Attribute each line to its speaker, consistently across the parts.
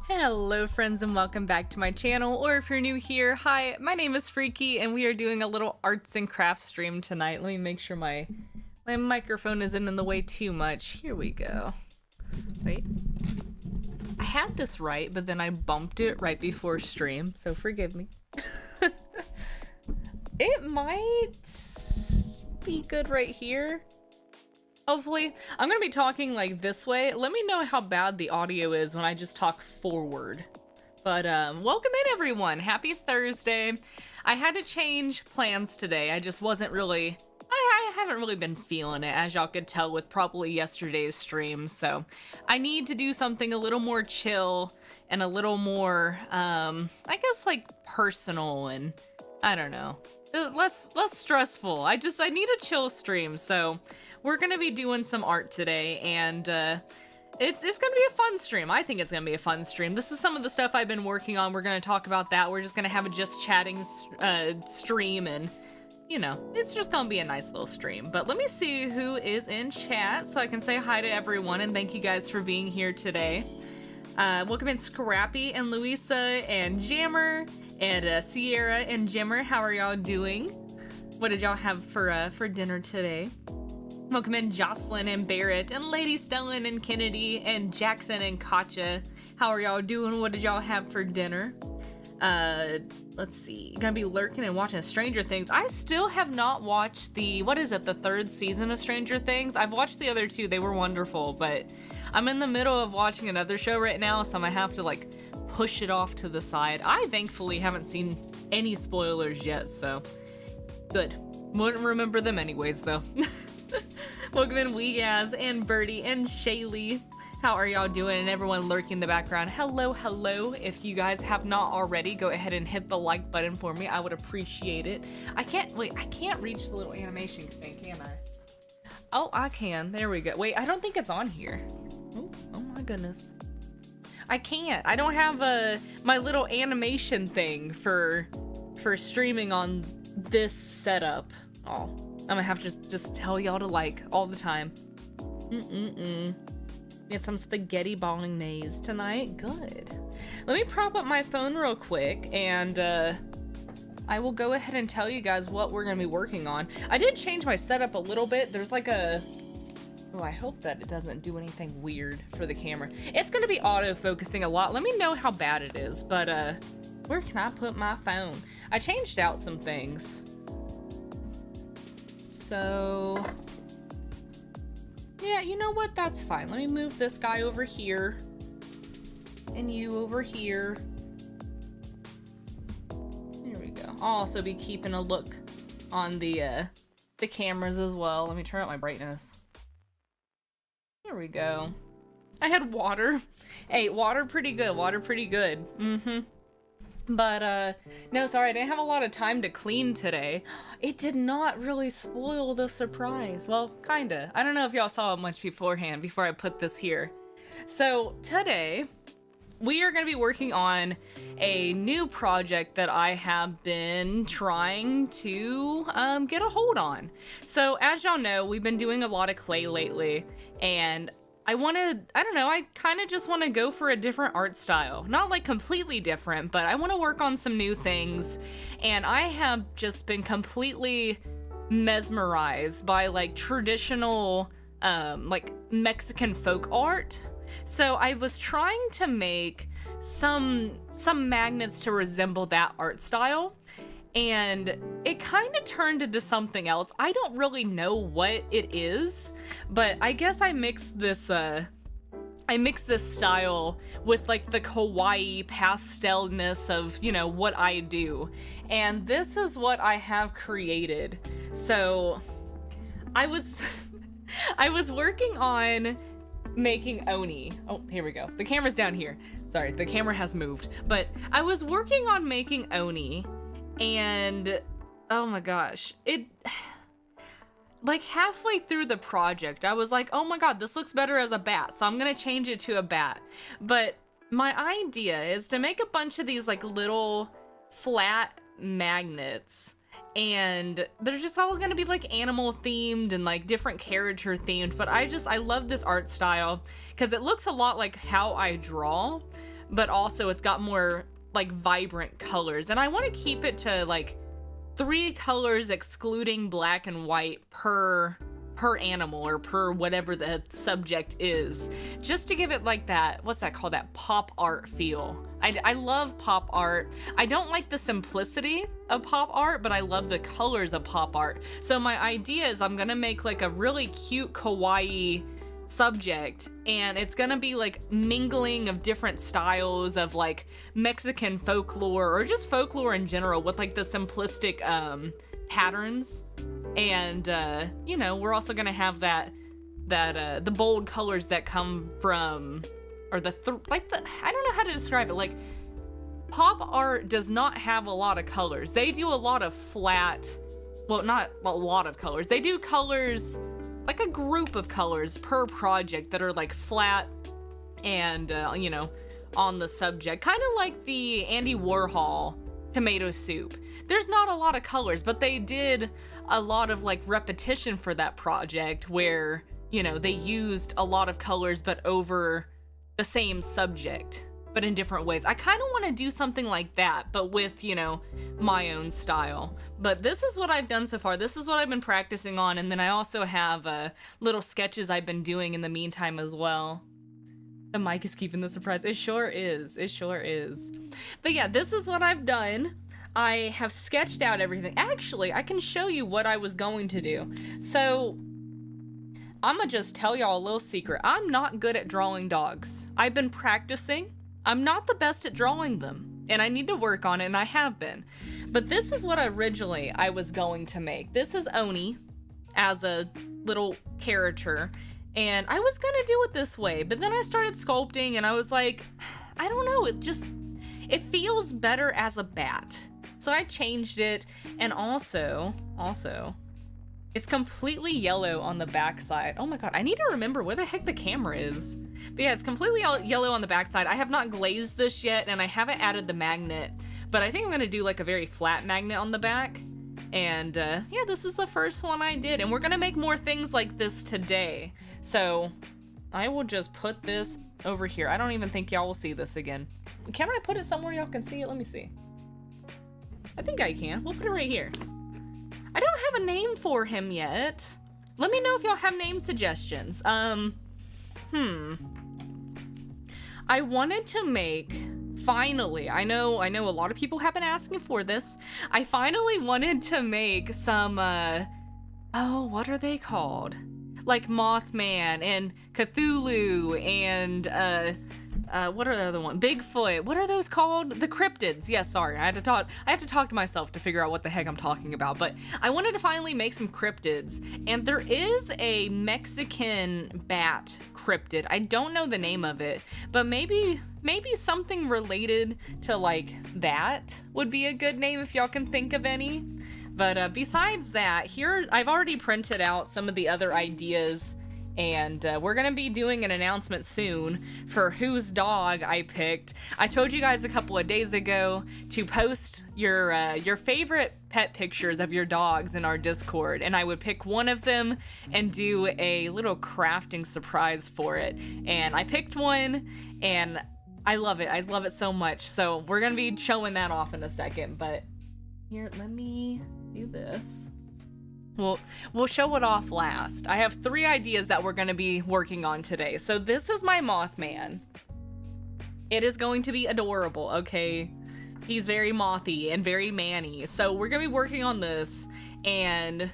Speaker 1: Hello friends and welcome back to my channel, or if you're new here, hi, my name is Freaky and we are doing a little arts and crafts stream tonight. Let me make sure my microphone isn't in the way too much. Here we go. Wait. I had this right, but then I bumped it right before stream, so forgive me. It might be good right here. Hopefully. I'm gonna be talking like this way. Let me know how bad the audio is when I just talk forward. But welcome in everyone. Happy Thursday. I had to change plans today. I just wasn't really, I haven't really been feeling it, as y'all could tell with probably yesterday's stream. So I need to do something a little more chill and a little more, I guess like personal and I don't know. Less stressful. I need a chill stream, so we're gonna be doing some art today, and it's gonna be a fun stream. I think it's gonna be a fun stream. This is some of the stuff I've been working on. We're gonna talk about that. We're just gonna have a just chatting stream, and you know, it's just gonna be a nice little stream. But let me see who is in chat so I can say hi to everyone, and thank you guys for being here today. Welcome in Scrappy and Louisa and Jammer and Sierra and Jimmer. How are y'all doing? What did y'all have for dinner today? Welcome in Jocelyn and Barrett and Lady Stellan and Kennedy and Jackson and Katja. How are y'all doing? What did y'all have for dinner? Let's see. Gonna be lurking and watching Stranger Things. I still have not watched the, what is it, the third season of Stranger Things? I've watched the other two. They were wonderful, but I'm in the middle of watching another show right now, so I'm gonna have to like push it off to the side. I thankfully haven't seen any spoilers yet, so good. Wouldn't remember them anyways though. Welcome in Weaz and Birdie and Shaylee. How are y'all doing? And everyone lurking in the background, hello, hello. If you guys have not already, go ahead and hit the like button for me. I would appreciate it. I can't reach the little animation thing, can I? Oh, I can. There we go. Wait, I don't think it's on here. Oh my goodness. I can't. I don't have my little animation thing for streaming on this setup. Oh, I'm gonna have to just tell y'all to like all the time. Get some spaghetti bolognese tonight. Good. Let me prop up my phone real quick and I will go ahead and tell you guys what we're gonna be working on. I did change my setup a little bit. There's like a, oh, I hope that it doesn't do anything weird for the camera. It's gonna be auto-focusing a lot. Let me know how bad it is, but where can I put my phone? I changed out some things. So, yeah, you know what? That's fine. Let me move this guy over here and you over here. There we go. I'll also be keeping a look on the cameras as well. Let me turn up my brightness. There we go. I had water. Hey, water pretty good. Water pretty good. But, no, sorry, I didn't have a lot of time to clean today. It did not really spoil the surprise. Well, kinda. I don't know if y'all saw it much beforehand, before I put this here. So, today, we are going to be working on a new project that I have been trying to, get a hold on. So, as y'all know, we've been doing a lot of clay lately, and I don't know, I kind of just want to go for a different art style. Not like completely different, but I want to work on some new things. And I have just been completely mesmerized by like traditional, like Mexican folk art. So I was trying to make some magnets to resemble that art style. And it kind of turned into something else. I don't really know what it is, but I guess I mixed this style with like the kawaii pastelness of, you know, what I do. And this is what I have created. So I was working on making oni. Oh, here we go. The camera's down here. Sorry, the camera has moved. But I was working on making oni. And oh my gosh, it like halfway through the project, I was like, oh my god, this looks better as a bat, so I'm gonna change it to a bat. But my idea is to make a bunch of these like little flat magnets, and they're just all gonna be like animal themed and like different character themed. But I love this art style because it looks a lot like how I draw, but also it's got more like vibrant colors. And I want to keep it to like 3 colors excluding black and white per animal or per whatever the subject is, just to give it like that, what's that called, that pop art feel. I love pop art. I don't like the simplicity of pop art, but I love the colors of pop art. So my idea is I'm gonna make like a really cute kawaii subject, and it's gonna be like mingling of different styles of like Mexican folklore or just folklore in general with like the simplistic patterns. And you know, we're also gonna have that the bold colors that come from, or I don't know how to describe it. Like, pop art does not have a lot of colors. They do a lot of flat, well, not a lot of colors. They do colors, like a group of colors per project that are like flat and you know, on the subject, kind of like the Andy Warhol tomato soup. There's not a lot of colors, but they did a lot of like repetition for that project where, you know, they used a lot of colors but over the same subject, but in different ways. I kind of want to do something like that, but with, you know, my own style. But this is what I've done so far. This is what I've been practicing on, and then I also have little sketches I've been doing in the meantime as well. The mic is keeping the surprise. It sure is. It sure is. But yeah, this is what I've done. I have sketched out everything. Actually, I can show you what I was going to do. So, I'm gonna just tell y'all a little secret. I'm not good at drawing dogs. I've been practicing. I'm not the best at drawing them, and I need to work on it, and I have been. But this is what originally I was going to make. This is Oni as a little character, and I was gonna do it this way, but then I started sculpting, and I was like, I don't know, it feels better as a bat. So I changed it, and also, it's completely yellow on the backside. Oh my god, I need to remember where the heck the camera is. But yeah, it's completely yellow on the backside. I have not glazed this yet, and I haven't added the magnet, but I think I'm gonna do like a very flat magnet on the back. And yeah, this is the first one I did, and we're gonna make more things like this today. So I will just put this over here. I don't even think y'all will see this again. Can I put it somewhere y'all can see it? Let me see. I think I can. We'll put it right here. I don't have a name for him yet. Let me know if y'all have name suggestions. I wanted to make, finally, I know a lot of people have been asking for this. I finally wanted to make some, oh, what are they called? Like Mothman and Cthulhu and, what are the other one? Bigfoot. What are those called? The cryptids. Yeah, sorry. I have to talk to myself to figure out what the heck I'm talking about. But I wanted to finally make some cryptids, and there is a Mexican bat cryptid. I don't know the name of it, but maybe something related to like that would be a good name if y'all can think of any. But besides that, here I've already printed out some of the other ideas, and we're gonna be doing an announcement soon for whose dog I picked. I told you guys a couple of days ago to post your favorite pet pictures of your dogs in our Discord, and I would pick one of them and do a little crafting surprise for it. And I picked one, and I love it. I love it so much. So we're gonna be showing that off in a second, but here, let me do this. We'll show it off last. I have 3 ideas that we're going to be working on today. So this is my Mothman. It is going to be adorable, okay? He's very mothy and very manny. So we're going to be working on this. And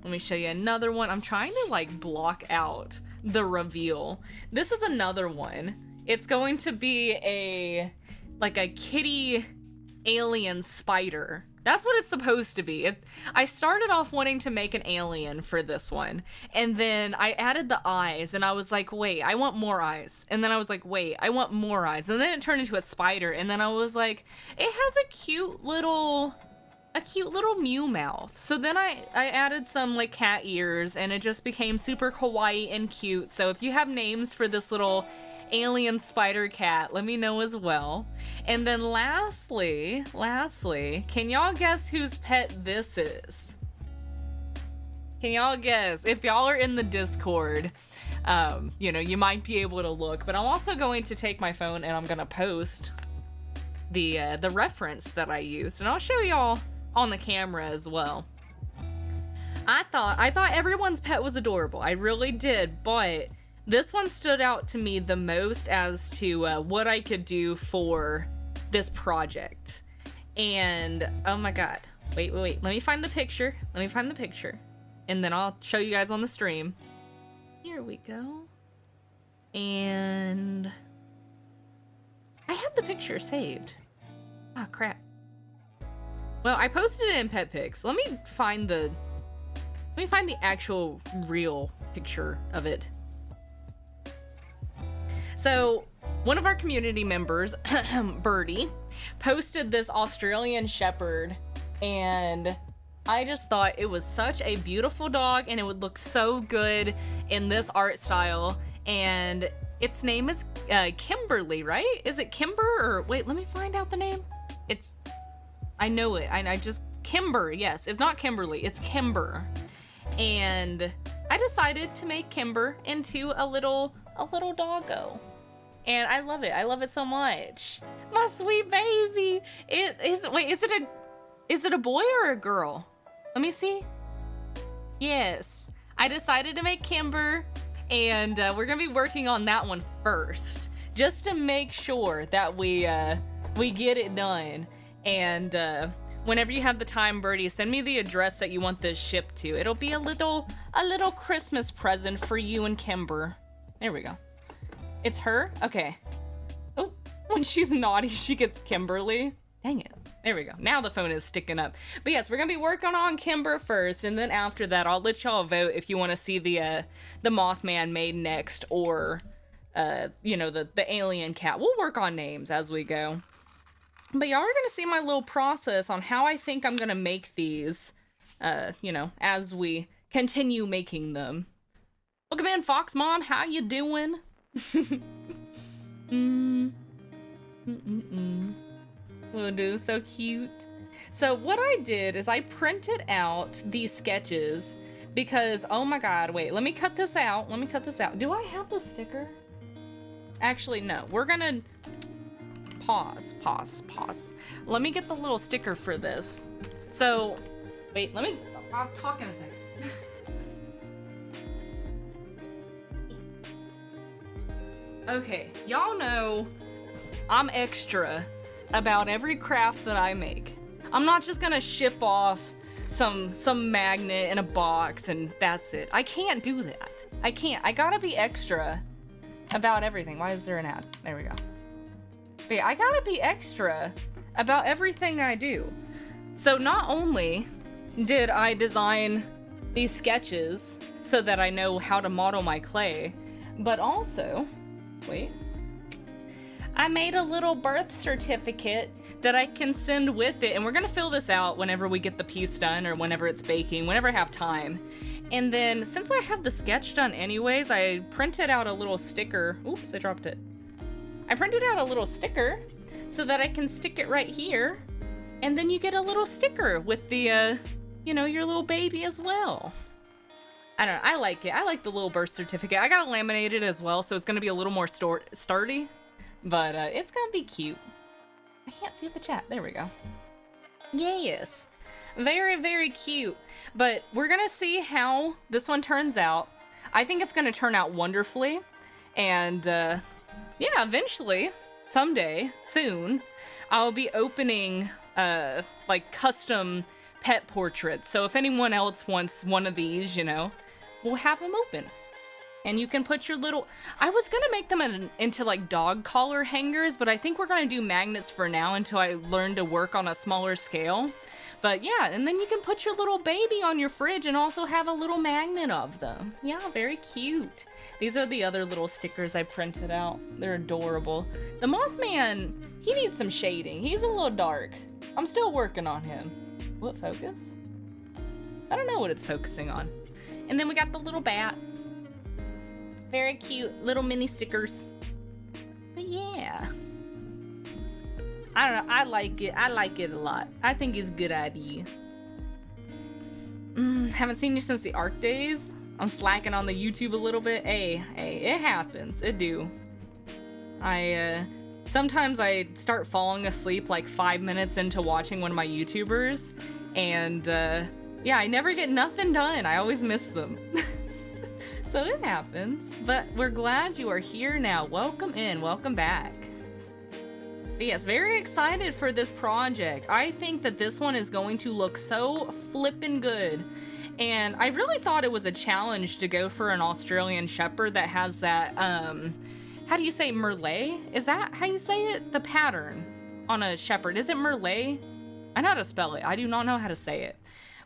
Speaker 1: let me show you another one. I'm trying to like block out the reveal. This is another one. It's going to be like a kitty alien spider. That's what it's supposed to be. I started off wanting to make an alien for this one, and then I added the eyes, and I was like, wait, I want more eyes. And then I was like, wait, I want more eyes. And then it turned into a spider, and then I was like, it has a cute little Mew mouth. So then I added some like cat ears, and it just became super kawaii and cute. So if you have names for this little alien spider cat, let me know as well. And then lastly, can y'all guess whose pet this is? Can y'all guess? If y'all are in the Discord, You know, you might be able to look, but I'm also going to take my phone and I'm gonna post the reference that I used, and I'll show y'all on the camera as well. I thought everyone's pet was adorable. I really did, but this one stood out to me the most as to what I could do for this project. And oh my god, wait, let me find the picture. And then I'll show you guys on the stream. Here we go. And I had the picture saved. Ah, crap. Well, I posted it in Pet Pics. Let me find the actual real picture of it. So, one of our community members, Birdie, posted this Australian Shepherd, and I just thought it was such a beautiful dog and it would look so good in this art style. And its name is Kimberly, right? Is it Kimber, or wait, let me find out the name. I know it. I just Kimber. Yes, it's not Kimberly. It's Kimber. And I decided to make Kimber into a little doggo. And I love it. I love it so much. My sweet baby. Wait, is it a boy or a girl? Let me see. Yes. I decided to make Kimber, and we're gonna be working on that one first, just to make sure that we get it done. And whenever you have the time, Birdie, send me the address that you want this shipped to. It'll be a little Christmas present for you and Kimber. There we go. It's her? Okay. Oh, when she's naughty, she gets Kimberly. Dang it. There we go. Now the phone is sticking up. But yes, we're gonna be working on Kimber first, and then after that, I'll let y'all vote if you want to see the Mothman made next, or you know, the alien cat. We'll work on names as we go. But y'all are gonna see my little process on how I think I'm gonna make these, you know, as we continue making them. Welcome in, Fox Mom. How you doing? Will do. So cute. So what I did is I printed out these sketches because, oh my god, wait, let me cut this out. Do I have the sticker? Actually, no. We're gonna pause. Let me get the little sticker for this. So, wait, I'll talk in a second. Okay, y'all know I'm extra about every craft that I make. I'm not just gonna ship off some magnet in a box and that's it. I can't do that. I can't. I gotta be extra about everything. Why is there an ad? There we go. But yeah, I gotta be extra about everything I do. So not only did I design these sketches so that I know how to model my clay, but also, wait, I made a little birth certificate that I can send with it, and we're gonna fill this out whenever we get the piece done, or whenever it's baking, whenever I have time. And then, since I have the sketch done anyways, I printed out a little sticker. Oops, I dropped it. I printed out a little sticker so that I can stick it right here, and then you get a little sticker with the, you know, your little baby as well. I don't know, I like it. I like the little birth certificate. I got it laminated as well, so it's gonna be a little more sturdy. But it's gonna be cute. I can't see the chat. There we go. Yes. Very, very cute. But we're gonna see how this one turns out. I think it's gonna turn out wonderfully. And yeah, eventually, someday, soon, I'll be opening like custom pet portraits. So if anyone else wants one of these, you know, we'll have them open. And you can put your little, I was gonna make them into like dog collar hangers, but I think we're gonna do magnets for now until I learn to work on a smaller scale. But yeah, and then you can put your little baby on your fridge and also have a little magnet of them. Yeah, very cute. These are the other little stickers I printed out. They're adorable. The Mothman, he needs some shading. He's a little dark. I'm still working on him. What focus? I don't know what it's focusing on. And then we got the little bat. Very cute little mini stickers. But yeah, I don't know, I like it. I like it a lot. I think it's a good idea. Haven't seen you since the ARC days. I'm slacking on the YouTube a little bit. Hey, it happens. It do. Sometimes I start falling asleep like 5 minutes into watching one of my YouTubers, and yeah, I never get nothing done. I always miss them. So it happens, but we're glad you are here now. Welcome in, welcome back. But yes, very excited for this project. I think that this one is going to look so flippin' good. And I really thought it was a challenge to go for an Australian Shepherd that has that, how do you say merle? Is that how you say it? The pattern on a Shepherd. Is it merle? I know how to spell it. I do not know how to say it.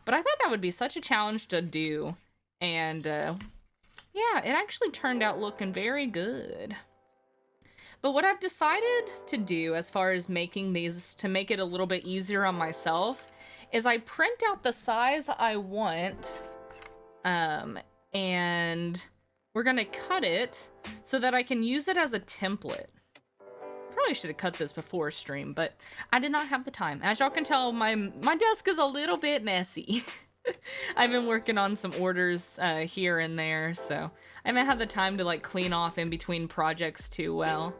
Speaker 1: But I thought that would be such a challenge to do. And, yeah, it actually turned out looking very good. But what I've decided to do as far as making these to make it a little bit easier on myself is I print out the size I want, and we're gonna cut it so that I can use it as a template. Probably should have cut this before stream, but I did not have the time. As y'all can tell, my desk is a little bit messy. I've been working on some orders here and there, so I haven't had the time to like clean off in between projects too well.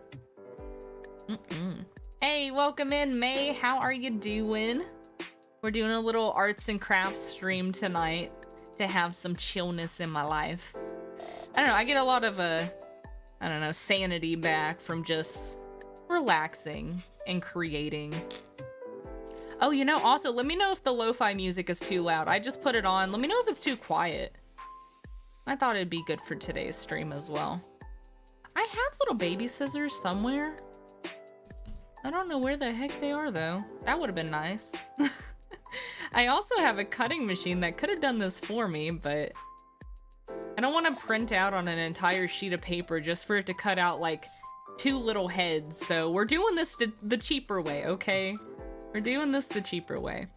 Speaker 1: Hey, welcome in, May. How are you doing? We're doing a little arts and crafts stream tonight to have some chillness in my life. I don't know, I get a lot of, I don't know, sanity back from just relaxing and creating. Oh, you know, also, let me know if the lo-fi music is too loud. I just put it on. Let me know if it's too quiet. I thought it'd be good for today's stream as well. I have little baby scissors somewhere. I don't know where the heck they are, though. That would have been nice. I also have a cutting machine that could have done this for me, but I don't want to print out on an entire sheet of paper just for it to cut out like 2 little heads. So we're doing this the cheaper way, okay? We're doing this the cheaper way.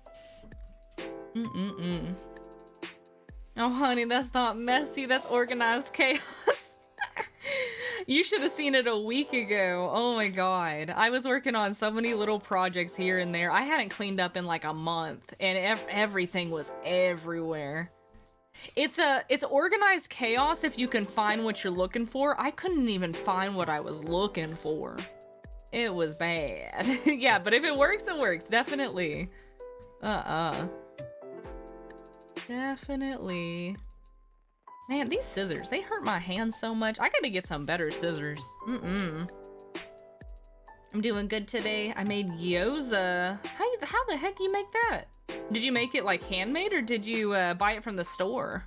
Speaker 1: Oh, honey, that's not messy. That's organized chaos. You should have seen it a week ago. Oh my god. I was working on so many little projects here and there. I hadn't cleaned up in like a month, and everything was everywhere. It's organized chaos if you can find what you're looking for. I couldn't even find what I was looking for. It was bad. Yeah, but if it works, it works. Definitely. Definitely. Man, these scissors, they hurt my hands so much. I gotta get some better scissors. I'm doing good today. I made gyoza. How the heck you make that? Did you make it like handmade, or did you buy it from the store?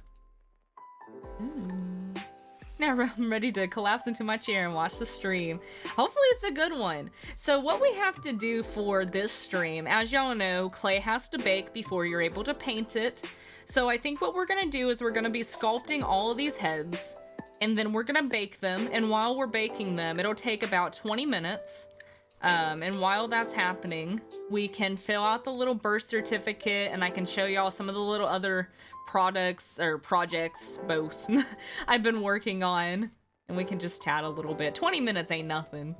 Speaker 1: Now I'm ready to collapse into my chair and watch the stream. Hopefully it's a good one. So what we have to do for this stream, as y'all know, clay has to bake before you're able to paint it. So I think what we're gonna do is we're gonna be sculpting all of these heads, and then we're gonna bake them. And while we're baking them, it'll take about 20 minutes. And while that's happening, we can fill out the little birth certificate, and I can show y'all some of the little other products or projects, both, I've been working on, and we can just chat a little bit. 20 minutes ain't nothing.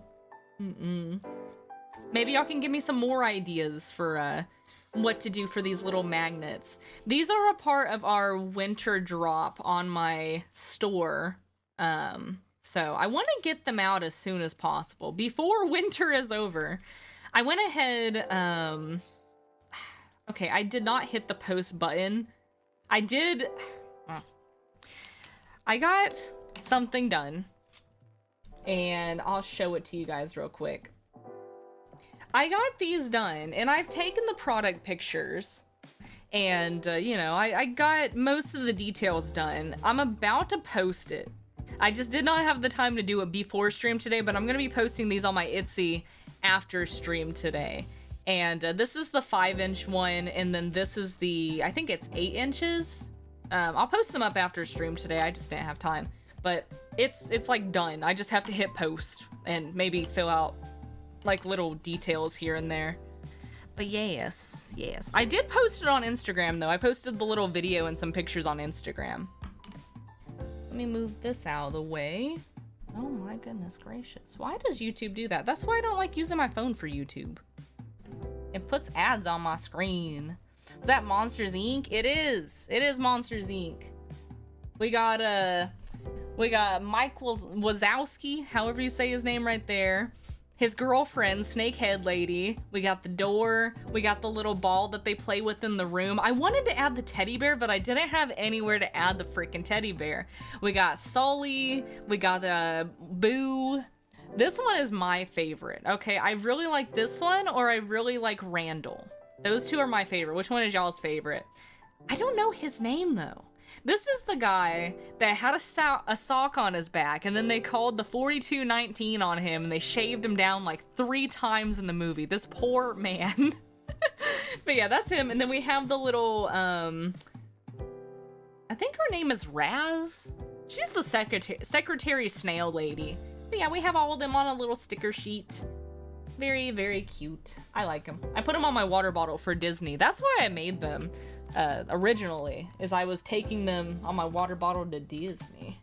Speaker 1: Maybe y'all can give me some more ideas for what to do for these little magnets. These are a part of our winter drop on my store. So I want to get them out as soon as possible before winter is over. I went ahead, okay, I did not hit the post button. I got something done, and I'll show it to you guys real quick. I got these done, and I've taken the product pictures, and, you know, I got most of the details done. I'm about to post it. I just did not have the time to do it before stream today, but I'm going to be posting these on my Etsy after stream today. And this is the 5-inch one, and then this is the, I think it's 8 inches. I'll post them up after stream today. I just didn't have time, but it's like done. I just have to hit post and maybe fill out like little details here and there. But yes. I did post it on Instagram though. I posted the little video and some pictures on Instagram. Let me move this out of the way. Oh my goodness gracious. Why does YouTube do that? That's why I don't like using my phone for YouTube. It puts ads on my screen. Is that Monsters Inc? It is Monsters Inc. We got Mike Wazowski, however you say his name right there. His girlfriend, Snakehead Lady. We got the door. We got the little ball that they play with in the room. I wanted to add the teddy bear, but I didn't have anywhere to add the freaking teddy bear. We got Sully. We got Boo. This one is my favorite. Okay, I really like this one, or I really like Randall. Those two are my favorite. Which one is y'all's favorite? I don't know his name, though. This is the guy that had a sock on his back, and then they called the 4219 on him, and they shaved him down like 3 times in the movie. This poor man. But yeah, that's him. And then we have the little, I think her name is Raz. She's the secretary snail lady. But yeah, we have all of them on a little sticker sheet. Very, very cute. I like them. I put them on my water bottle for Disney. That's why I made them. Originally, is I was taking them on my water bottle to Disney.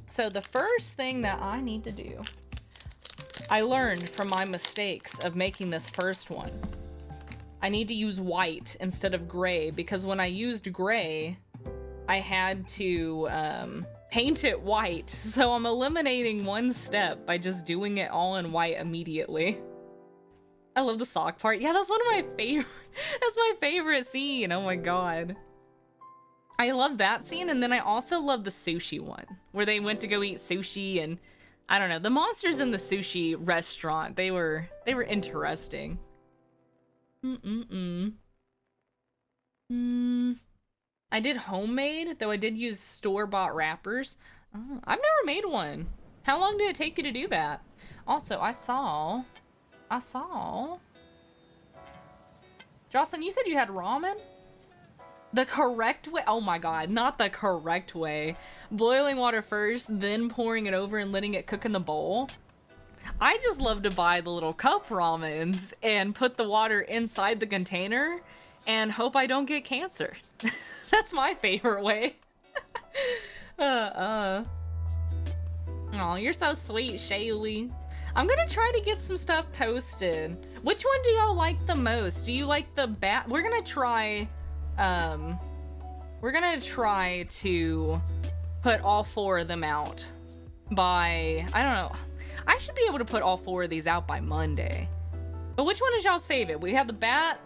Speaker 1: So the first thing that I need to do, I learned from my mistakes of making this first one. I need to use white instead of gray, because when I used gray, I had to paint it white. So I'm eliminating one step by just doing it all in white immediately. I love the sock part. Yeah, that's one of my favorite. That's my favorite scene. Oh my god. I love that scene, and then I also love the sushi one, where they went to go eat sushi, and I don't know, the monsters in the sushi restaurant, they were interesting. I did homemade, though I did use store-bought wrappers. Oh, I've never made one. How long did it take you to do that? Also, I saw... Jocelyn, you said you had ramen? The correct way? Oh my god, not the correct way. Boiling water first, then pouring it over and letting it cook in the bowl. I just love to buy the little cup ramens and put the water inside the container and hope I don't get cancer. That's my favorite way. Oh, you're so sweet, Shaylee. I'm gonna try to get some stuff posted. Which one do y'all like the most? Do you like the bat? We're gonna try to put all 4 of them out by, I don't know. I should be able to put all 4 of these out by Monday. But which one is y'all's favorite? We have the bat.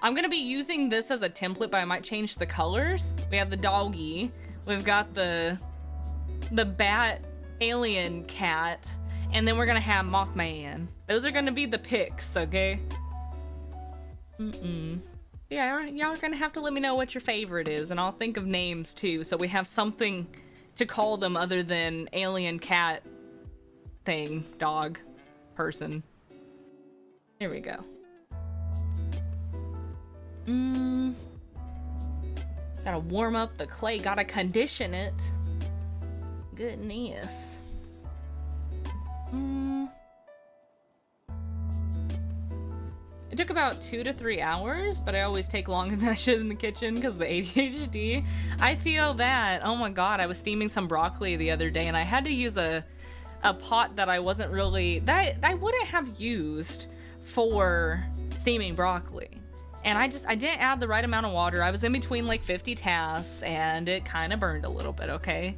Speaker 1: I'm gonna be using this as a template, but I might change the colors. We have the doggy. We've got the bat alien cat. And then we're gonna have Mothman. Those are gonna be the picks, okay? Yeah, y'all are gonna have to let me know what your favorite is, and I'll think of names too, so we have something to call them other than alien cat thing, dog, person. Here we go. Gotta warm up the clay, gotta condition it. Goodness. It took about 2 to 3 hours, but I always take longer than I should in the kitchen because of the ADHD. I feel that. Oh my god, I was steaming some broccoli the other day and I had to use a pot that I wasn't really, that I wouldn't have used for steaming broccoli. And I didn't add the right amount of water. I was in between like 50 tasks and it kind of burned a little bit, okay?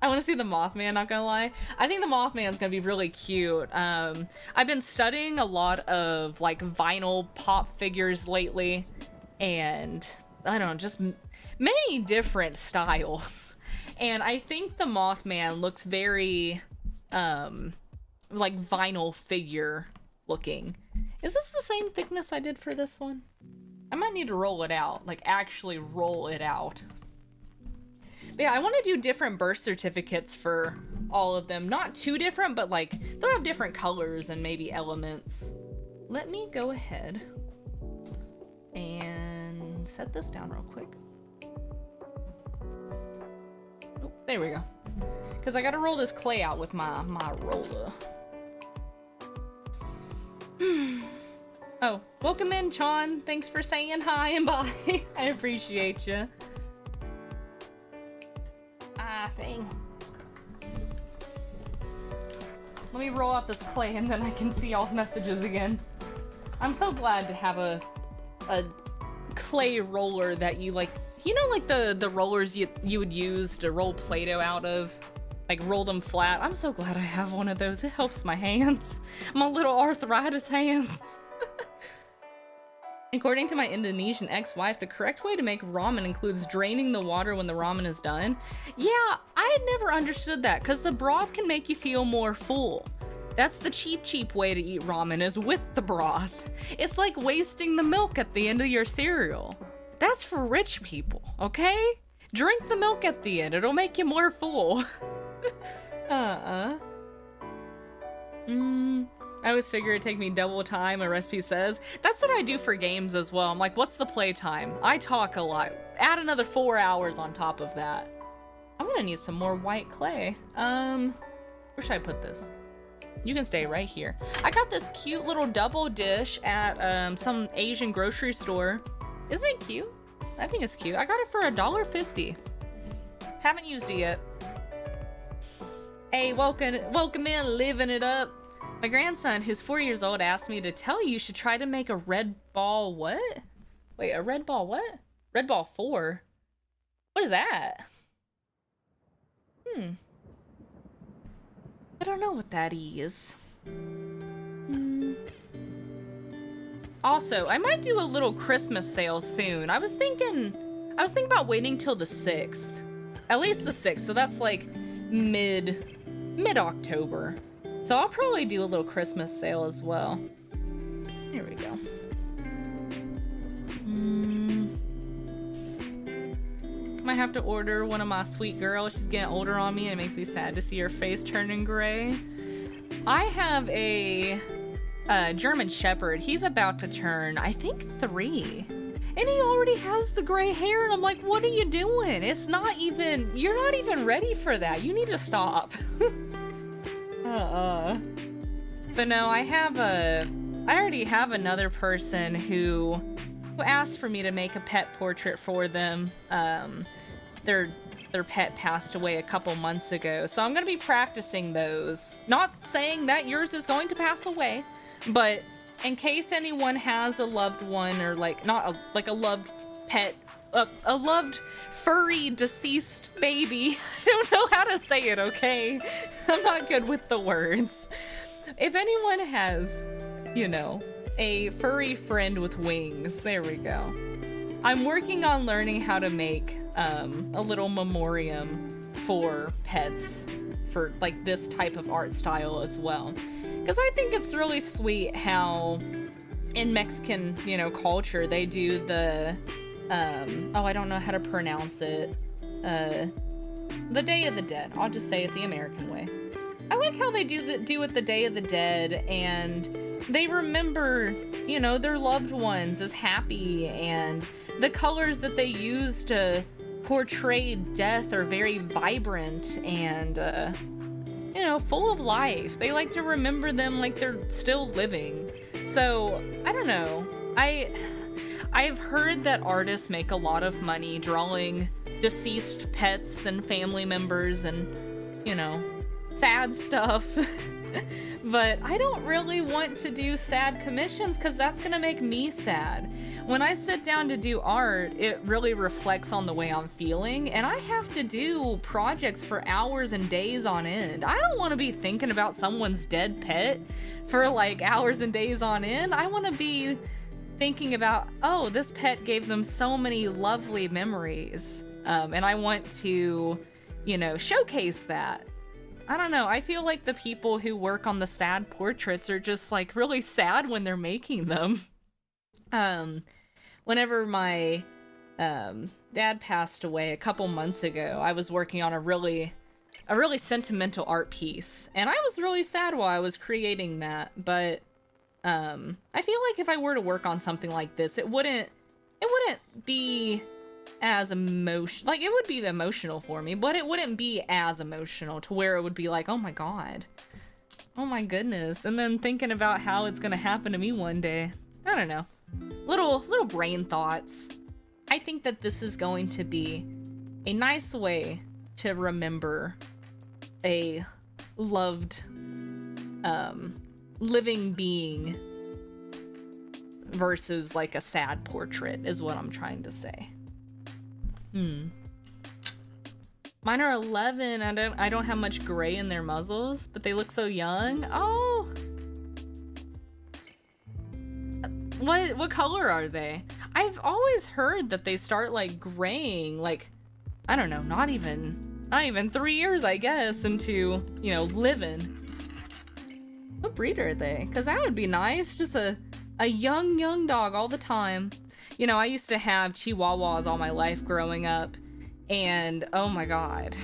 Speaker 1: I want to see the Mothman, not gonna lie. I think the Mothman's gonna be really cute. I've been studying a lot of like vinyl pop figures lately, and I don't know, just many different styles. And I think the Mothman looks very like vinyl figure looking. Is this the same thickness I did for this one? I might need to roll it out, like actually roll it out. But yeah, I want to do different birth certificates for all of them. Not too different, but like they'll have different colors and maybe elements. Let me go ahead and set this down real quick. Oh, there we go. Because I got to roll this clay out with my roller. Oh, welcome in, Chon. Thanks for saying hi and bye. I appreciate you. Thing. Let me roll out this clay and then I can see y'all's messages again. I'm so glad to have a clay roller that you like you know, like the rollers you would use to roll Play-Doh out of? Like, roll them flat. I'm so glad I have one of those. It helps my hands. My little arthritis hands. According to my Indonesian ex-wife, the correct way to make ramen includes draining the water when the ramen is done. Yeah, I had never understood that, because the broth can make you feel more full. That's the cheap way to eat ramen, is with the broth. It's like wasting the milk at the end of your cereal. That's for rich people, okay? Drink the milk at the end. It'll make you more full. I always figure it'd take me double time, a recipe says. That's what I do for games as well. I'm like, what's the play time? I talk a lot. Add another 4 hours on top of that. I'm gonna need some more white clay. Where should I put this? You can stay right here. I got this cute little double dish at some Asian grocery store. Isn't it cute? I think it's cute. I got it for $1.50. Haven't used it yet. Hey, welcome in, living it up. My grandson, who's 4 years old, asked me to tell you should try to make a red ball what? Wait, a red ball what? Red ball 4? What is that? I don't know what that is. Also, I might do a little Christmas sale soon. I was thinking about waiting till the 6th. At least the 6th, so that's like mid-October. So I'll probably do a little Christmas sale as well. Here we go. Might have to order one of my sweet girls. She's getting older on me and it makes me sad to see her face turning gray. I have a German Shepherd. He's about to turn, I think, 3. And he already has the gray hair and I'm like, what are you doing? It's not even, you're not even ready for that. You need to stop. But no, I already have another person who asked for me to make a pet portrait for them. Their pet passed away a couple months ago, so I'm gonna be practicing those. Not saying that yours is going to pass away, but in case anyone has a loved one or like not a loved pet, a loved furry deceased baby. I don't know how to say it, okay? I'm not good with the words. If anyone has, you know, a furry friend with wings, there we go. I'm working on learning how to make a little memoriam for pets for like this type of art style as well. Because I think it's really sweet how in Mexican, you know, culture, they do the, oh, I don't know how to pronounce it. The Day of the Dead. I'll just say it the American way. I like how they do it the Day of the Dead, and they remember, you know, their loved ones as happy, and the colors that they use to portray death are very vibrant and, you know, full of life. They like to remember them like they're still living. So, I don't know. I've heard that artists make a lot of money drawing deceased pets and family members and, you know, sad stuff. But I don't really want to do sad commissions because that's gonna make me sad. When I sit down to do art, it really reflects on the way I'm feeling, and I have to do projects for hours and days on end. I don't want to be thinking about someone's dead pet for like hours and days on end. I want to be thinking about, oh, this pet gave them so many lovely memories, and I want to, you know, showcase that. I don't know, I feel like the people who work on the sad portraits are just like really sad when they're making them. Whenever my dad passed away a couple months ago, I was working on a really sentimental art piece, and I was really sad while I was creating that. But I feel like if I were to work on something like this, it wouldn't be as emotional. Like, it would be emotional for me, but it wouldn't be as emotional to where it would be like, oh my god, oh my goodness, and then thinking about how it's gonna happen to me one day. I don't know. Little brain thoughts. I think that this is going to be a nice way to remember a loved living being versus like a sad portrait is what I'm trying to say. Hmm. Mine are 11. I don't have much gray in their muzzles, but they look so young. Oh. What color are they? I've always heard that they start like graying, like, I don't know, not even 3 years, I guess, into, you know, living. What breed are they? Because that would be nice, just a young dog all the time. You know, I used to have Chihuahuas all my life growing up, and oh my god.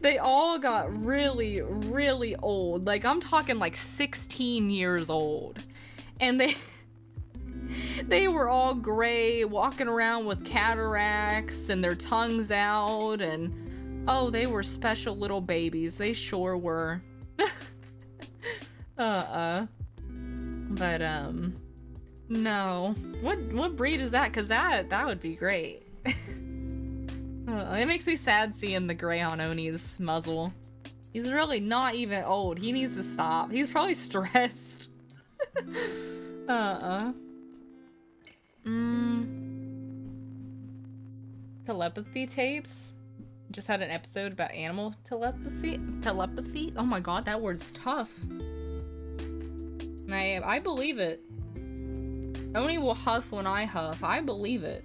Speaker 1: They all got really, really old. Like, I'm talking like 16 years old. And they were all gray, walking around with cataracts and their tongues out, and oh, they were special little babies. They sure were. But no. What breed is that? Cause that would be great. It makes me sad seeing the gray on Oni's muzzle. He's really not even old. He needs to stop. He's probably stressed. Telepathy tapes. Just had an episode about animal telepathy. Telepathy? Oh my god, that word's tough. I believe it. Oni will huff when I huff. I believe it.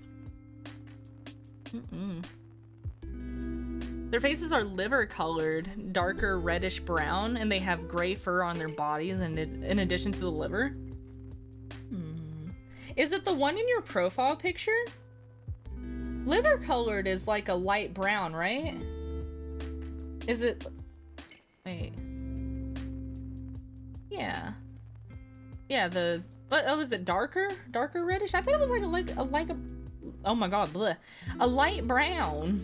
Speaker 1: Their faces are liver colored, darker reddish brown, and they have gray fur on their bodies in addition to the liver. Is it the one in your profile picture? Liver colored is like a light brown, right? Is it? Wait. Yeah. Yeah, oh, is it darker? Darker reddish? I thought it was like a oh my god, bleh. A light brown.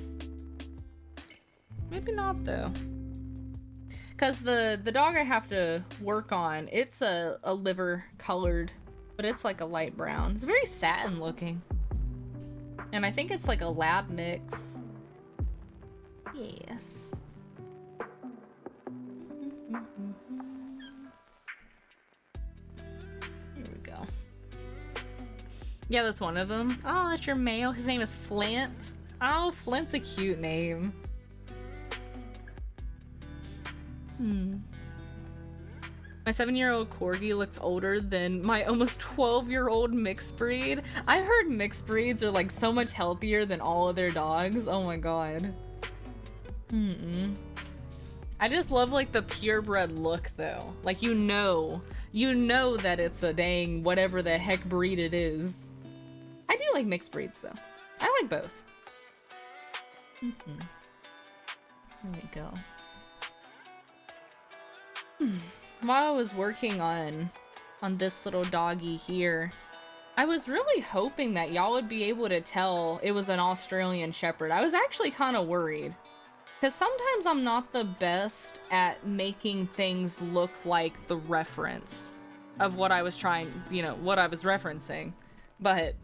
Speaker 1: Maybe not though. Cause the dog I have to work on, it's a liver colored, but it's like a light brown. It's very satin looking. And I think it's like a lab mix. Yes. Here we go. Yeah, that's one of them. Oh, that's your male. His name is Flint. Oh, Flint's a cute name. My 7-year-old corgi looks older than my almost 12-year-old mixed breed. I've heard mixed breeds are like so much healthier than all of their dogs. Oh my god. I just love like the purebred look though. Like you know that it's a dang whatever the heck breed it is. I do like mixed breeds though. I like both. There we go. While I was working on this little doggy here, I was really hoping that y'all would be able to tell it was an Australian Shepherd. I was actually kind of worried. Because sometimes I'm not the best at making things look like the reference of what I was trying, you know, what I was referencing. But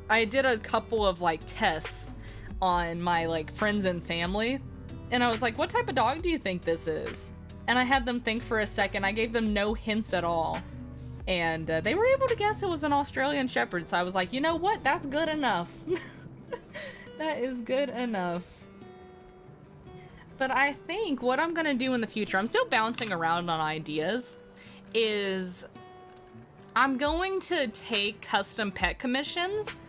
Speaker 1: I did a couple of like tests on my like friends and family. And I was like, what type of dog do you think this is? And I had them think for a second. I gave them no hints at all. And they were able to guess it was an Australian Shepherd. So I was like, you know what? That's good enough. That is good enough. But I think what I'm going to do in the future, I'm still bouncing around on ideas, is I'm going to take custom pet commissions,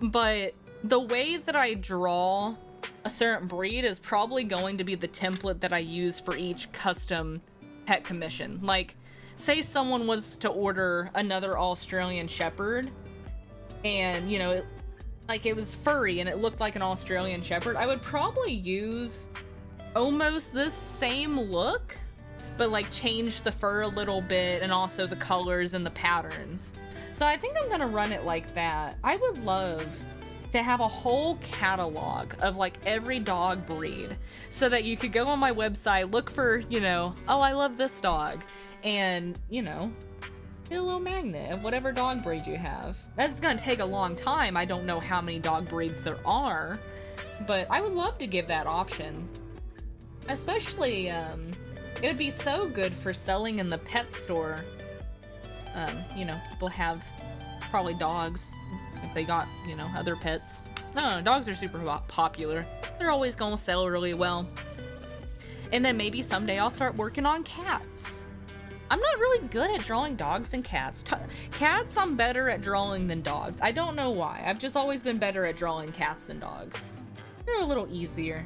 Speaker 1: but the way that I draw a certain breed is probably going to be the template that I use for each custom pet commission. Like, say someone was to order another Australian Shepherd and, you know, it was furry and it looked like an Australian Shepherd, I would probably use almost this same look, but like change the fur a little bit and also the colors and the patterns. So I think I'm gonna run it like that. I would love to have a whole catalog of like every dog breed so that you could go on my website, look for, you know, oh, I love this dog, and, you know, get a little magnet of whatever dog breed you have. That's gonna take a long time. I don't know how many dog breeds there are, but I would love to give that option. Especially, it would be so good for selling in the pet store. You know, people have probably dogs if they got, you know, other pets. No, dogs are super popular. They're always gonna sell really well. And then maybe someday I'll start working on cats. I'm not really good at drawing dogs and cats. Cats I'm better at drawing than dogs. I don't know why. I've just always been better at drawing cats than dogs. They're a little easier.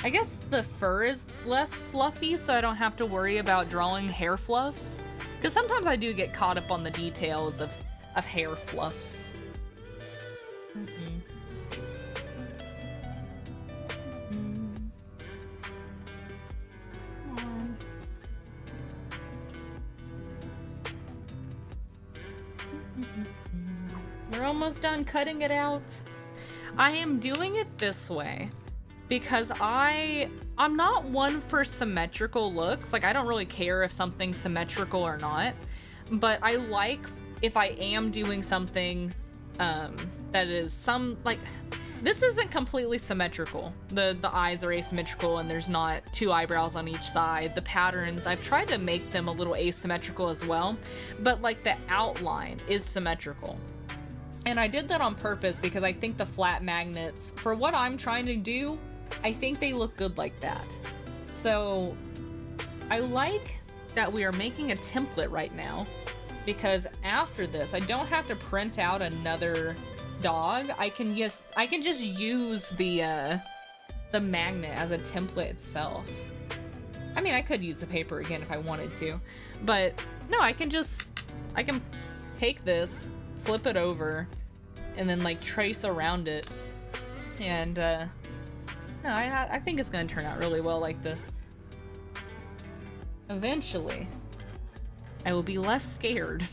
Speaker 1: I guess the fur is less fluffy, so I don't have to worry about drawing hair fluffs. Because sometimes I do get caught up on the details of hair fluffs. We're almost done cutting it out. I am doing it this way because I'm not one for symmetrical looks. Like, I don't really care if something's symmetrical or not, but I like if I am doing something that is like, this isn't completely symmetrical. The eyes are asymmetrical and there's not two eyebrows on each side. The patterns, I've tried to make them a little asymmetrical as well, but like the outline is symmetrical. And I did that on purpose because I think the flat magnets, for what I'm trying to do, I think they look good like that. So I like that we are making a template right now, because after this, I don't have to print out another dog. I can just use the magnet as a template itself. I mean, I could use the paper again if I wanted to, but no, I can take this, flip it over, and then like trace around it. And no, I think it's gonna turn out really well like this. Eventually, I will be less scared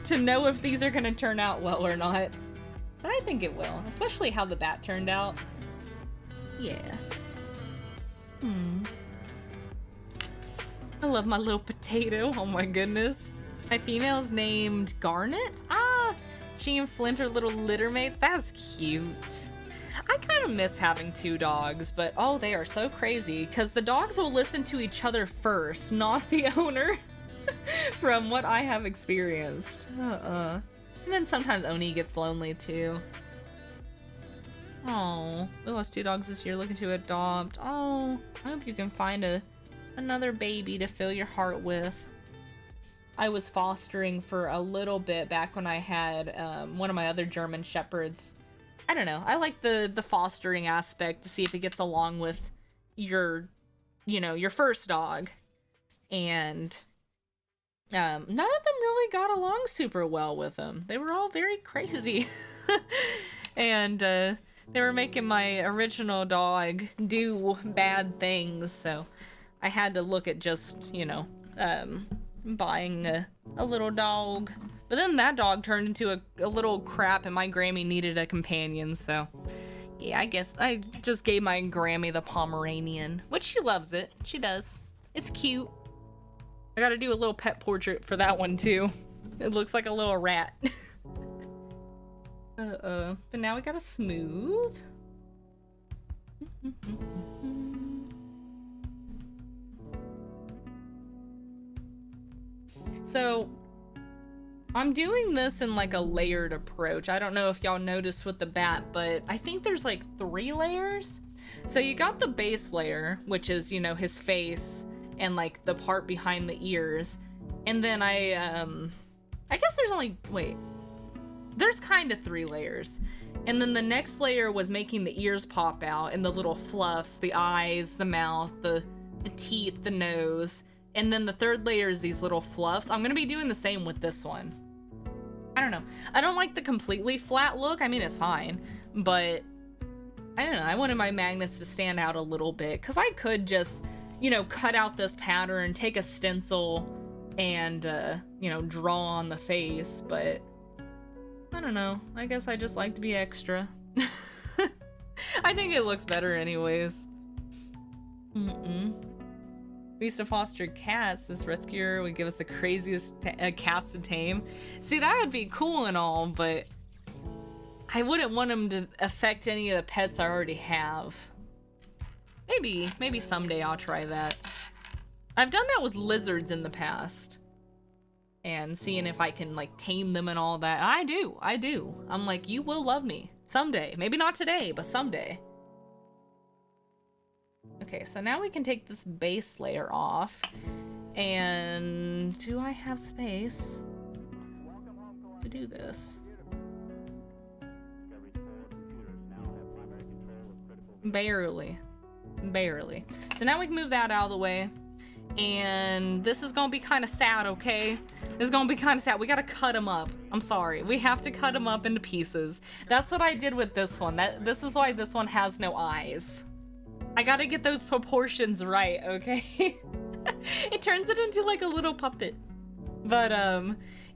Speaker 1: to know if these are gonna turn out well or not. But I think it will, especially how the bat turned out. Yes. I love my little potato. Oh my goodness. My female's named Garnet. Ah, she and Flint are little litter mates. That's cute. I kind of miss having two dogs, but oh, they are so crazy because the dogs will listen to each other first, not the owner, from what I have experienced. And then sometimes Oni gets lonely too. Oh, we lost two dogs this year looking to adopt. Oh, I hope you can find another baby to fill your heart with. I was fostering for a little bit back when I had one of my other German Shepherds. I don't know. I like the fostering aspect to see if it gets along with your first dog. And none of them really got along super well with him. They were all very crazy. And they were making my original dog do bad things, so I had to look at just, buying a little dog. But then that dog turned into a little crap, and my Grammy needed a companion, so yeah, I guess I just gave my Grammy the Pomeranian, which she loves it. She does. It's cute. I gotta do a little pet portrait for that one too. It looks like a little rat. But now we gotta smooth. So I'm doing this in like a layered approach. I don't know if y'all noticed with the bat, but I think there's like 3 layers. So you got the base layer, which is, his face and like the part behind the ears. And then I guess there's kind of 3 layers. And then the next layer was making the ears pop out and the little fluffs, the eyes, the mouth, the teeth, the nose. And then the 3rd layer is these little fluffs. I'm gonna be doing the same with this one. I don't know. I don't like the completely flat look. I mean, it's fine, but I don't know. I wanted my magnets to stand out a little bit because I could just, cut out this pattern, take a stencil, and, draw on the face, but I don't know. I guess I just like to be extra. I think it looks better anyways. We used to foster cats. This rescuer would give us the craziest cats to tame. See, that would be cool and all, but I wouldn't want them to affect any of the pets I already have. Maybe someday I'll try that. I've done that with lizards in the past. And seeing if I can, like, tame them and all that. I do. I'm like, you will love me. Someday. Maybe not today, but someday. Okay, so now we can take this base layer off. And do I have space to do this? Barely. Barely. So now we can move that out of the way. And this is gonna be kind of sad, okay? This is gonna be kind of sad. We gotta cut him up. I'm sorry. We have to cut him up into pieces. That's what I did with this one. This is why this one has no eyes. I gotta get those proportions right, okay? It turns it into like a little puppet. But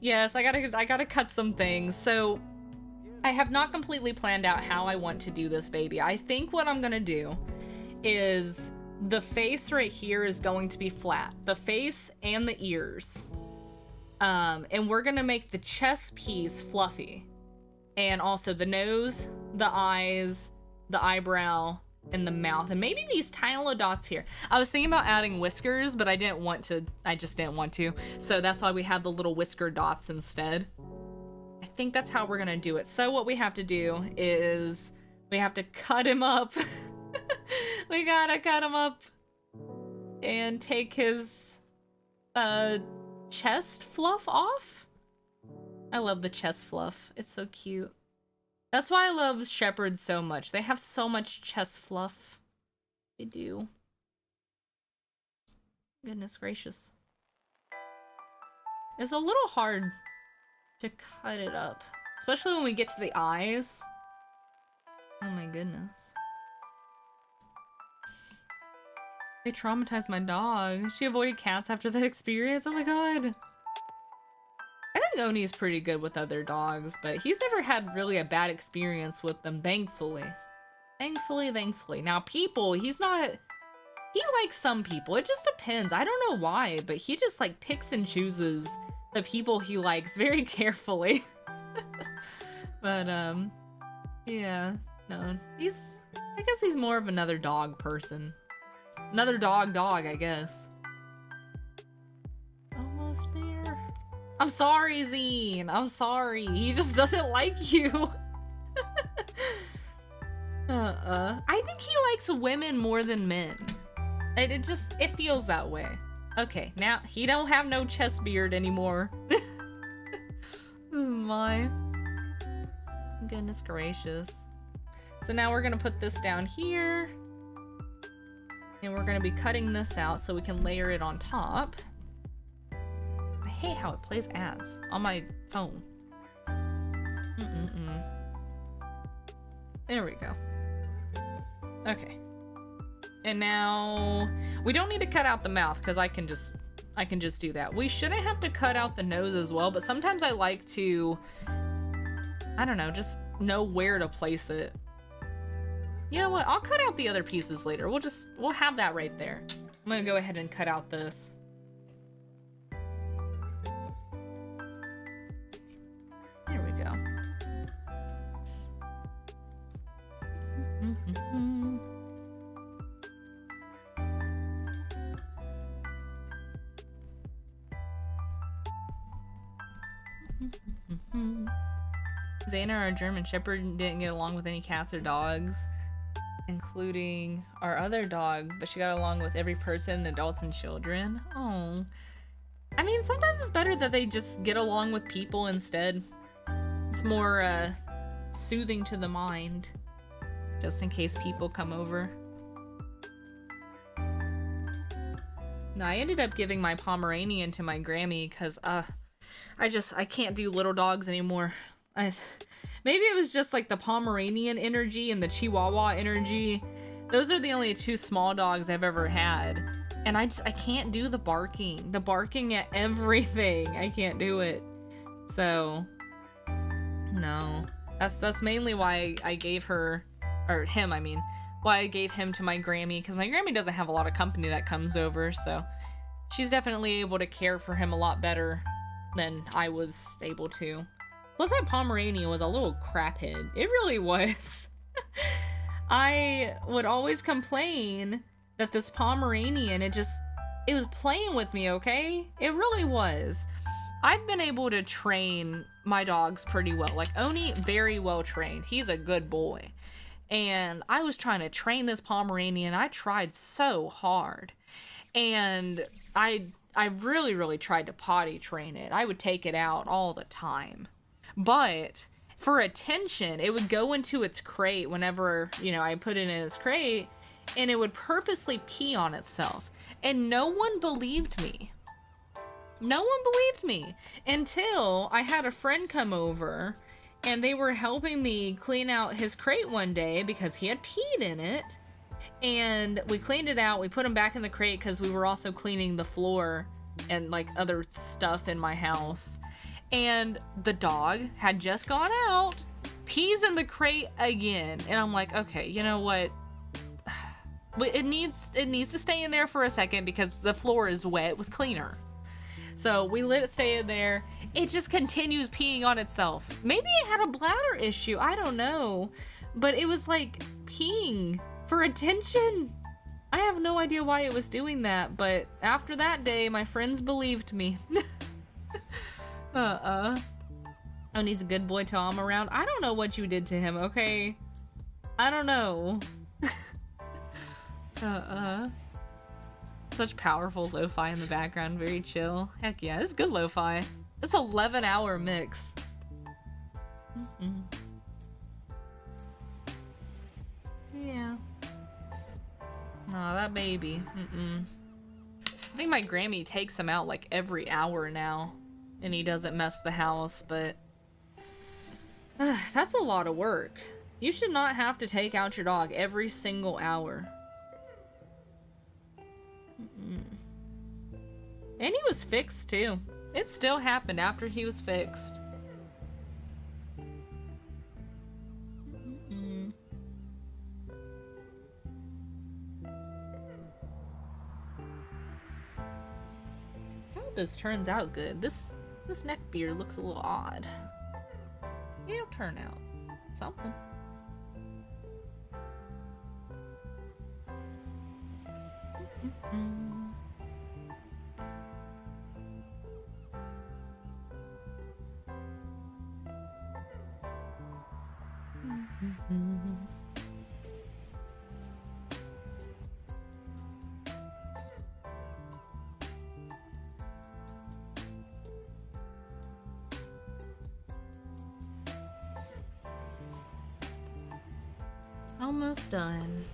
Speaker 1: yes, I gotta cut some things. So I have not completely planned out how I want to do this baby. I think what I'm gonna do is the face right here is going to be flat. The face and the ears. And we're gonna make the chest piece fluffy. And also the nose, the eyes, the eyebrow, and the mouth, and maybe these tiny little dots here. I was thinking about adding whiskers, but I didn't want to. I just didn't want to. So that's why we have the little whisker dots instead. I think that's how we're gonna do it. So what we have to do is we have to cut him up. We gotta cut him up and take his chest fluff off. I love the chest fluff. It's so cute. That's why I love shepherds so much. They have so much chest fluff. They do. Goodness gracious. It's a little hard to cut it up. Especially when we get to the eyes. Oh my goodness. They traumatized my dog. She avoided cats after that experience. Oh my god. I think Oni's pretty good with other dogs, but he's never had really a bad experience with them, thankfully. Thankfully. Now, people, he's not... He likes some people. It just depends. I don't know why, but he just, like, picks and chooses the people he likes very carefully. But, yeah. No, he's... I guess he's more of another dog person. Another dog, I guess. Almost there. I'm sorry, Zine. I'm sorry. He just doesn't like you. I think he likes women more than men. It feels that way. Okay, now he don't have no chest beard anymore. My goodness gracious. So now we're gonna put this down here. And we're gonna be cutting this out so we can layer it on top. I hate how it plays ads on my phone. There we go. Okay. And now we don't need to cut out the mouth because I can just do that. We shouldn't have to cut out the nose as well, but sometimes I like to, I don't know, just know where to place it. You know what? I'll cut out the other pieces later. We'll have that right there. I'm gonna go ahead and cut out this. There we go. Zaina, our German Shepherd, didn't get along with any cats or dogs, including our other dog, but she got along with every person, adults and children. Oh. I mean, sometimes it's better that they just get along with people instead. It's more, soothing to the mind, just in case people come over. No, I ended up giving my Pomeranian to my Grammy because, I can't do little dogs anymore. Maybe it was just like the Pomeranian energy and the Chihuahua energy. Those are the only two small dogs I've ever had. And I can't do the barking. The barking at everything. I can't do it. So, no. That's mainly why I gave her, or him, I mean, why I gave him to my Grammy, because my Grammy doesn't have a lot of company that comes over, so she's definitely able to care for him a lot better than I was able to. Plus that Pomeranian was a little craphead. It really was. I would always complain that this Pomeranian, it was playing with me, okay? It really was. I've been able to train my dogs pretty well. Like Oni, very well trained. He's a good boy. And I was trying to train this Pomeranian. I tried so hard. And I really, really tried to potty train it. I would take it out all the time. But for attention, it would go into its crate whenever, you know, I put it in its crate, and it would purposely pee on itself. And no one believed me. No one believed me until I had a friend come over and they were helping me clean out his crate one day because he had peed in it. And we cleaned it out. We put him back in the crate because we were also cleaning the floor and like other stuff in my house. And the dog had just gone out, pees in the crate again. And I'm like, okay, you know what? It needs to stay in there for a second because the floor is wet with cleaner. So we let it stay in there. It just continues peeing on itself. Maybe it had a bladder issue. I don't know. But it was like peeing for attention. I have no idea why it was doing that. But after that day, my friends believed me. Oh, and he's a good boy till I'm around. I don't know what you did to him, okay? I don't know. Such powerful lo-fi in the background, very chill. Heck yeah, it's good lo-fi. It's an 11-hour mix. Yeah. Aw, that baby. I think my Grammy takes him out like every hour now, and he doesn't mess the house, but that's a lot of work. You should not have to take out your dog every single hour. And he was fixed too. It still happened after he was fixed. I hope this turns out good. This neck beard looks a little odd. It'll turn out something. Almost done.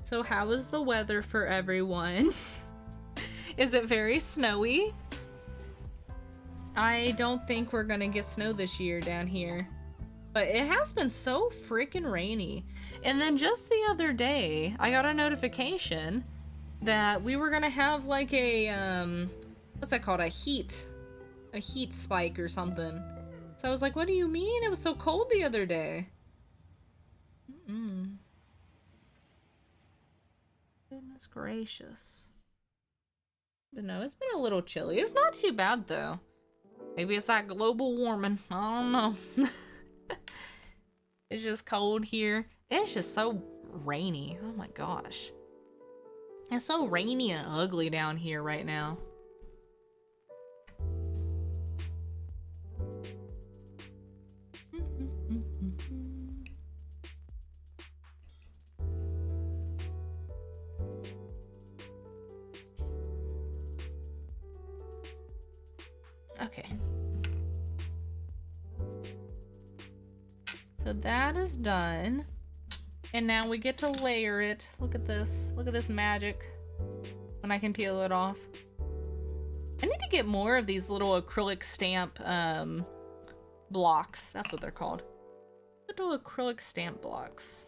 Speaker 1: So how is the weather for everyone? Is it very snowy? I don't think we're gonna get snow this year down here. But it has been so freaking rainy. And then just the other day, I got a notification that we were gonna have like a, what's that called? A heat spike or something. So I was like, what do you mean? It was so cold the other day. Goodness gracious. But no, it's been a little chilly. It's not too bad though. Maybe it's that global warming. I don't know. It's just cold here. It's just so rainy. Oh my gosh. It's so rainy and ugly down here right now. Okay. So that is done. And now we get to layer it. Look at this. Look at this magic. When I can peel it off. I need to get more of these little acrylic stamp blocks. That's what they're called. Little acrylic stamp blocks.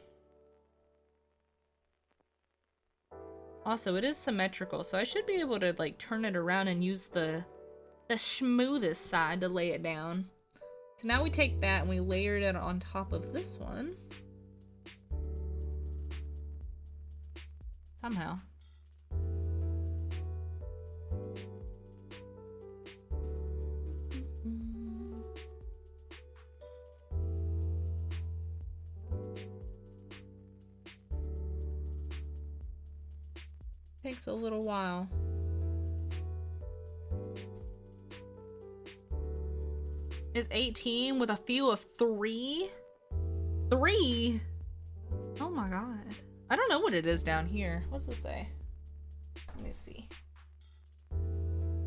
Speaker 1: Also, it is symmetrical, so I should be able to like turn it around and use the smoothest side to lay it down. So now we take that and we layered it on top of this one. Somehow. Takes a little while. is 18 with a feel of 3. 3? Oh my god. I don't know what it is down here. What's this say? Let me see.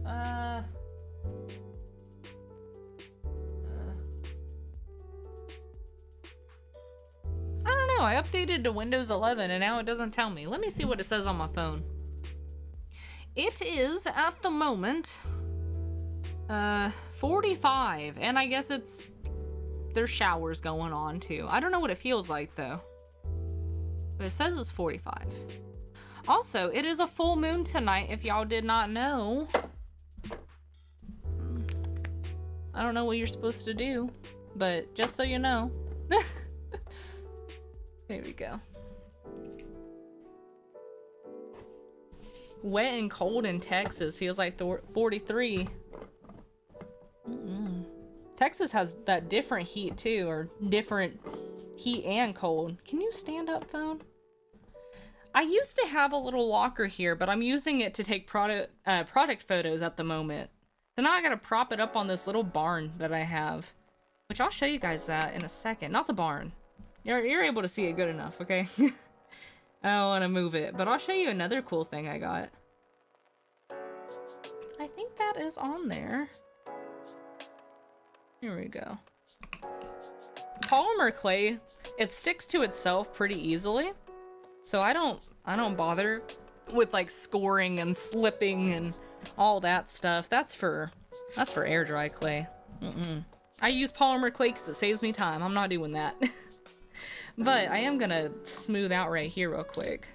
Speaker 1: I don't know. I updated to Windows 11 and now it doesn't tell me. Let me see what it says on my phone. It is at the moment 45, and I guess there's showers going on too. I don't know what it feels like though, but it says it's 45. Also, it is a full moon tonight if y'all did not know. I don't know what you're supposed to do, but just so you know. There we go. Wet and cold in Texas feels like 43. Texas has that different heat too, or different heat and cold. Can you stand up, phone? I used to have a little locker here, but I'm using it to take product photos at the moment. So now I gotta prop it up on this little barn that I have, which I'll show you guys that in a second. Not the barn. You're able to see it good enough, okay? I don't want to move it, but I'll show you another cool thing I got. I think that is on there. Here we go. Polymer clay, it sticks to itself pretty easily. So I don't bother with like scoring and slipping and all that stuff. That's for air dry clay. I use polymer clay because it saves me time. I'm not doing that. But I am gonna smooth out right here real quick.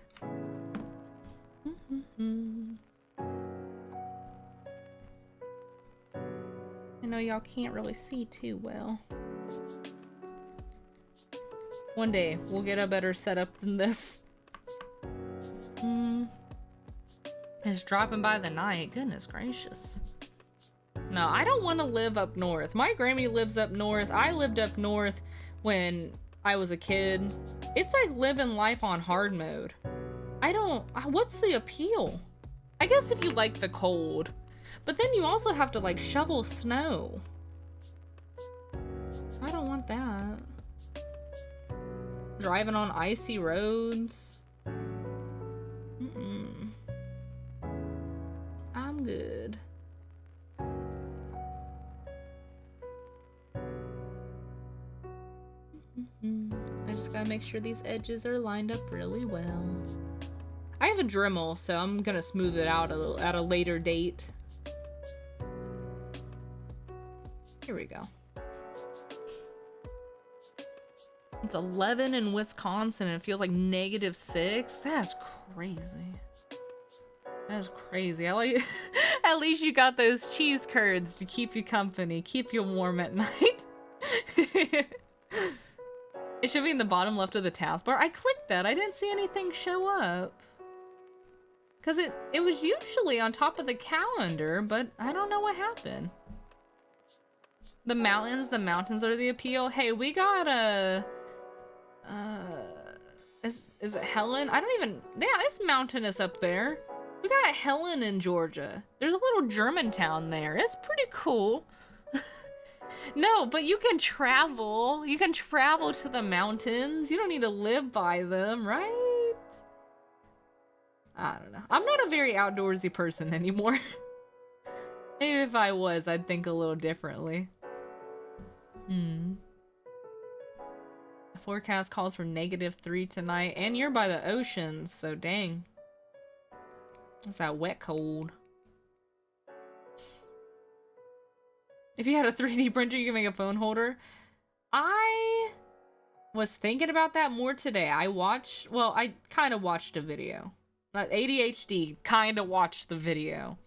Speaker 1: I know y'all can't really see too well. One day we'll get a better setup than this. It's dropping by the night. Goodness gracious. No, I don't want to live up north. My Grammy lives up north. I lived up north when I was a kid. It's like living life on hard mode. What's the appeal? I guess if you like the cold, but then you also have to like shovel snow. I don't want that. Driving on icy roads. I'm good. I just gotta make sure these edges are lined up really well. I have a Dremel, so I'm gonna smooth it out at a later date. Here we go. It's 11 in Wisconsin and it feels like -6. That's crazy. That is crazy. At least you got those cheese curds to keep you company, keep you warm at night. It should be in the bottom left of the taskbar. I clicked that. I didn't see anything show up. Because it was usually on top of the calendar, but I don't know what happened. The mountains are the appeal. Hey, we got a... Is it Helen? I don't even... Yeah, it's mountainous up there. We got Helen in Georgia. There's a little German town there. It's pretty cool. No, but you can travel. You can travel to the mountains. You don't need to live by them, right? I don't know. I'm not a very outdoorsy person anymore. Maybe if I was, I'd think a little differently. The forecast calls for -3 tonight, and you're by the ocean, so dang. It's that wet cold. If you had a 3D printer, you could make a phone holder. I was thinking about that more today. I kind of watched a video. ADHD kind of watched the video.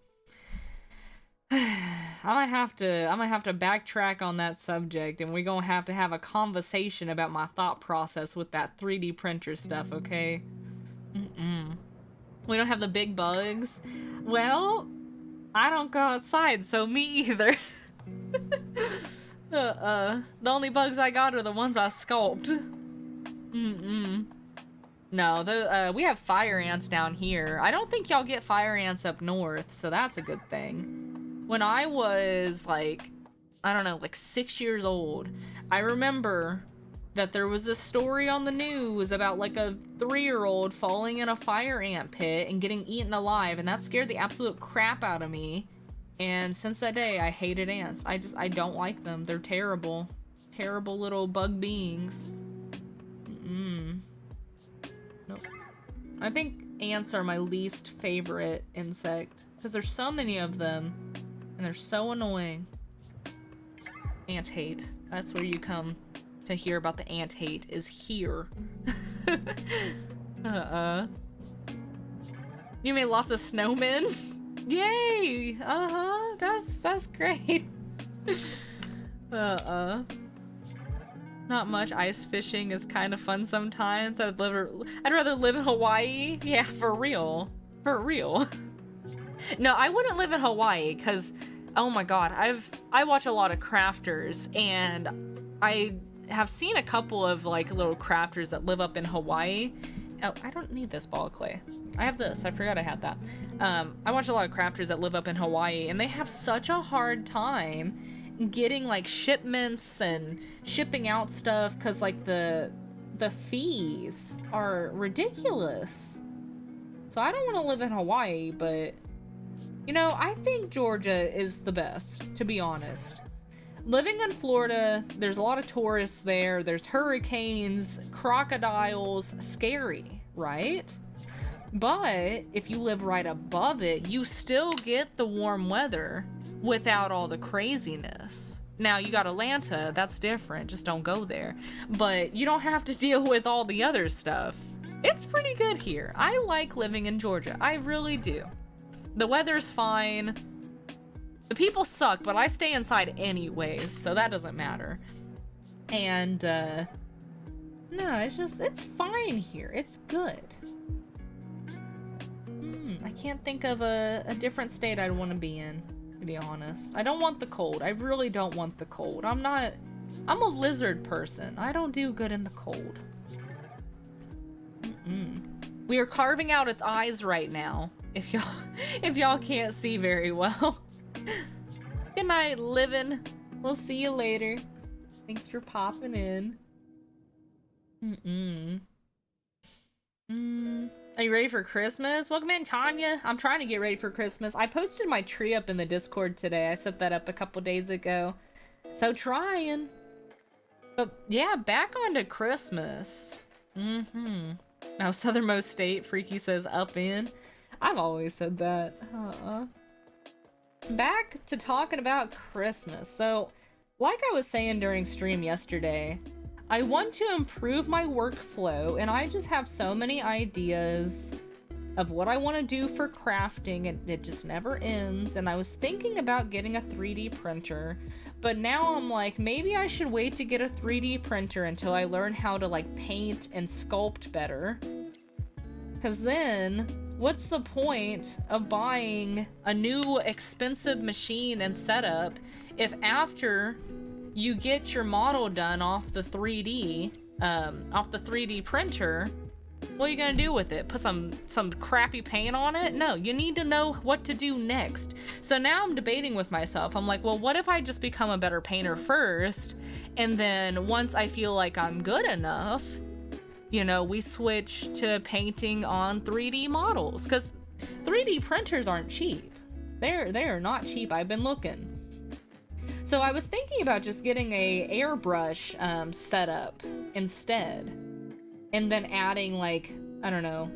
Speaker 1: I might have to backtrack on that subject, and we're gonna have to have a conversation about my thought process with that 3D printer stuff, okay? We don't have the big bugs. Well, I don't go outside, so me either. The only bugs I got are the ones I sculpt. No, we have fire ants down here. I don't think y'all get fire ants up north, so that's a good thing. When I was like I don't know, like 6 years old. I remember that there was a story on the news about like a 3-year-old falling in a fire ant pit and getting eaten alive, and that scared the absolute crap out of me. And since that day, I hated ants. I don't like them. They're terrible. Terrible little bug beings. Nope. I think ants are my least favorite insect because there's so many of them and they're so annoying. Ant hate. That's where you come to hear about the ant hate, is here. You made lots of snowmen? Yay! That's great. Not much. Ice fishing is kind of fun sometimes. I'd rather live in Hawaii. Yeah, for real. For real. No, I wouldn't live in Hawaii because, oh my god, I watch a lot of crafters, and I have seen a couple of like little crafters that live up in Hawaii. Oh, I don't need this ball of clay. I have this. I forgot I had that. I watch a lot of crafters that live up in Hawaii, and they have such a hard time getting like shipments and shipping out stuff because like the fees are ridiculous. So I don't want to live in Hawaii, but you know, I think Georgia is the best, to be honest. Living in Florida, there's a lot of tourists there. There's hurricanes, crocodiles, scary, right? But if you live right above it, you still get the warm weather without all the craziness. Now, you got Atlanta, that's different, just don't go there. But you don't have to deal with all the other stuff. It's pretty good here. I like living in Georgia, I really do. The weather's fine. The people suck, but I stay inside anyways, so that doesn't matter. And, no, it's fine here. It's good. I can't think of a different state I'd want to be in, to be honest. I don't want the cold. I really don't want the cold. I'm a lizard person. I don't do good in the cold. We are carving out its eyes right now, if y'all can't see very well. Good night, living. We'll see you later. Thanks for popping in. Are you ready for Christmas? Welcome in, Tanya. I'm trying to get ready for Christmas. I posted my tree up in the Discord today. I set that up a couple days ago. So trying. But yeah, back onto Christmas. Now, southernmost state, Freaky says up in. I've always said that. Back to talking about Christmas. So, like I was saying during stream yesterday, I want to improve my workflow, and I just have so many ideas of what I want to do for crafting, and it just never ends. And I was thinking about getting a 3D printer, but now I'm like, maybe I should wait to get a 3D printer until I learn how to like paint and sculpt better. Because then, what's the point of buying a new expensive machine and setup if after you get your model done off the 3D printer, what are you gonna do with it? Put some crappy paint on it? No, you need to know what to do next. So now I'm debating with myself. I'm like, well, what if I just become a better painter first, and then once I feel like I'm good enough, you know, we switch to painting on 3D models, because 3D printers aren't cheap. They're not cheap. I've been looking. So I was thinking about just getting a airbrush setup instead, and then adding like, I don't know,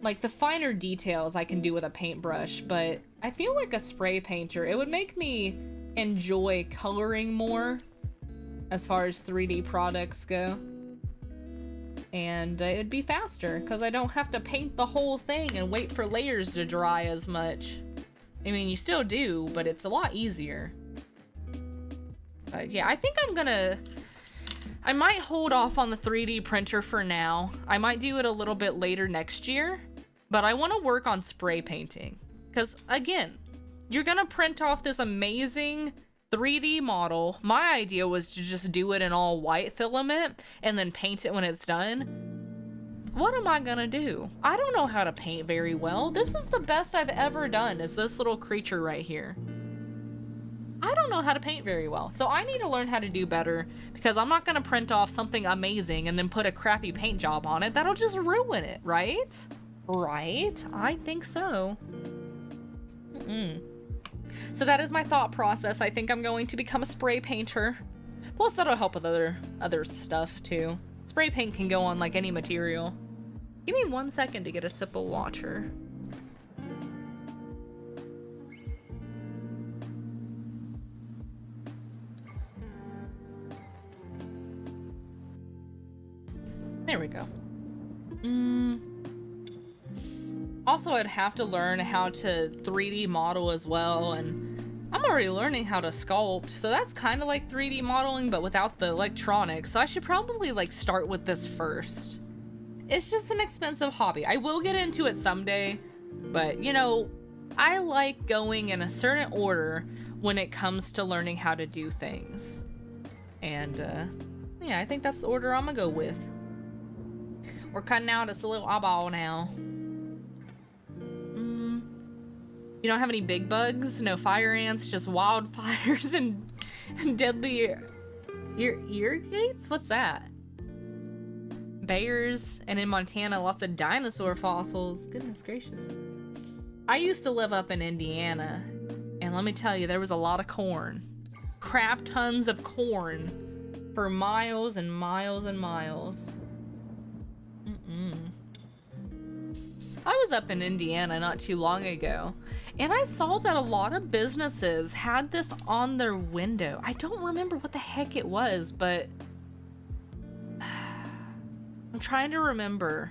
Speaker 1: like the finer details I can do with a paintbrush. But I feel like a spray painter, it would make me enjoy coloring more as far as 3D products go. And it'd be faster because I don't have to paint the whole thing and wait for layers to dry as much. I mean, you still do, but it's a lot easier. Yeah, I think I might hold off on the 3D printer for now. I might do it a little bit later next year, but I want to work on spray painting. Because, again, you're going to print off this amazing 3D model. My idea was to just do it in all white filament and then paint it when it's done. What am I gonna do? I don't know how to paint very well. This is the best I've ever done, is this little creature right here. I don't know how to paint very well, so I need to learn how to do better, because I'm not gonna print off something amazing and then put a crappy paint job on it. That'll just ruin it, right? Right? I think so. So that is my thought process. I think I'm going to become a spray painter. Plus that'll help with other stuff too. Spray paint can go on like any material. Give me 1 second to get a sip of water. There we go. Also, I'd have to learn how to 3D model as well, and I'm already learning how to sculpt, so that's kind of like 3D modeling, but without the electronics, so I should probably like start with this first. It's just an expensive hobby. I will get into it someday, but you know, I like going in a certain order when it comes to learning how to do things. And yeah, I think that's the order I'm gonna go with. We're cutting out this little eyeball now. You don't have any big bugs? No fire ants, just wildfires and deadly irrigates? What's that? Bears, and in Montana, lots of dinosaur fossils. Goodness gracious. I used to live up in Indiana, and let me tell you, there was a lot of corn. Crap tons of corn for miles and miles and miles. I was up in Indiana not too long ago, and I saw that a lot of businesses had this on their window. I don't remember what the heck it was, but I'm trying to remember.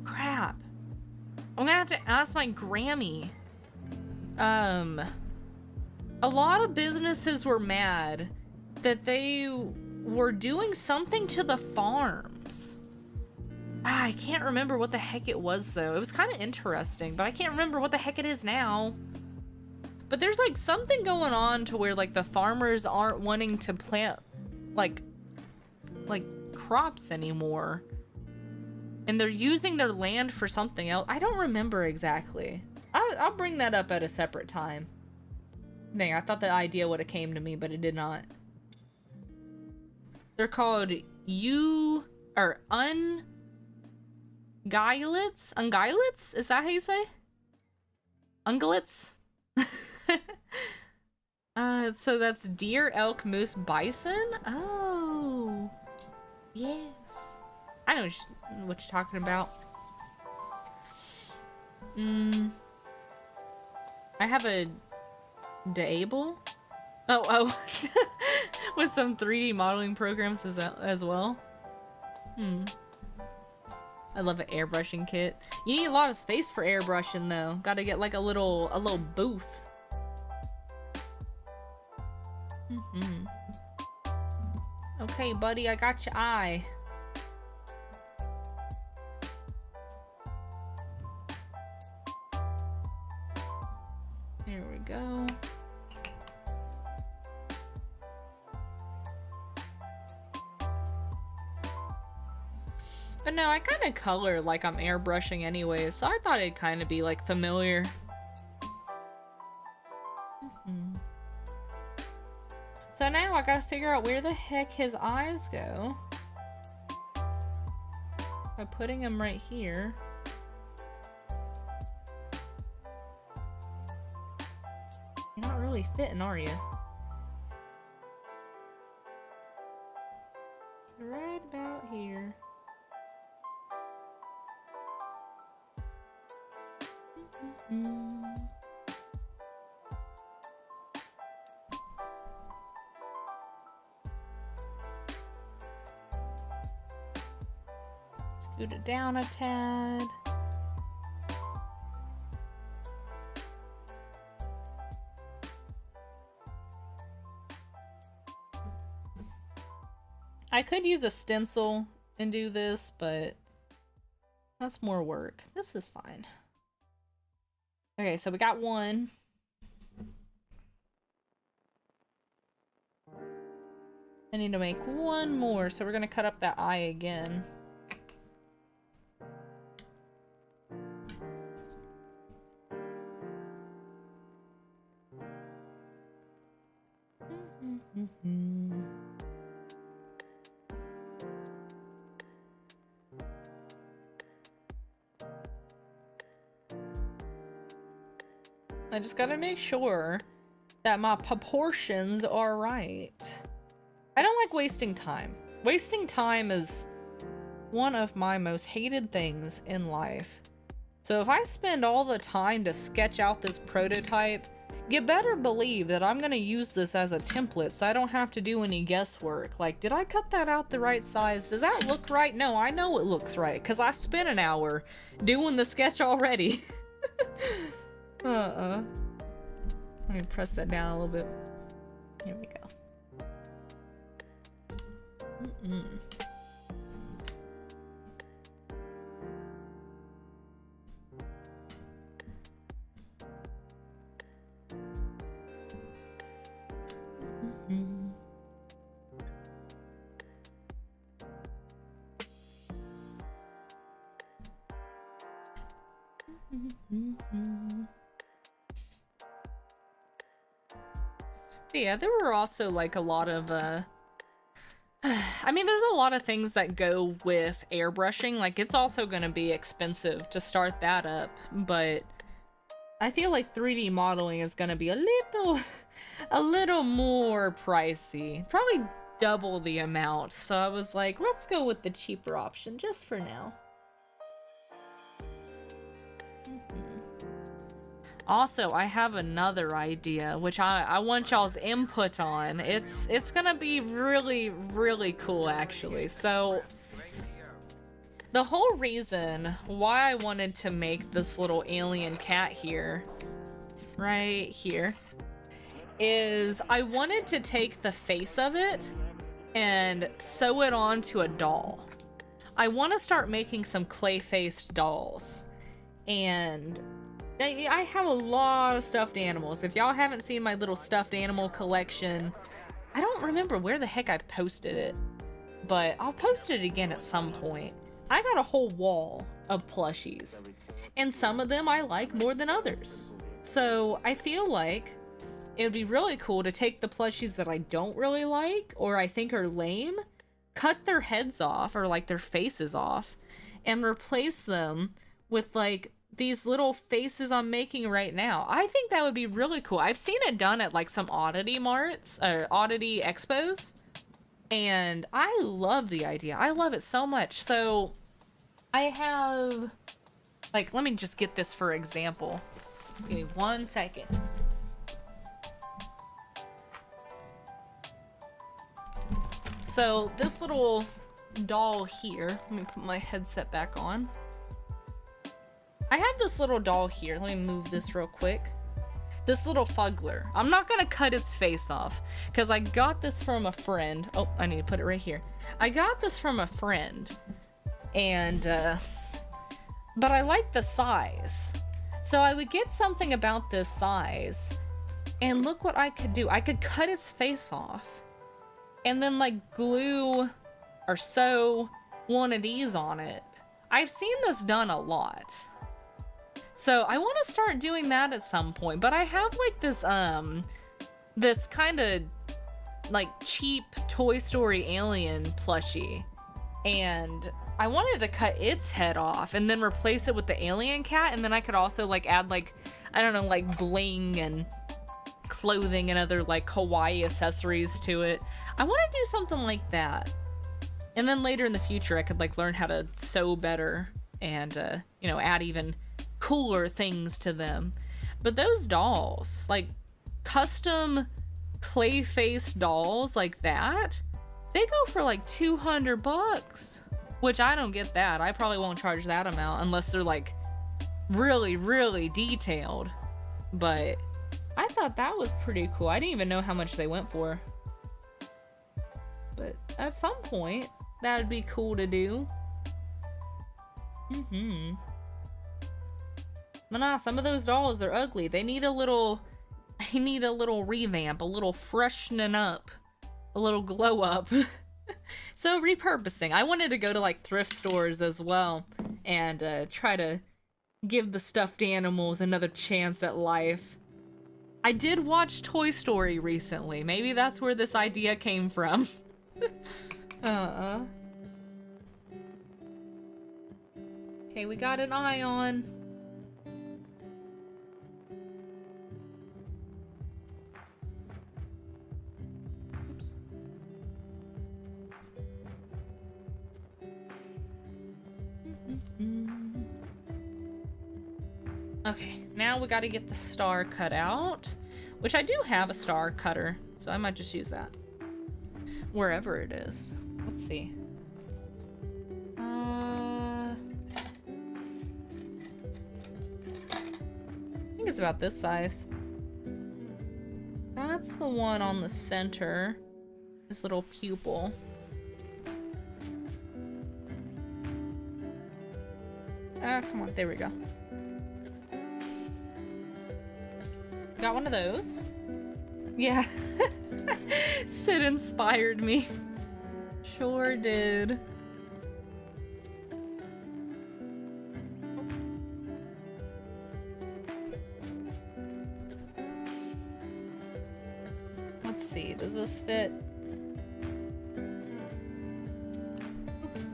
Speaker 1: Crap. I'm gonna have to ask my Grammy. A lot of businesses were mad that they were doing something to the farms. I can't remember what the heck it was though. It was kind of interesting, but I can't remember what the heck it is now. But there's like something going on to where like the farmers aren't wanting to plant like crops anymore. And they're using their land for something else. I don't remember exactly. I'll bring that up at a separate time. Dang, I thought the idea would have came to me, but it did not. They're called ungulates? Ungulates? Is that how you say? Ungulates? So that's deer, elk, moose, bison? Oh. Yes. I know what you're talking about. I have a Dable? Oh. With some 3D modeling programs as well. I love an airbrushing kit. You need a lot of space for airbrushing though. Gotta get like a little booth. Okay, buddy, I got your eye. There we go. But no, I kind of color like I'm airbrushing anyway, so I thought it'd kind of be like familiar. So now I gotta figure out where the heck his eyes go. By putting them right here. You're not really fitting, are you? So right about here. Scoot it down a tad. I could use a stencil and do this, but that's more work. This is fine. Okay, so we got one. I need to make one more, so we're gonna cut up that eye again. I just gotta make sure that my proportions are right. I don't like wasting time. Wasting time is one of my most hated things in life. So if I spend all the time to sketch out this prototype, you better believe that I'm gonna use this as a template so I don't have to do any guesswork. Like, did I cut that out the right size? Does that look right? No, I know it looks right because I spent an hour doing the sketch already. Let me press that down a little bit. Here we go. Yeah, there were also like a lot of I mean, there's a lot of things that go with airbrushing. Like, it's also gonna be expensive to start that up, but I feel like 3D modeling is gonna be a little more pricey. Probably double the amount. So I was like, let's go with the cheaper option just for now. Also, I have another idea, which I want y'all's input on. It's gonna be really, really cool, actually. So, the whole reason why I wanted to make this little alien cat here, right here, is I wanted to take the face of it and sew it onto a doll. I want to start making some clay-faced dolls. And I have a lot of stuffed animals. If y'all haven't seen my little stuffed animal collection, I don't remember where the heck I posted it, but I'll post it again at some point. I got a whole wall of plushies, and some of them I like more than others. So I feel like it would be really cool to take the plushies that I don't really like, or I think are lame, cut their heads off, or like their faces off, and replace them with like these little faces I'm making right now. I think that would be really cool. I've seen it done at like some oddity marts, or oddity expos, and I love the idea. I love it so much. So I have, like, let me just get this for example. Give me 1 second. So this little doll here, let me put my headset back on. I have this little doll here. Let me move this real quick. This little fuggler. I'm not gonna cut its face off because I got this from a friend. Oh, I need to put it right here. I got this from a friend, and but I like the size. So I would get something about this size, and look what I could do. I could cut its face off and then like glue or sew one of these on it. I've seen this done a lot. So I want to start doing that at some point, but I have like this kind of like cheap Toy Story alien plushie, and I wanted to cut its head off and then replace it with the alien cat, and then I could also like add like, I don't know, like bling and clothing and other like kawaii accessories to it. I want to do something like that. And then later in the future I could like learn how to sew better and you know, add even cooler things to them. But those dolls, like custom clay-faced dolls like that, they go for like $200, which I don't get that. I probably won't charge that amount unless they're like really, really detailed. But I thought that was pretty cool. I didn't even know how much they went for. But at some point, that would be cool to do. But nah, some of those dolls are ugly. They need a little revamp, a little freshening up, a little glow up. So repurposing. I wanted to go to like thrift stores as well and try to give the stuffed animals another chance at life. I did watch Toy Story recently. Maybe that's where this idea came from. Okay, we got an eye on. Okay, now we gotta get the star cut out, which I do have a star cutter, so I might just use that. Wherever it is. Let's see. I think it's about this size. That's the one on the center. This little pupil. Ah, come on, there we go. Got one of those. Yeah. Sid inspired me. Sure did. Let's see, does this fit? Oops.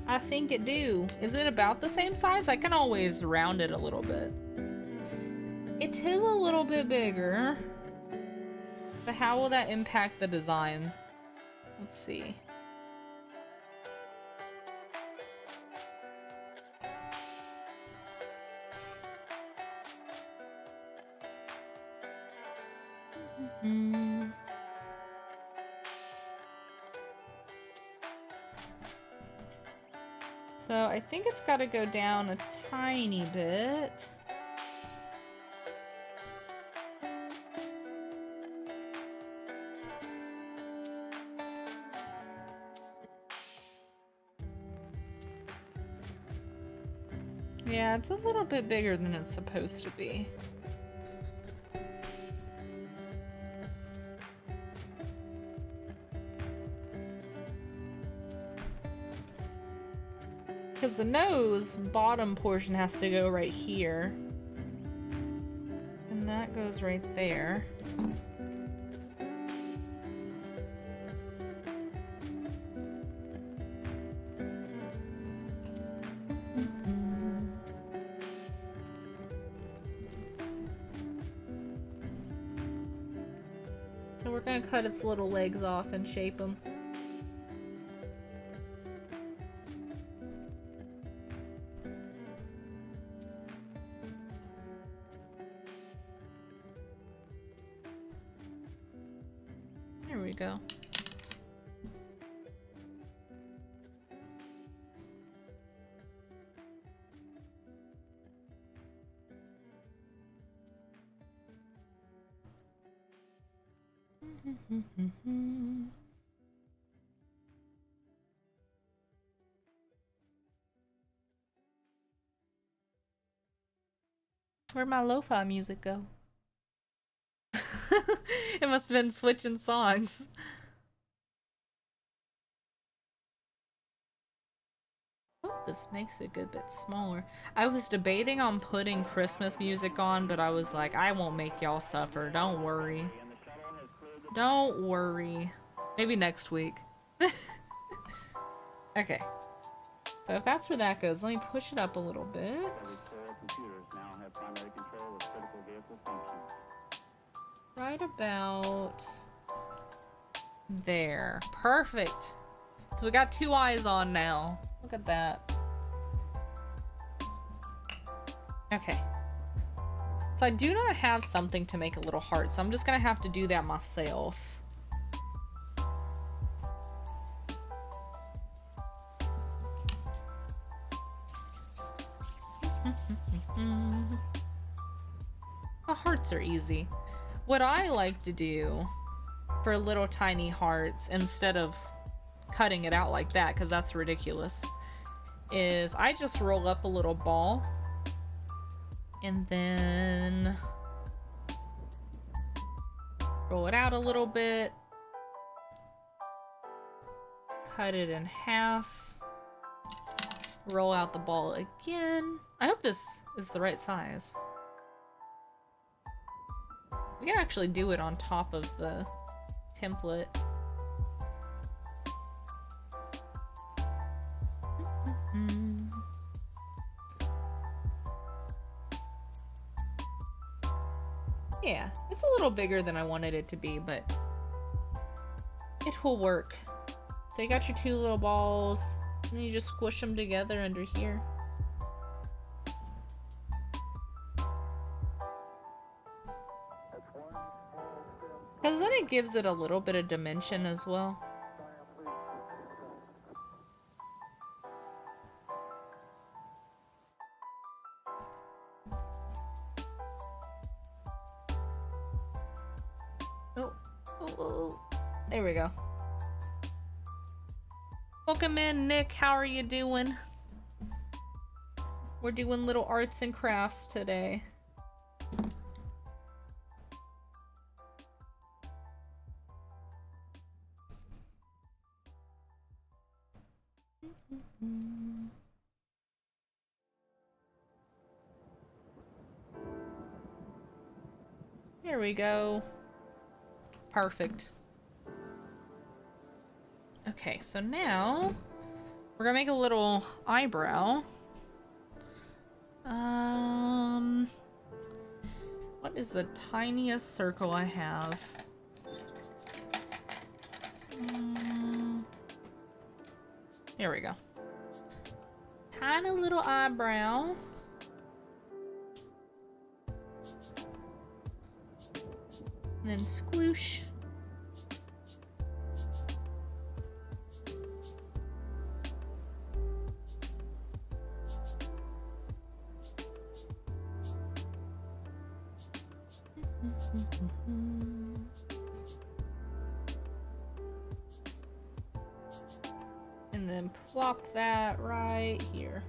Speaker 1: I think it do. Is it about the same size? I can always round it a little bit. It is a little bit bigger. But how will that impact the design? Let's see. So I think it's got to go down a tiny bit. Yeah, it's a little bit bigger than it's supposed to be. Because the nose bottom portion has to go right here. And that goes right there. So we're gonna cut its little legs off and shape them. There we go. Where'd my lo-fi music go? It must have been switching songs. Oh, this makes it a good bit smaller. I was debating on putting Christmas music on, but I was like, I won't make y'all suffer. Don't worry. Don't worry. Maybe next week. Okay. So if that's where that goes, let me push it up a little bit. Right about there. Perfect. So we got two eyes on now. Look at that. Okay. So I do not have something to make a little heart, so I'm just gonna have to do that myself. The hearts are easy. What I like to do for little tiny hearts, instead of cutting it out like that, because that's ridiculous, is I just roll up a little ball and then roll it out a little bit, cut it in half, roll out the ball again. I hope this is the right size. We can actually do it on top of the template. Yeah, it's a little bigger than I wanted it to be, but It will work. So you got your two little balls, and then you just squish them together under here. Because then it gives it a little bit of dimension as well. Oh, there we go. Welcome in, Nick. How are you doing? We're doing little arts and crafts today. There we go. Perfect. Okay, so now we're gonna make a little eyebrow. What is the tiniest circle I have? Here we go. Tiny little eyebrow. And then squoosh. And then plop that right here.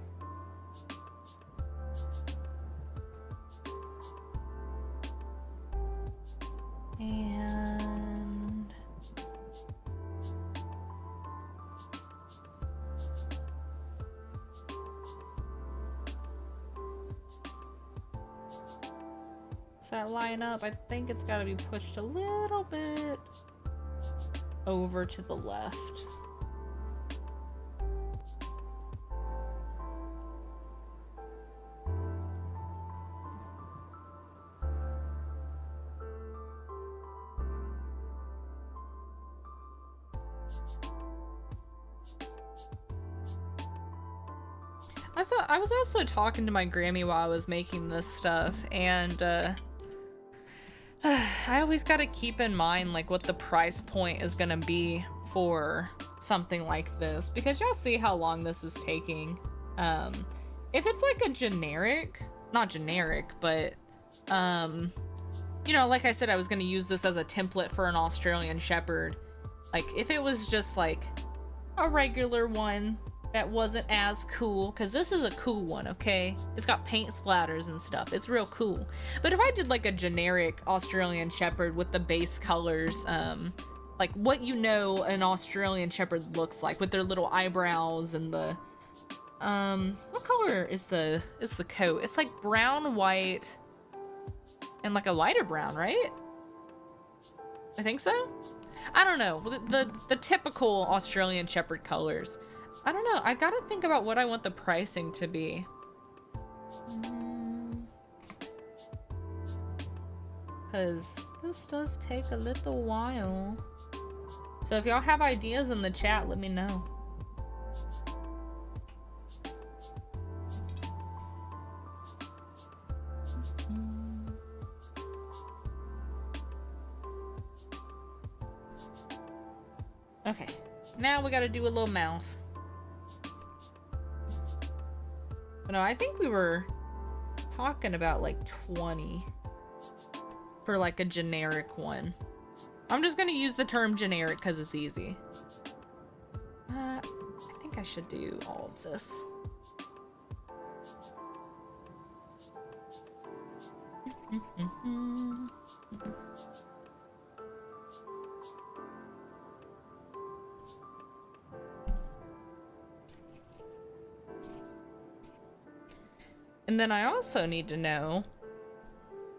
Speaker 1: And does that line up? I think it's got to be pushed a little bit over to the left. I was also talking to my Grammy while I was making this stuff, and I always got to keep in mind like what the price point is gonna be for something like this, because y'all see how long this is taking. If it's like a generic, not generic, but you know, like I said, I was gonna use this as a template for an Australian Shepherd. Like if it was just like a regular one that wasn't as cool, because this is a cool one, okay? It's got paint splatters and stuff. It's real cool. But if I did like a generic Australian Shepherd with the base colors, like what you know an Australian Shepherd looks like with their little eyebrows and the what color is the coat? It's like brown, white, and like a lighter brown, right? I think so. I don't know. The typical Australian Shepherd colors. I don't know. I gotta think about what I want the pricing to be. Because this does take a little while. So if y'all have ideas in the chat, let me know. Okay, now we gotta do a little mouth. No, I think we were talking about like 20 for like a generic one. I'm just gonna use the term generic because it's easy. I think I should do all of this. And then I also need to know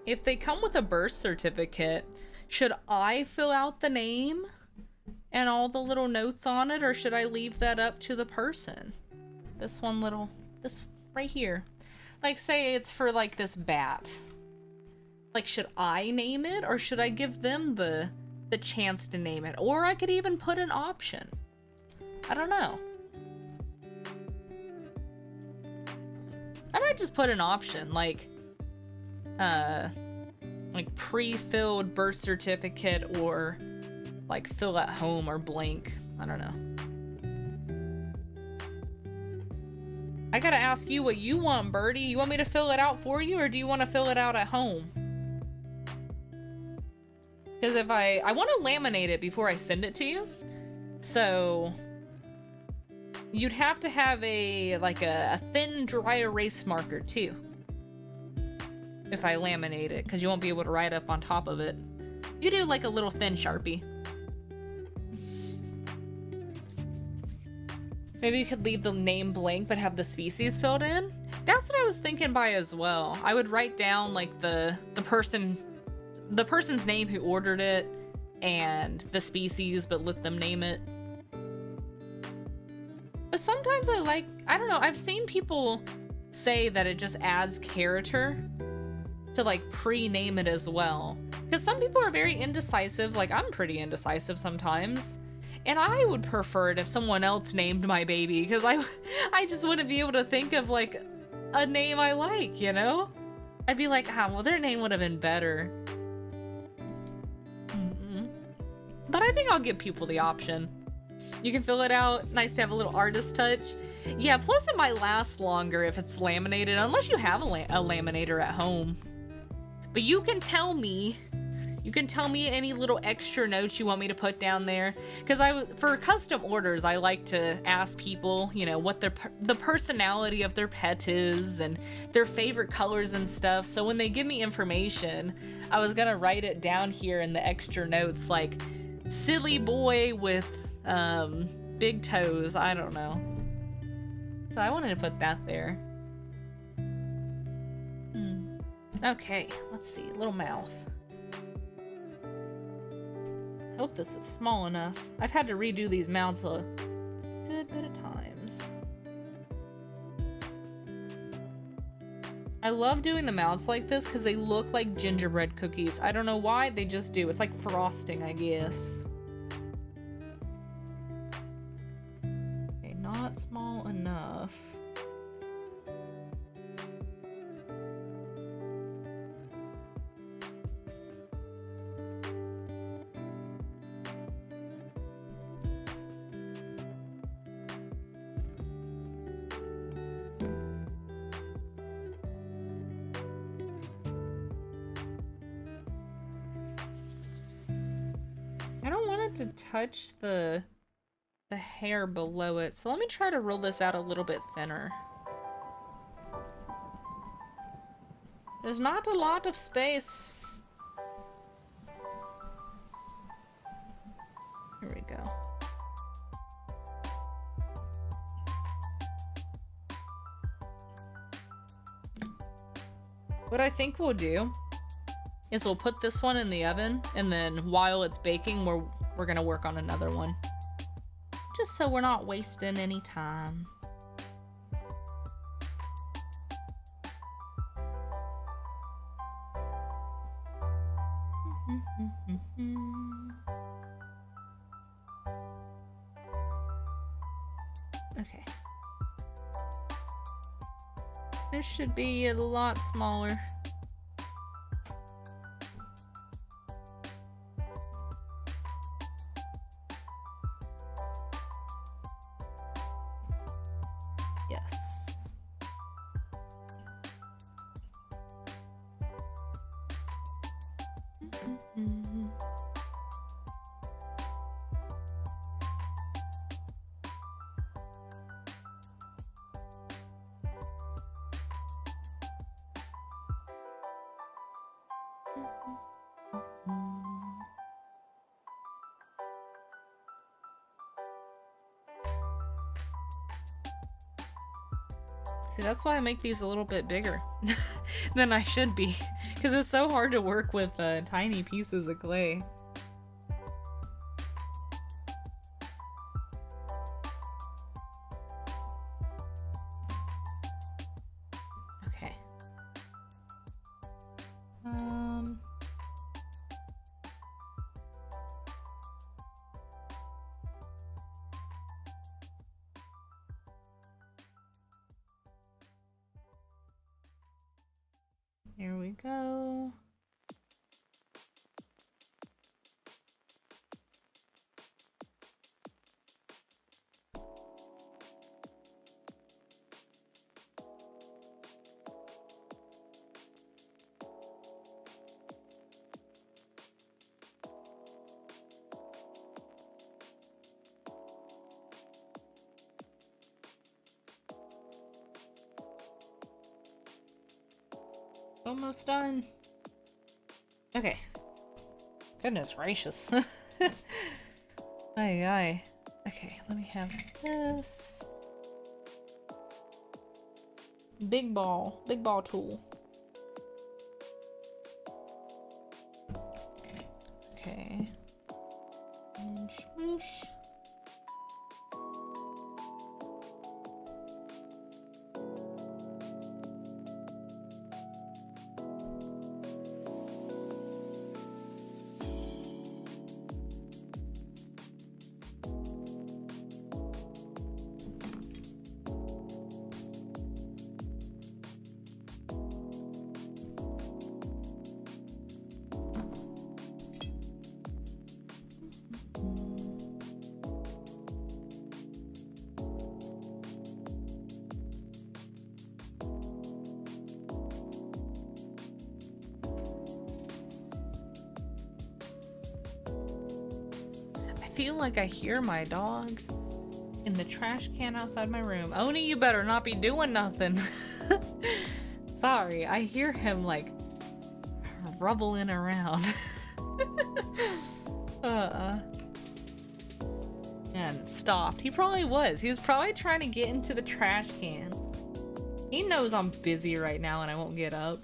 Speaker 1: if they come with a birth certificate, should I fill out the name and all the little notes on it, or should I leave that up to the person? This right here. Like say it's for like this bat. Like should I name it or should I give them the the chance to name it. Or I could even put an option. I don't know. I might just put an option, like pre-filled birth certificate, or like fill at home, or blank. I don't know. I gotta ask you what you want, Birdie. You want me to fill it out for you, or do you want to fill it out at home? Because if I want to laminate it before I send it to you, so you'd have to have a thin dry erase marker too if I laminate it, because you won't be able to write up on top of it. You do like a little thin Sharpie. Maybe you could leave the name blank but have the species filled in. That's what I was thinking by as well. I would write down like the person's name who ordered it and the species, but let them name it. But sometimes I don't know, I've seen people say that it just adds character to like pre-name it as well. Because some people are very indecisive, like I'm pretty indecisive sometimes. And I would prefer it if someone else named my baby, because I just wouldn't be able to think of like a name I like, you know? I'd be like, well, their name would have been better. But I think I'll give people the option. You can fill it out. Nice to have a little artist touch. Yeah, plus it might last longer if it's laminated, unless you have a laminator at home. But you can tell me any little extra notes you want me to put down there. Because for custom orders, I like to ask people, you know, what the personality of their pet is and their favorite colors and stuff. So when they give me information, I was gonna write it down here in the extra notes, like silly boy with big toes. I don't know. So I wanted to put that there. Okay, let's see. Little mouth. Hope this is small enough. I've had to redo these mouths a good bit of times. I love doing the mouths like this because they look like gingerbread cookies. I don't know why, they just do. It's like frosting, I guess. Okay, not small enough. To touch the hair below it, so let me try to roll this out a little bit thinner. There's not a lot of space. Here we go. What I think we'll do is we'll put this one in the oven, and then while it's baking, we're gonna work on another one. Just so we're not wasting any time. Okay. This should be a lot smaller. See, that's why I make these a little bit bigger than I should be, because it's so hard to work with tiny pieces of clay. Okay. Here we go. Almost done. Okay. Goodness gracious. Aye, aye. Okay, let me have this. Big ball tool. Okay. And smoosh. I feel like I hear my dog in the trash can outside my room. Oni, you better not be doing nothing. Sorry, I hear him like rubbling around. And it stopped. He probably was. He was probably trying to get into the trash can. He knows I'm busy right now and I won't get up.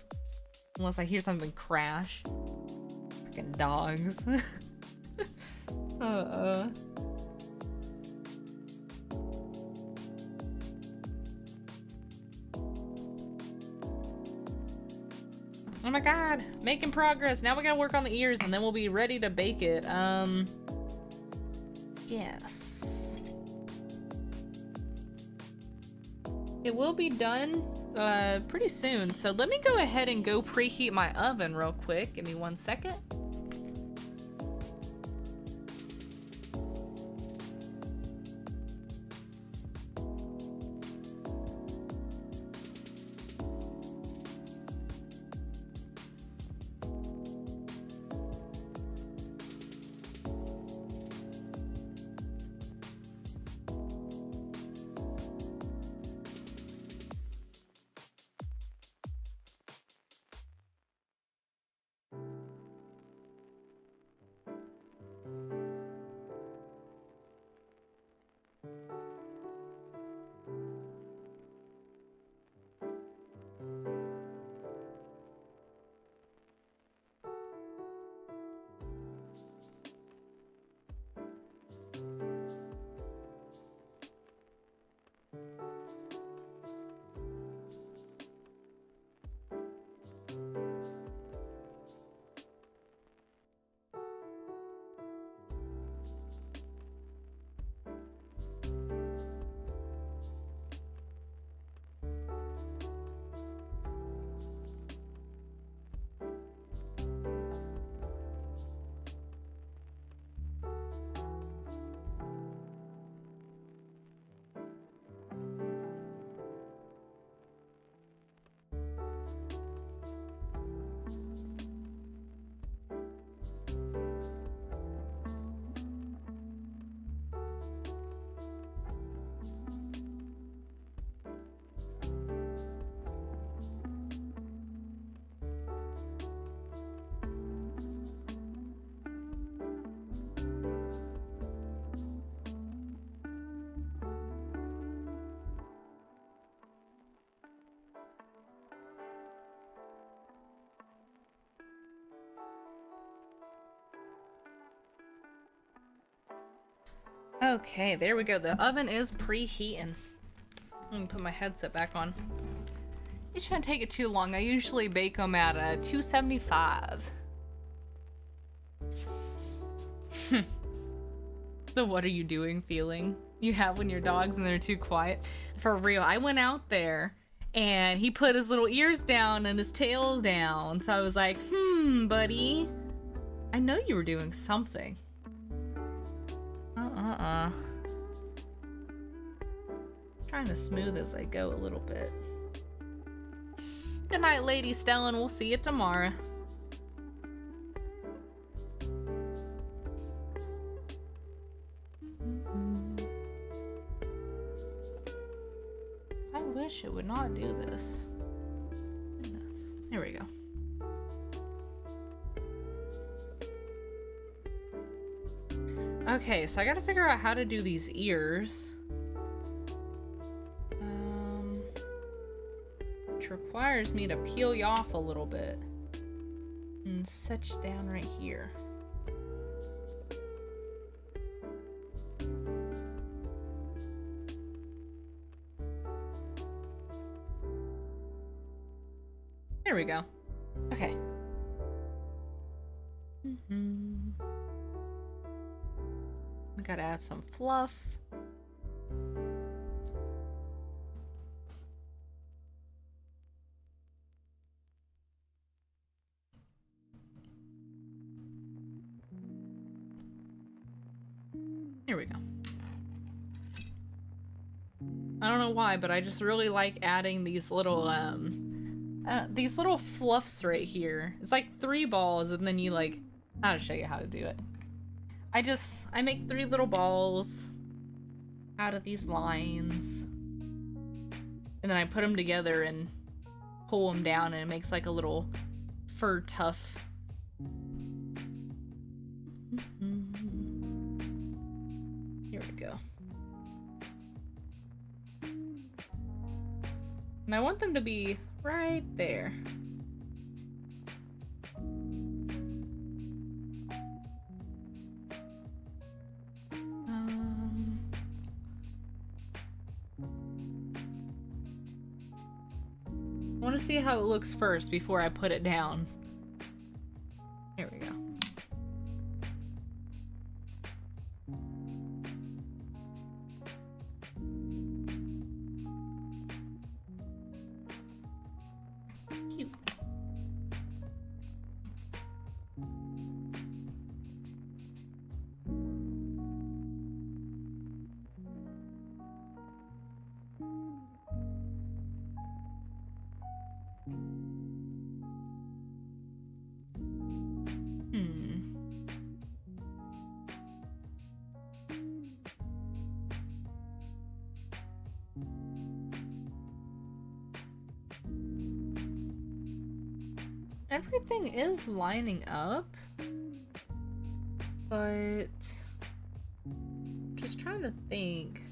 Speaker 1: Unless I hear something crash. Freaking dogs. Oh my god, making progress. Now we gotta work on the ears and then we'll be ready to bake it. Yes. It will be done pretty soon, so let me go ahead and go preheat my oven real quick. Give me 1 second. Okay, there we go. The oven is preheating. Let me put my headset back on. It shouldn't take it too long. I usually bake them at 275. The what are you doing feeling you have when your dog's and they're too quiet. For real, I went out there And he put his little ears down and his tail down. So I was like, buddy, I know you were doing something. Trying to smooth as I go a little bit. Good night, Lady Stellan. We'll see you tomorrow. I wish it would not do this. Goodness. There we go. Okay, so I gotta figure out how to do these ears. Which requires me to peel you off a little bit. And set you down right here. There we go. Okay. We gotta add some fluff. Here we go. I don't know why, but I just really like adding these little fluffs right here. It's like 3 balls, and then you like, I'll show you how to do it. I make 3 little balls out of these lines, and then I put them together and pull them down, and it makes like a little fur tuft. Here we go. And I want them to be right there. I want to see how it looks first before I put it down. There we go. Cute. Everything is lining up, but just trying to think.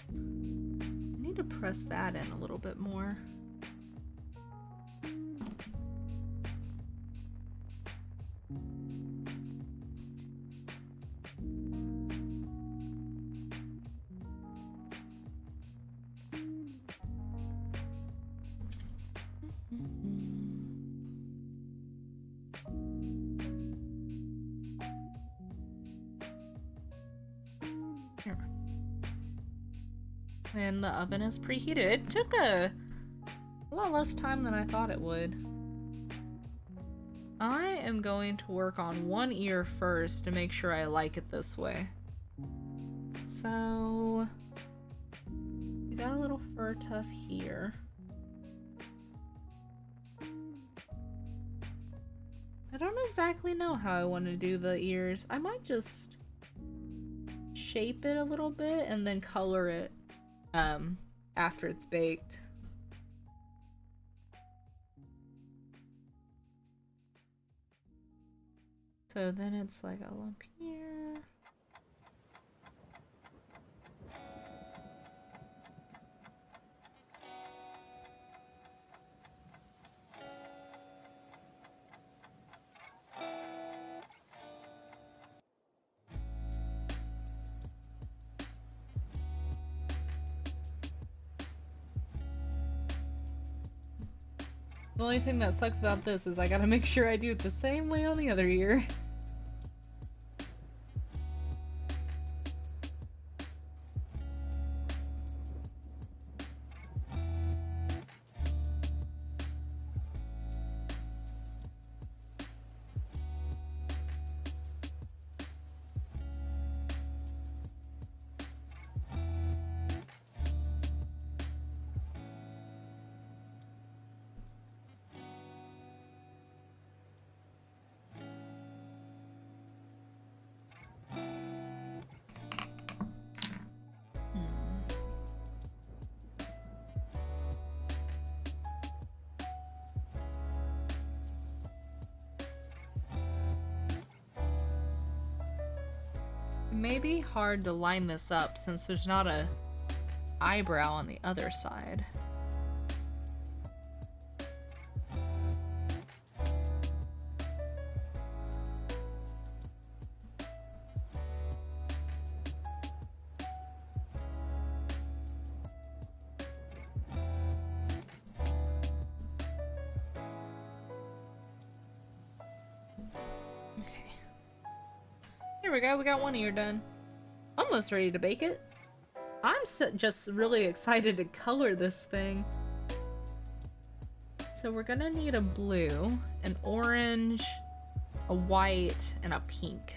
Speaker 1: I need to press that in a little bit more. And the oven is preheated. It took a lot less time than I thought it would. I am going to work on one ear first to make sure I like it this way. So we got a little fur tuft here. I don't exactly know how I want to do the ears. I might just shape it a little bit and then color it after it's baked. So then it's like a lump here. The only thing that sucks about this is I gotta make sure I do it the same way on the other ear. may be hard to line this up since there's not a eyebrow on the other side. Here we go, we got one ear done. Almost ready to bake it. I'm just really excited to color this thing. So we're gonna need a blue, an orange, a white, and a pink.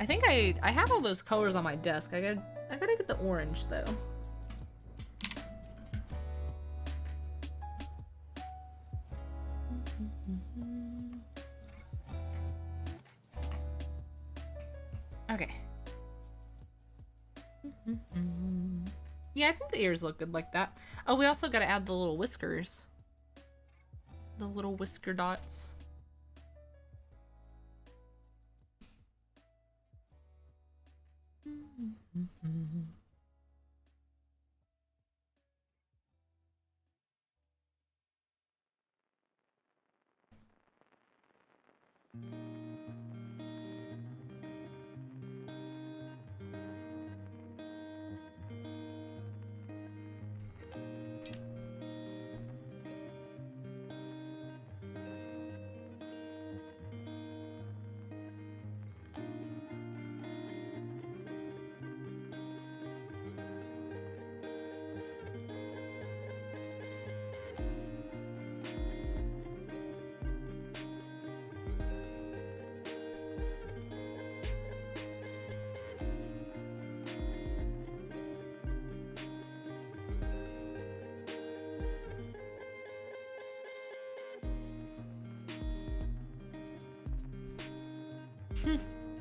Speaker 1: I think I have all those colors on my desk. I gotta get the orange though. Okay. Yeah, I think the ears look good like that. Oh, we also gotta add the little whiskers. The little whisker dots.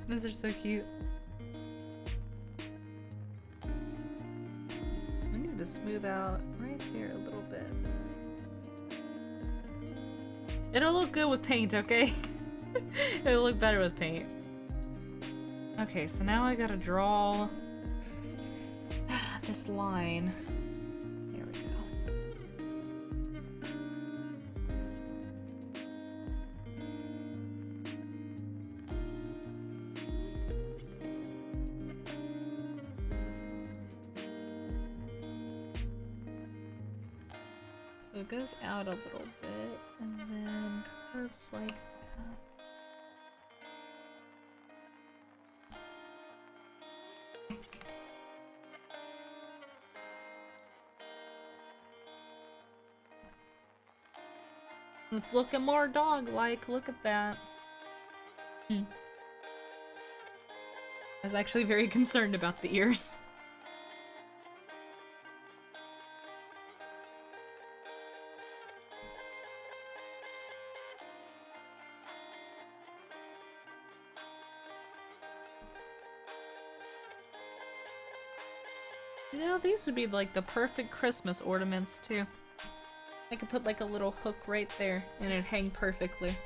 Speaker 1: These are so cute. I need to smooth out right there a little bit. It'll look good with paint, okay? It'll look better with paint. Okay, so now I gotta draw this line. There we go. So it goes out a little bit and then curves like that. It's looking more dog-like. Look at that. I was actually very concerned about the ears. You know, these would be like the perfect Christmas ornaments too. I could put like a little hook right there and it'd hang perfectly.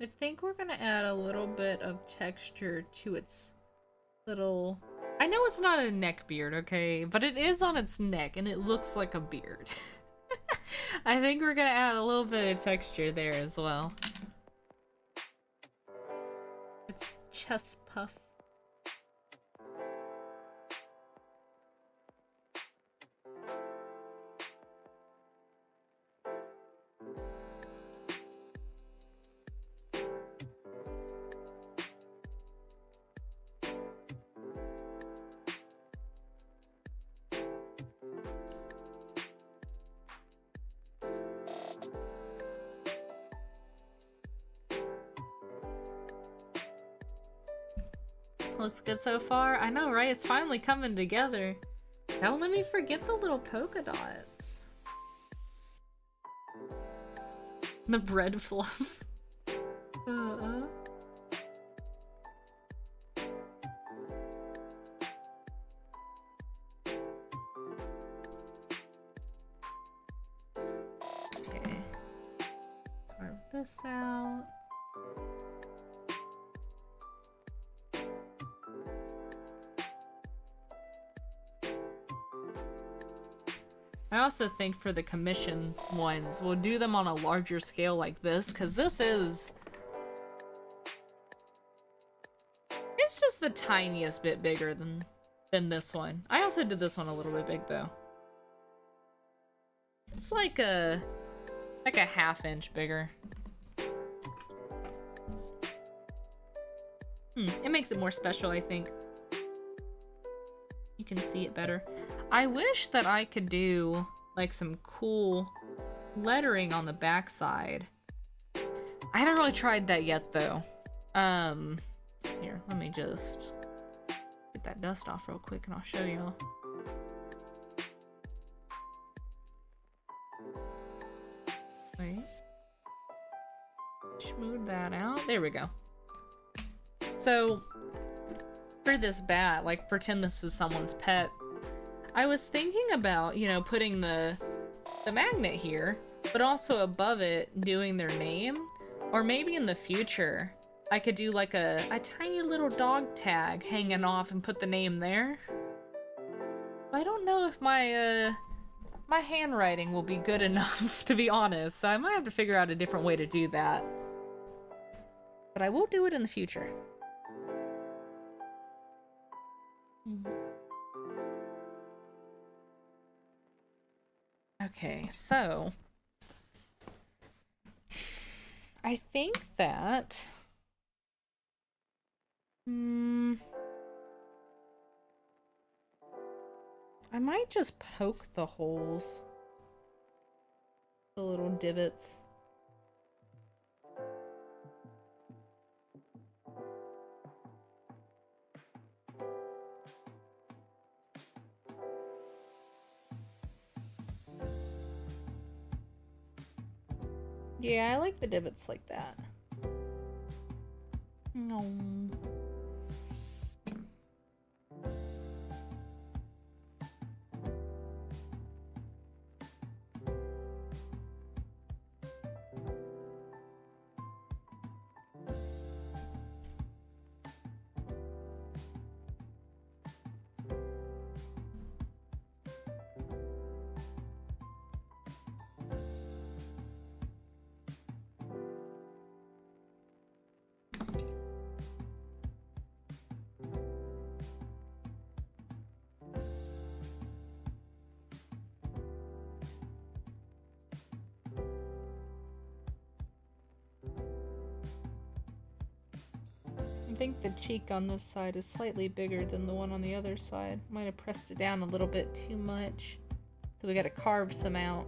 Speaker 1: I think we're gonna add a little bit of texture to its little... I know it's not a neck beard, okay? But it is on its neck, and it looks like a beard. I think we're gonna add a little bit of texture there as well. It's chest puff. Looks good so far. I know, right? It's finally coming together. Don't let me forget the little polka dots. The bread fluff. Okay. Carve this out. I also think for the commission ones, we'll do them on a larger scale like this, because this is... It's just the tiniest bit bigger than this one. I also did this one a little bit big, though. It's like a half-inch bigger. It makes it more special, I think. You can see it better. I wish that I could do like some cool lettering on the backside. I haven't really tried that yet though. Here, let me just get that dust off real quick and I'll show y'all. Wait. Smooth that out. There we go. So, for this bat, like pretend this is someone's pet. I was thinking about, you know, putting the magnet here, but also above it doing their name. Or maybe in the future, I could do like a tiny little dog tag hanging off and put the name there. I don't know if my my handwriting will be good enough, to be honest, so I might have to figure out a different way to do that. But I will do it in the future. Okay, so I think that I might just poke the holes, the little divots. Yeah, I like the divots like that. No. I think the cheek on this side is slightly bigger than the one on the other side. Might have pressed it down a little bit too much. So we gotta carve some out.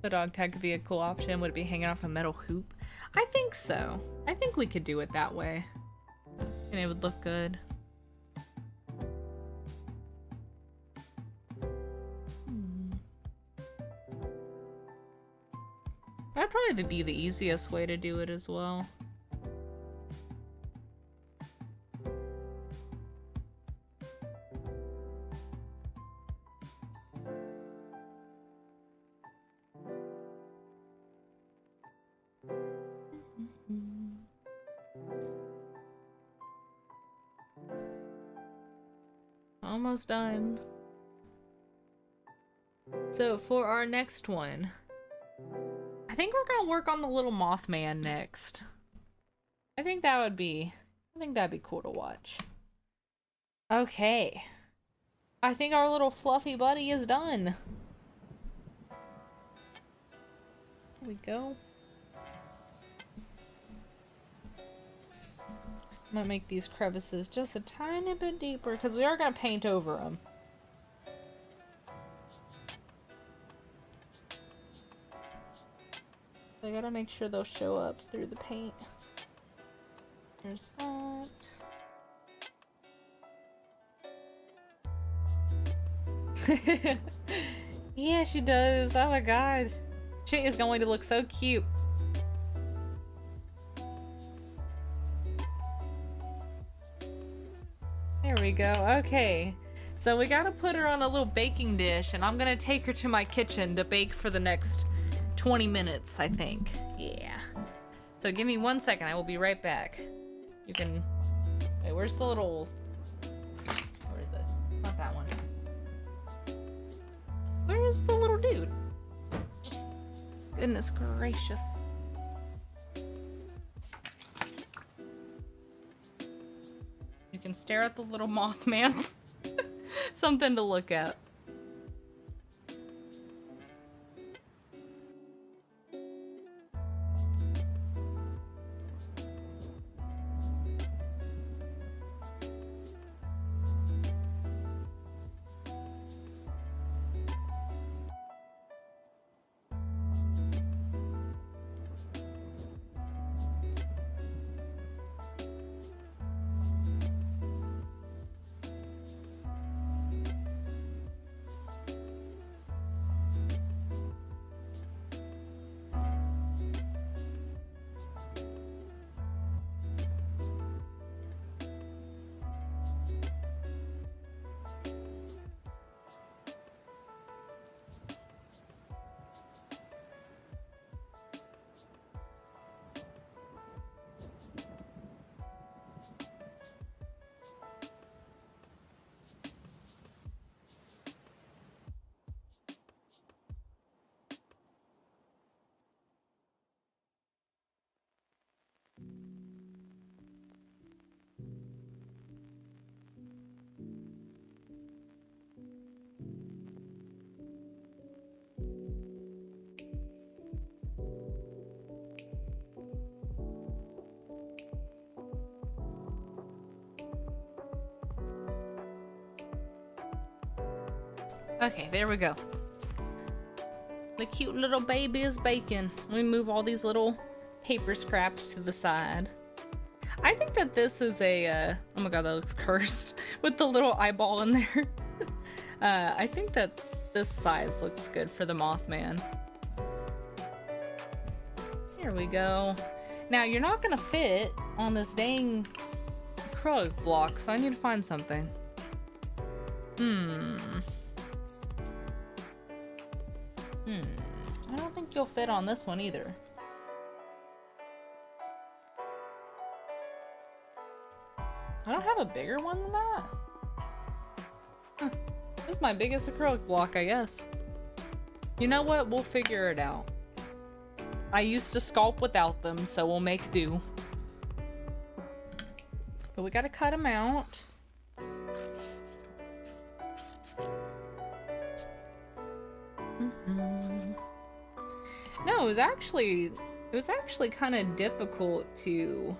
Speaker 1: The dog tag could be a cool option. Would it be hanging off a metal hoop? I think so. I think we could do it that way. And it would look good. That'd probably be the easiest way to do it as well. Almost done. So for our next one, I think we're gonna work on the little Mothman next. I think that'd be cool to watch. Okay. I think our little fluffy buddy is done. Here we go. I'm gonna make these crevices just a tiny bit deeper because we are gonna paint over them. I gotta make sure they'll show up through the paint. There's that. Yeah, she does. Oh my god. She is going to look so cute. There we go. Okay. So we gotta put her on a little baking dish, and I'm gonna take her to my kitchen to bake for the next 20 minutes, I think. Yeah. So give me 1 second. I will be right back. You can... Wait, where's the little... Where is it? Not that one. Where is the little dude? Goodness gracious. You can stare at the little Mothman. Something to look at. Okay, there we go. The cute little baby is baking. Let me move all these little paper scraps to the side. I think that this is a, oh my god, that looks cursed with the little eyeball in there. I think that this size looks good for the Mothman. Here we go. Now, you're not gonna fit on this dang acrylic block, so I need to find something. I don't think you'll fit on this one either. I don't have a bigger one than that. Huh. This is my biggest acrylic block, I guess. You know what? We'll figure it out. I used to sculpt without them, so we'll make do. But we gotta cut them out. No, it was actually kind of difficult to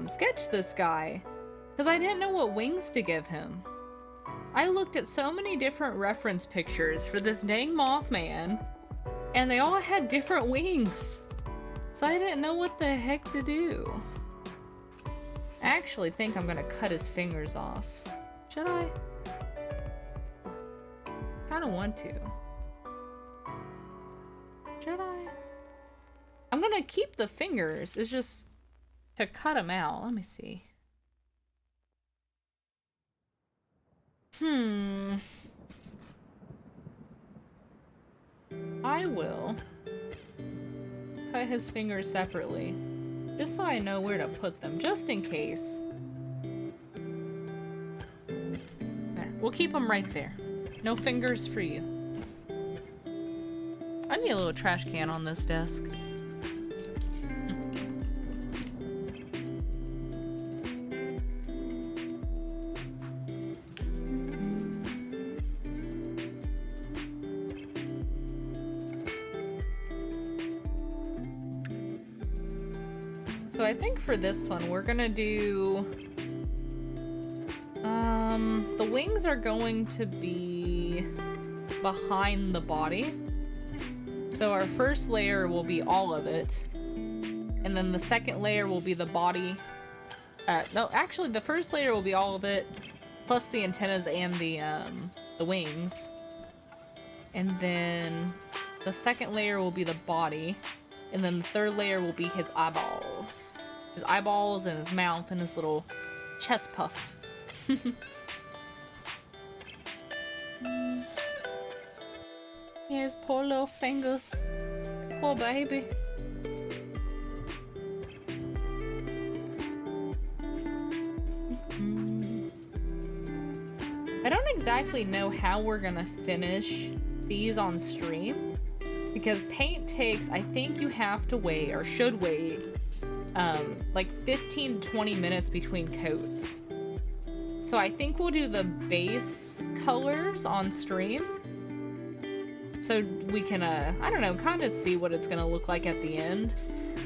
Speaker 1: sketch this guy because I didn't know what wings to give him. I looked at so many different reference pictures for this dang Mothman, And they all had different wings. So I didn't know what the heck to do. I actually think I'm gonna cut his fingers off. Should I? Kinda want to. Should I? I'm gonna keep the fingers. It's just to cut them out. Let me see. I will cut his fingers separately, just so I know where to put them, just in case. There, we'll keep them right there. No fingers for you. I need a little trash can on this desk. So I think for this one, we're gonna do... the wings are going to be behind the body. So our first layer will be all of it. And then the second layer will be the body. No, actually the first layer will be all of it, plus the antennas and the wings. And then the second layer will be the body. And then the third layer will be his eyeballs. His eyeballs and his mouth and his little chest puff. His poor little fingers. Poor baby. I don't exactly know how we're gonna finish these on stream, because paint takes, I think you have to wait, or should wait, like 15 to 20 minutes between coats. So I think we'll do the base colors on stream, so we can, I don't know, kind of see what it's gonna look like at the end.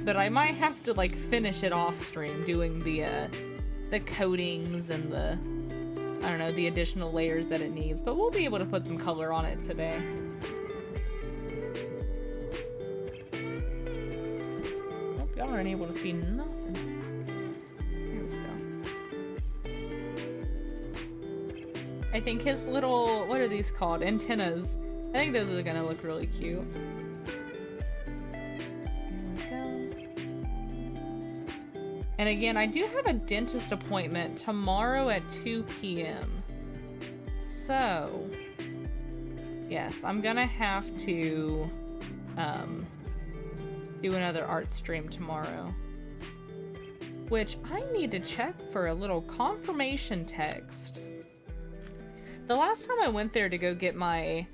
Speaker 1: But I might have to, like, finish it off stream, doing the coatings and the, I don't know, the additional layers that it needs. But we'll be able to put some color on it today. Hope y'all aren't able to see nothing. Here we go. I think his little, what are these called? Antennas. I think those are gonna look really cute. And again, I do have a dentist appointment tomorrow at 2 p.m. So, yes, I'm gonna have to do another art stream tomorrow. Which I need to check for a little confirmation text. The last time I went there to go get my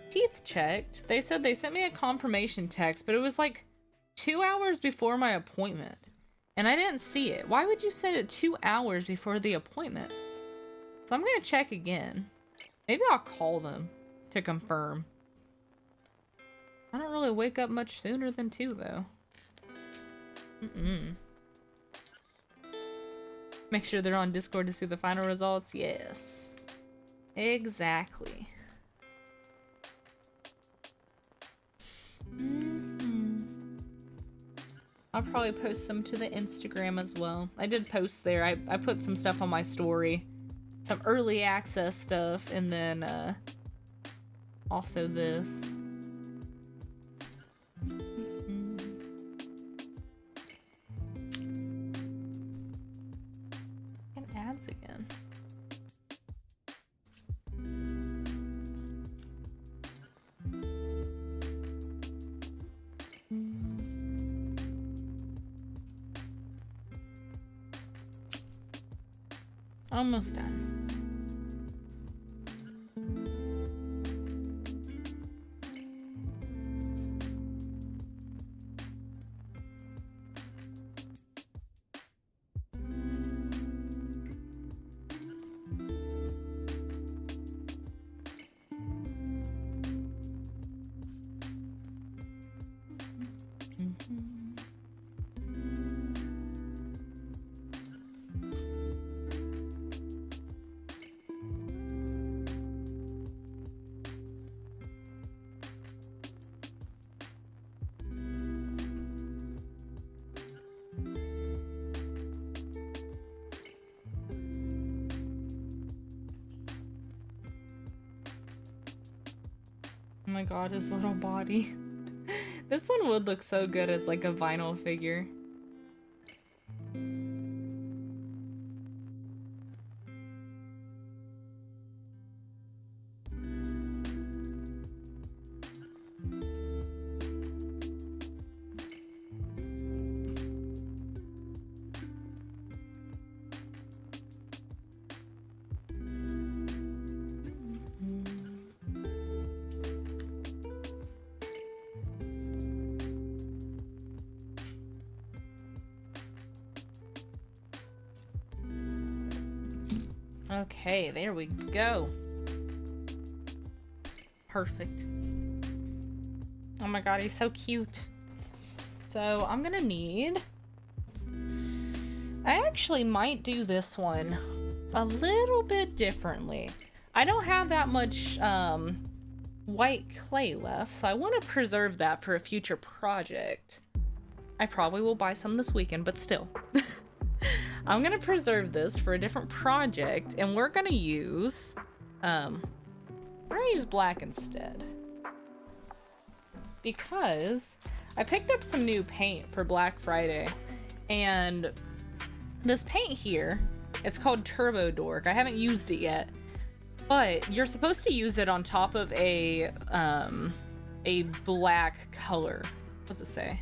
Speaker 1: teeth checked, they said they sent me a confirmation text, but it was like 2 hours before my appointment. And I didn't see it. Why would you send it 2 hours before the appointment? So I'm gonna check again. Maybe I'll call them to confirm. I don't really wake up much sooner than 2, though. Make sure they're on Discord to see the final results. Yes. Exactly. I'll probably post them to the Instagram as well. I did post there. I put some stuff on my story. Some early access stuff, and then also this. And ads again. Almost done. my god, his little body. This one would look so good as like a vinyl figure. Okay, there we go. Perfect. Oh my god, he's so cute. So I'm gonna need... I actually might do this one a little bit differently. I don't have that much white clay left, so I want to preserve that for a future project. I probably will buy some this weekend, but still. I'm gonna preserve this for a different project, and we're gonna use black instead. Because I picked up some new paint for Black Friday, and this paint here, it's called Turbo Dork. I haven't used it yet, but you're supposed to use it on top of a black color. What does it say?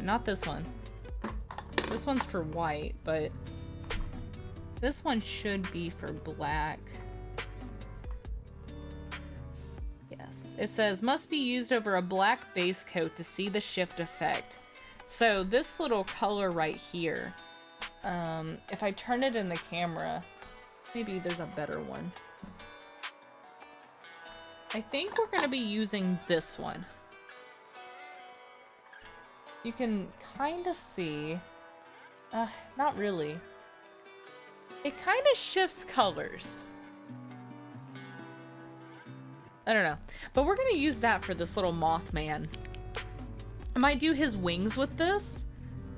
Speaker 1: Not this one. This one's for white, but this one should be for black. Yes. It says, must be used over a black base coat to see the shift effect. So this little color right here, if I turn it in the camera, maybe there's a better one. I think we're going to be using this one. You can kind of see, not really. It kind of shifts colors. I don't know, but we're gonna use that for this little Mothman. I might do his wings with this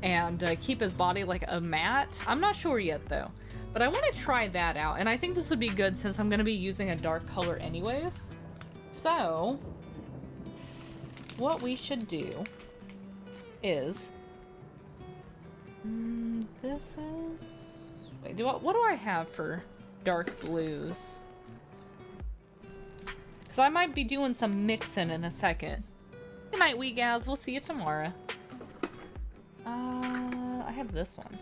Speaker 1: and keep his body like a matte. I'm not sure yet though, but I want to try that out, and I think this would be good since I'm gonna be using a dark color anyways. So what we should do is this is wait, what do I have for dark blues? Because I might be doing some mixing in a second. Good night, wee gals. We'll see you tomorrow. I have this one.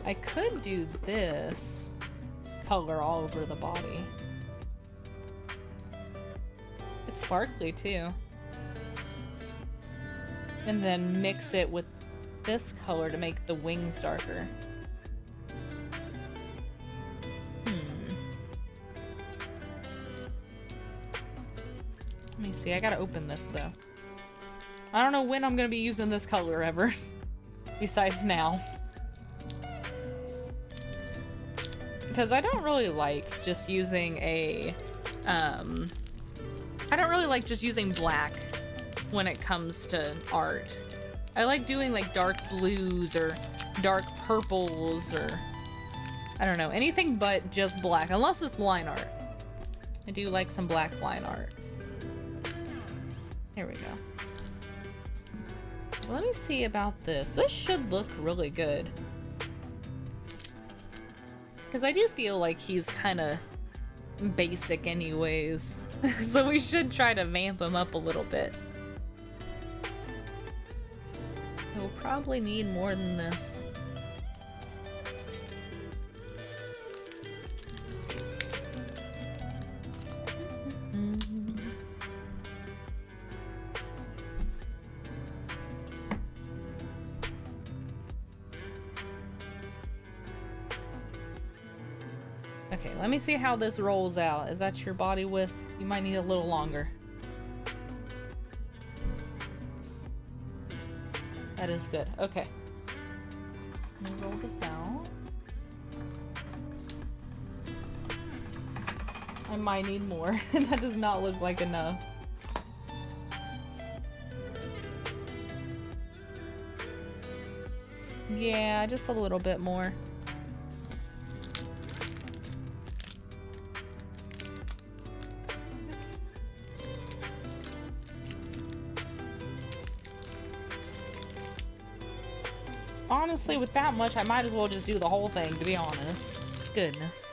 Speaker 1: I could do this color all over the body. It's sparkly too. And then mix it with this color to make the wings darker. Let me see, I gotta open this though. I don't know when I'm gonna be using this color ever. Besides now. Because I don't really like just using I don't really like just using black when it comes to art. I like doing like dark blues or dark purples or I don't know, anything but just black, unless it's line art. I do like some black line art. Here we go. So let me see about this. This should look really good. Because I do feel like he's kind of basic anyways. So we should try to vamp him up a little bit. We'll probably need more than this. Okay, let me see how this rolls out. Is that your body width? You might need a little longer. That is good. Okay. Let me roll this out. I might need more. That does not look like enough. Yeah, just a little bit more. Oops. Honestly, with that much, I might as well just do the whole thing, to be honest. Goodness.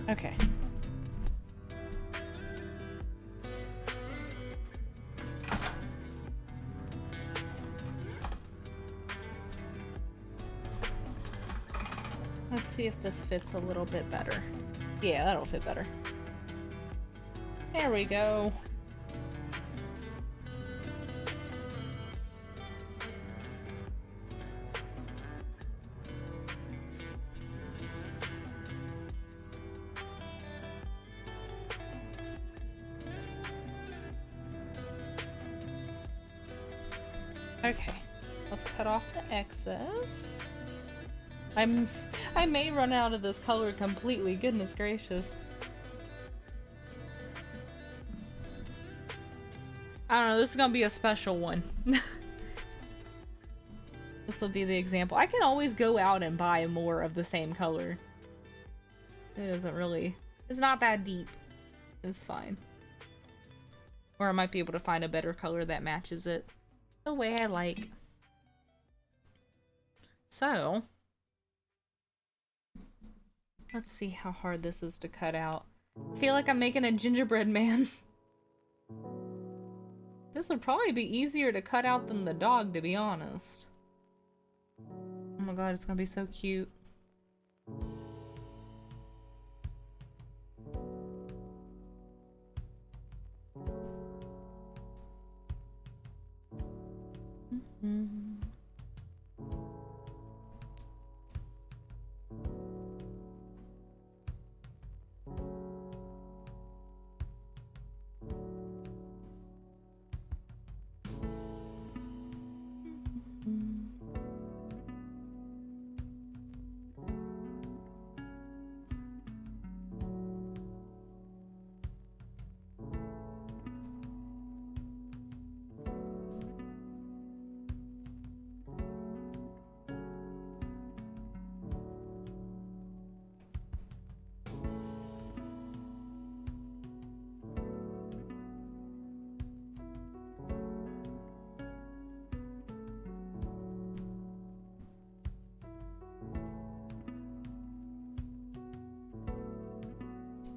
Speaker 1: Okay. Let's see if this fits a little bit better. Yeah, that'll fit better. There we go. Okay, let's cut off the excess. I may run out of this color completely, goodness gracious. I don't know, this is gonna be a special one. This will be the example. I can always go out and buy more of the same color. It doesn't really... It's not that deep. It's fine. Or I might be able to find a better color that matches it the way I like. So... let's see how hard this is to cut out. I feel like I'm making a gingerbread man. This would probably be easier to cut out than the dog, to be honest. Oh my god, it's gonna be so cute.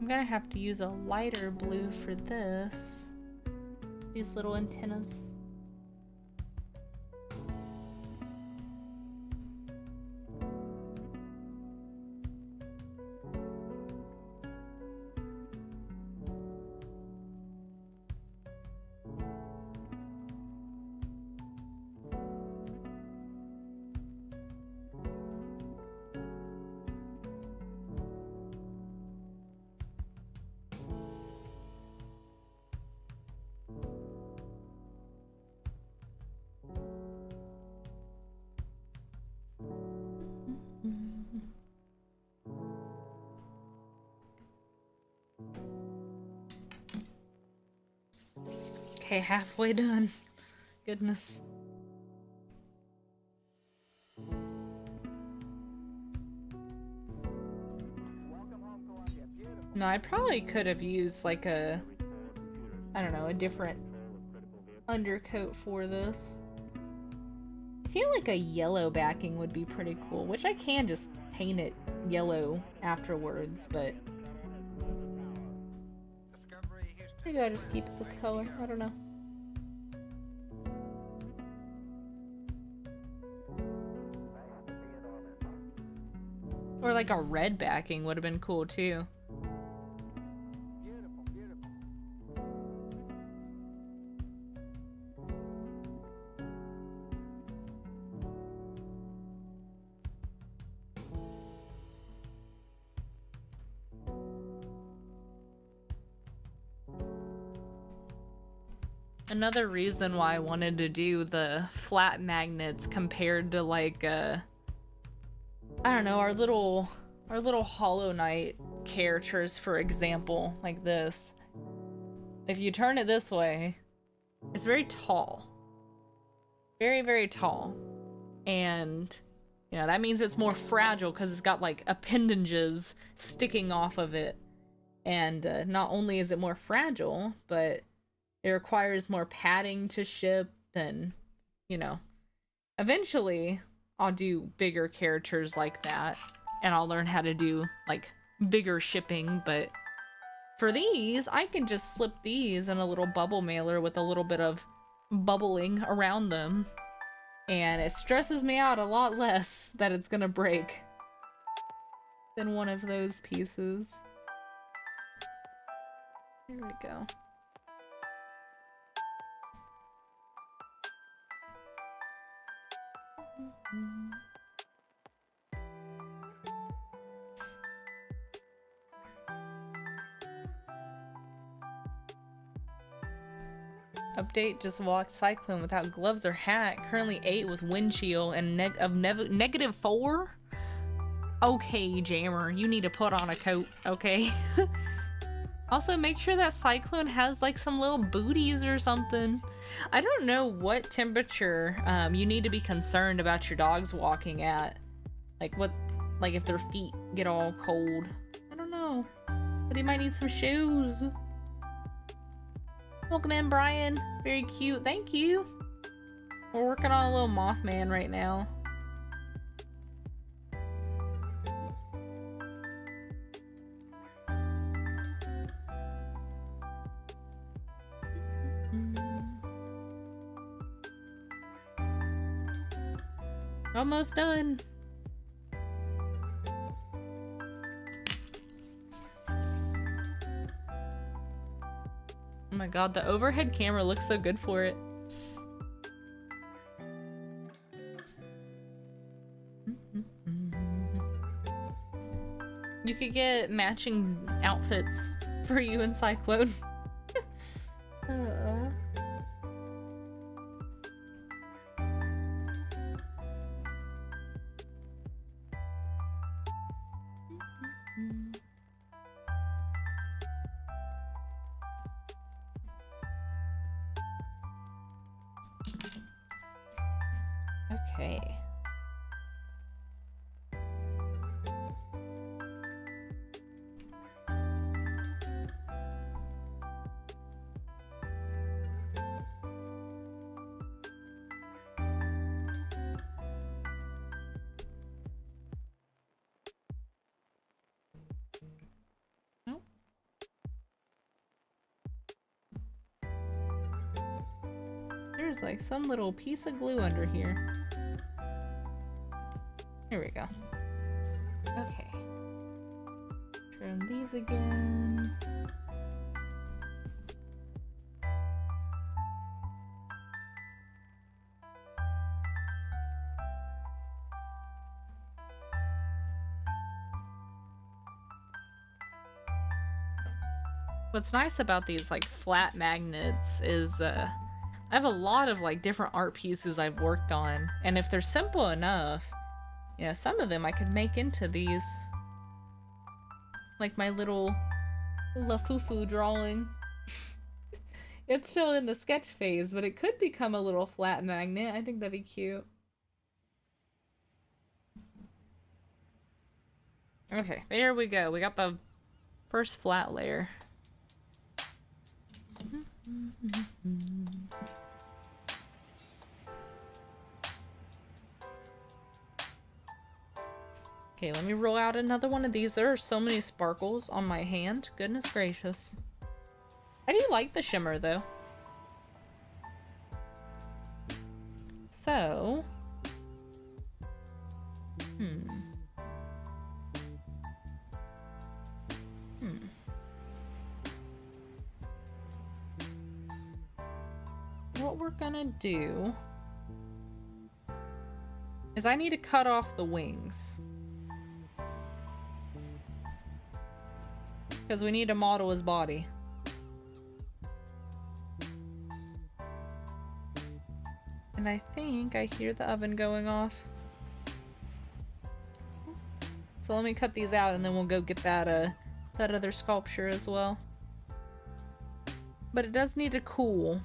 Speaker 1: I'm gonna have to use a lighter blue for this. These little antennas. Okay, halfway done. Goodness. No, I probably could have used like a, I don't know, a different undercoat for this. I feel like a yellow backing would be pretty cool, which I can just paint it yellow afterwards, but maybe I'll just keep it this color. I don't know. Or like a red backing would have been cool too. Another reason why I wanted to do the flat magnets compared to like I don't know, our little Our little Hollow Knight characters, for example, like this. If you turn it this way, it's very tall. Very, very tall. And, you know, that means it's more fragile because it's got, like, appendages sticking off of it. And not only is it more fragile, but it requires more padding to ship and, you know, eventually I'll do bigger characters like that and I'll learn how to do, like, bigger shipping, but for these, I can just slip these in a little bubble mailer with a little bit of bubbling around them, and it stresses me out a lot less that it's gonna break than one of those pieces. Here we go. Update, just walked Cyclone without gloves or hat. Currently 8 with wind chill and -4? Okay, Jammer, you need to put on a coat, okay? Also, make sure that Cyclone has, like, some little booties or something. I don't know what temperature you need to be concerned about your dogs walking at. Like, what, like, if their feet get all cold. I don't know. But he might need some shoes. Welcome in, Brian. Very cute. Thank you. We're working on a little Mothman right now. Almost done. Oh my god, the overhead camera looks so good for it. You could get matching outfits for you and Cyclone. Okay. Nope. There's like some little piece of glue under here. Here we go. Okay. Trim these again. What's nice about these like flat magnets is I have a lot of like different art pieces I've worked on, and if they're simple enough, you know, some of them I could make into these. Like my little Lafufu drawing. It's still in the sketch phase, but it could become a little flat magnet. I think that'd be cute. Okay, there we go. We got the first flat layer. Okay, let me roll out another one of these. There are so many sparkles on my hand. Goodness gracious. I do like the shimmer, though. So... What we're gonna do... is I need to cut off the wings. Because we need to model his body. And I think I hear the oven going off. So let me cut these out and then we'll go get that that other sculpture as well. But it does need to cool.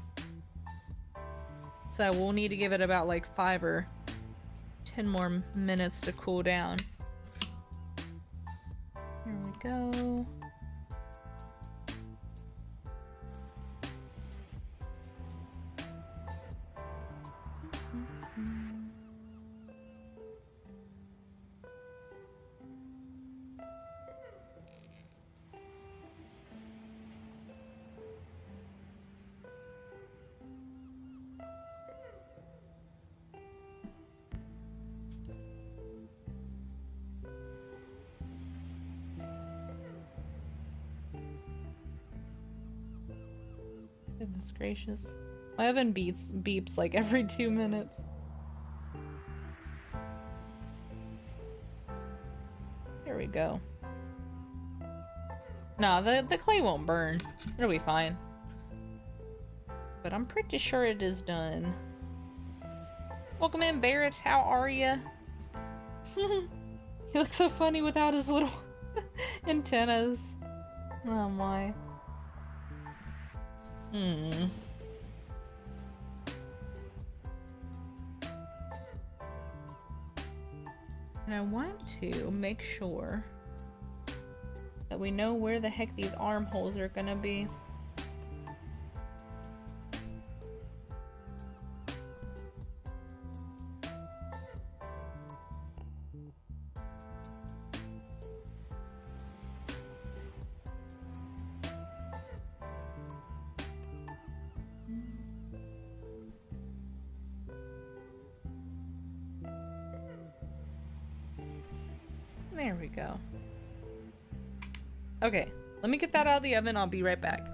Speaker 1: So we'll need to give it about like 5 or 10 more minutes to cool down. Here we go. Goodness gracious. My oven beeps like every 2 minutes. There we go. No, the clay won't burn. It'll be fine. But I'm pretty sure it is done. Welcome in, Barrett. How are ya? He looks so funny without his little antennas. Oh my. And I want to make sure that we know where the heck these armholes are gonna be. There we go. Okay, let me get that out of the oven. I'll be right back.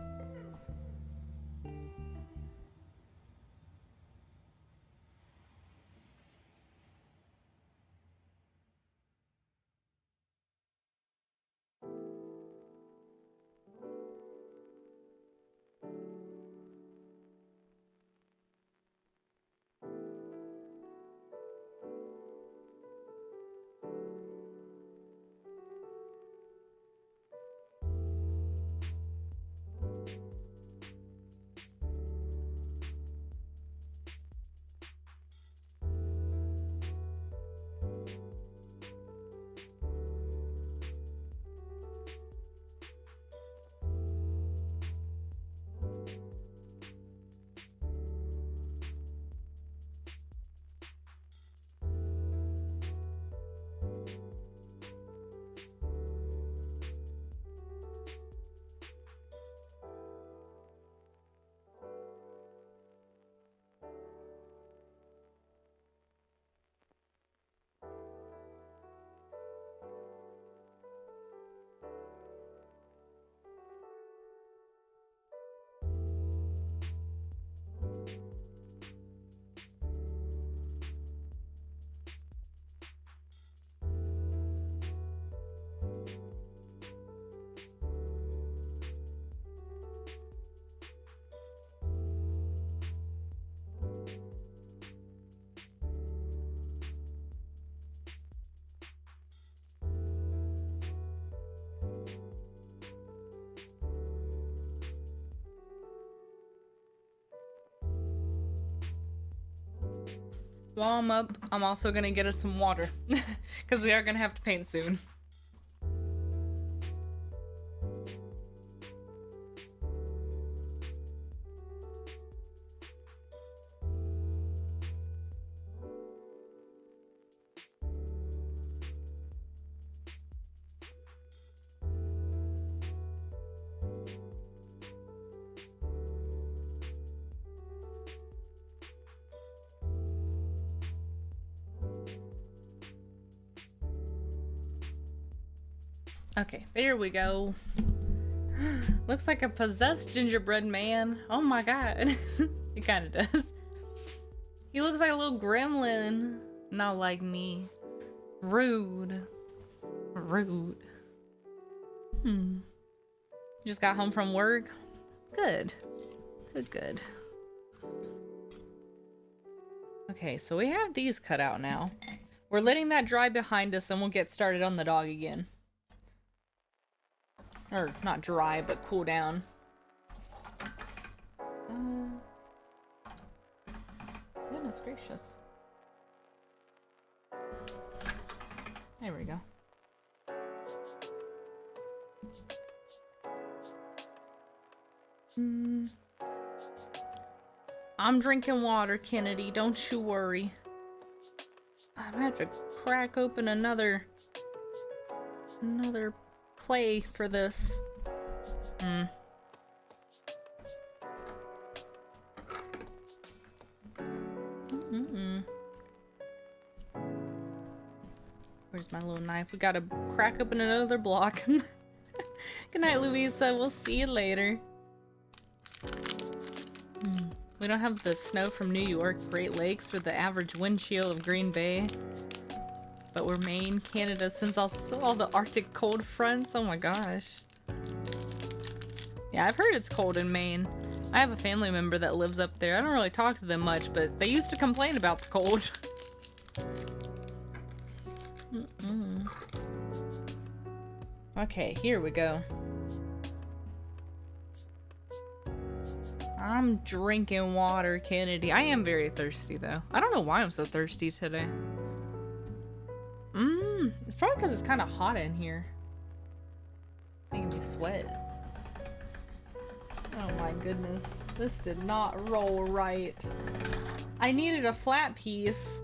Speaker 1: While I'm up, I'm also gonna get us some water because we are gonna have to paint soon. Okay, there we go. Looks like a possessed gingerbread man. Oh my god. It kind of does. He looks like a little gremlin. Not like me. Rude. Rude. Just got home from work. Good. Good. Okay, so we have these cut out now. We're letting that dry behind us, and we'll get started on the dog again. Or, not dry, but cool down. Goodness gracious. There we go. I'm drinking water, Kennedy. Don't you worry. I'm gonna have to crack open another clay for this. Where's my little knife? We gotta crack open another block. Good night, Louisa. We'll see you later. We don't have the snow from New York, Great Lakes, or the average wind chill of Green Bay. But we're Maine, Canada, since all the Arctic cold fronts. Oh my gosh. Yeah, I've heard it's cold in Maine. I have a family member that lives up there. I don't really talk to them much, but they used to complain about the cold. Okay, here we go. I'm drinking water, Kennedy. I am very thirsty, though. I don't know why I'm so thirsty today. It's probably because it's kind of hot in here. Making me sweat. Oh my goodness. This did not roll right. I needed a flat piece,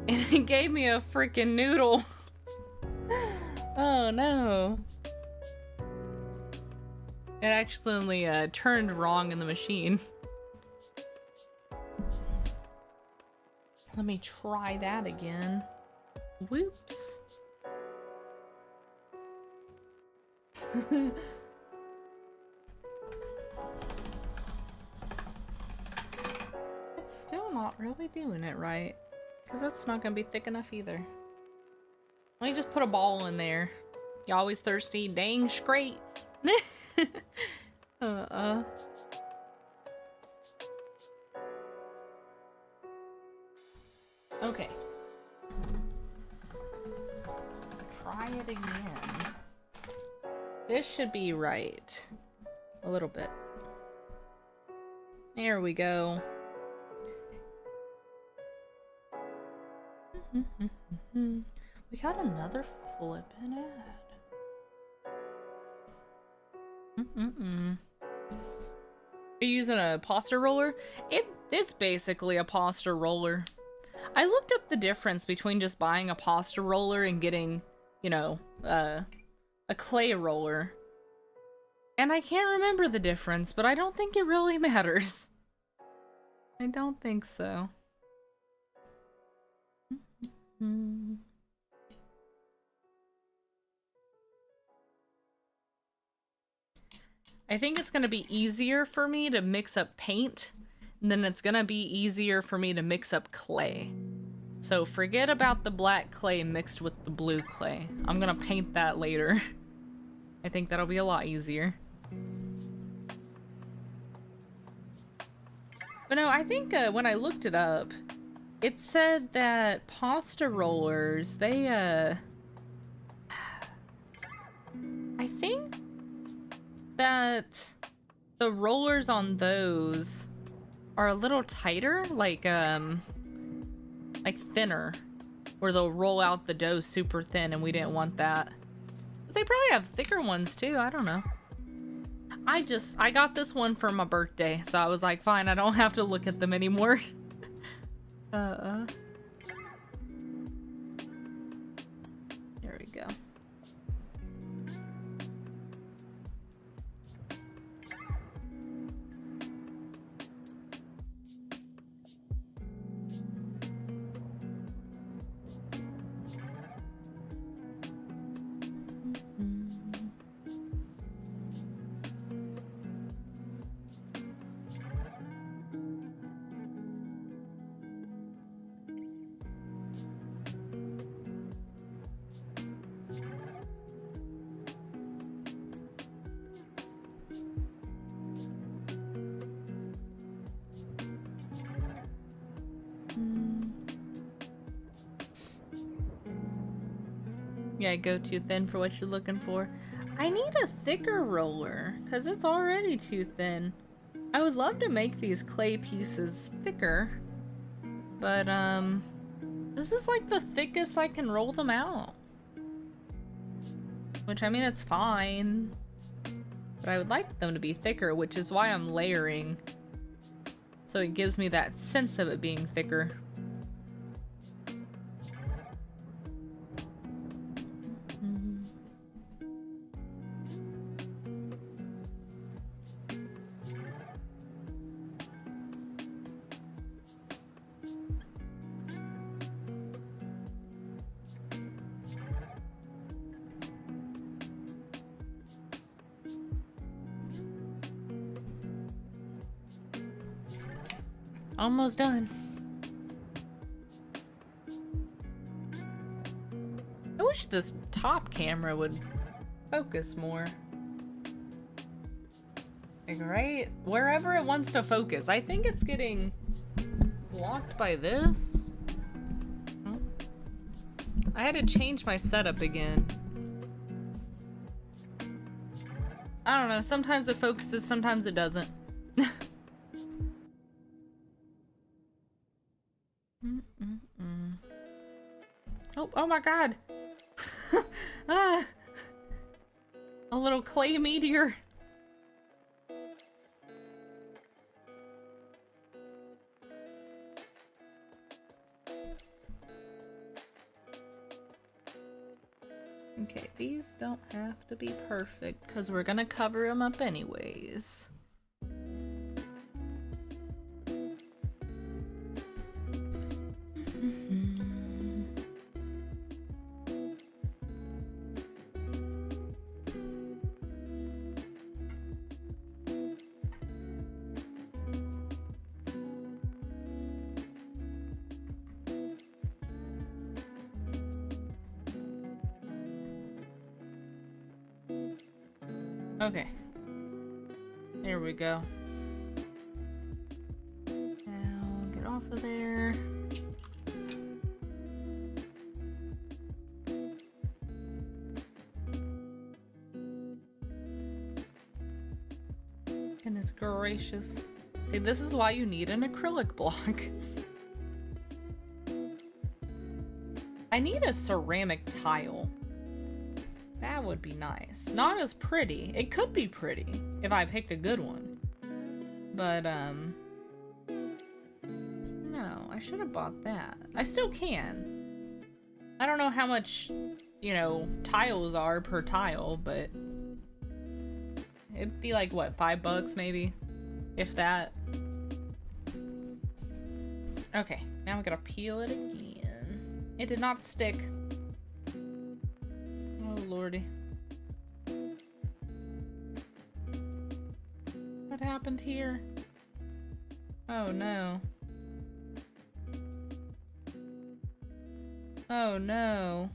Speaker 1: and it gave me a freaking noodle. Oh no. It accidentally turned wrong in the machine. Let me try that again. Whoops. It's still not really doing it right. Because that's not going to be thick enough either. Let me just put a ball in there. You always thirsty? Dang straight. Okay. Try it again. This should be right. A little bit. There we go. We got another flippin' ad. Are you using a pasta roller? It's basically a pasta roller. I looked up the difference between just buying a pasta roller and getting, you know, a clay roller. And I can't remember the difference, but I don't think it really matters. I don't think so. I think it's going to be easier for me to mix up paint, and then it's going to be easier for me to mix up clay. So forget about the black clay mixed with the blue clay. I'm going to paint that later. I think that'll be a lot easier. But no, I think when I looked it up, it said that pasta rollers, they, I think that the rollers on those are a little tighter, like thinner, where they'll roll out the dough super thin, and we didn't want that. But they probably have thicker ones too, I don't know. I got this one for my birthday, so I was like, fine, I don't have to look at them anymore. There we go. Yeah, go too thin for what you're looking for. I need a thicker roller, because it's already too thin. I would love to make these clay pieces thicker, but, this is like the thickest I can roll them out. Which, I mean, it's fine. But I would like them to be thicker, which is why I'm layering. So it gives me that sense of it being thicker. Almost done. I wish this top camera would focus more. Like, right? Wherever it wants to focus. I think it's getting blocked by this. Oh. I had to change my setup again. I don't know. Sometimes it focuses, sometimes it doesn't. Oh my god! Ah! A little clay meteor! Okay, these don't have to be perfect, because we're gonna cover them up anyways. Okay. There we go. Now, get off of there. Goodness gracious. See, this is why you need an acrylic block. I need a ceramic tile. That would be nice. Not as pretty. It could be pretty if I picked a good one. But, no, I should have bought that. I still can. I don't know how much, you know, tiles are per tile, but it'd be like, what, $5 maybe? If that. Okay, now we gotta peel it again. It did not stick. Oh lordy. What happened here? Oh no. Oh no.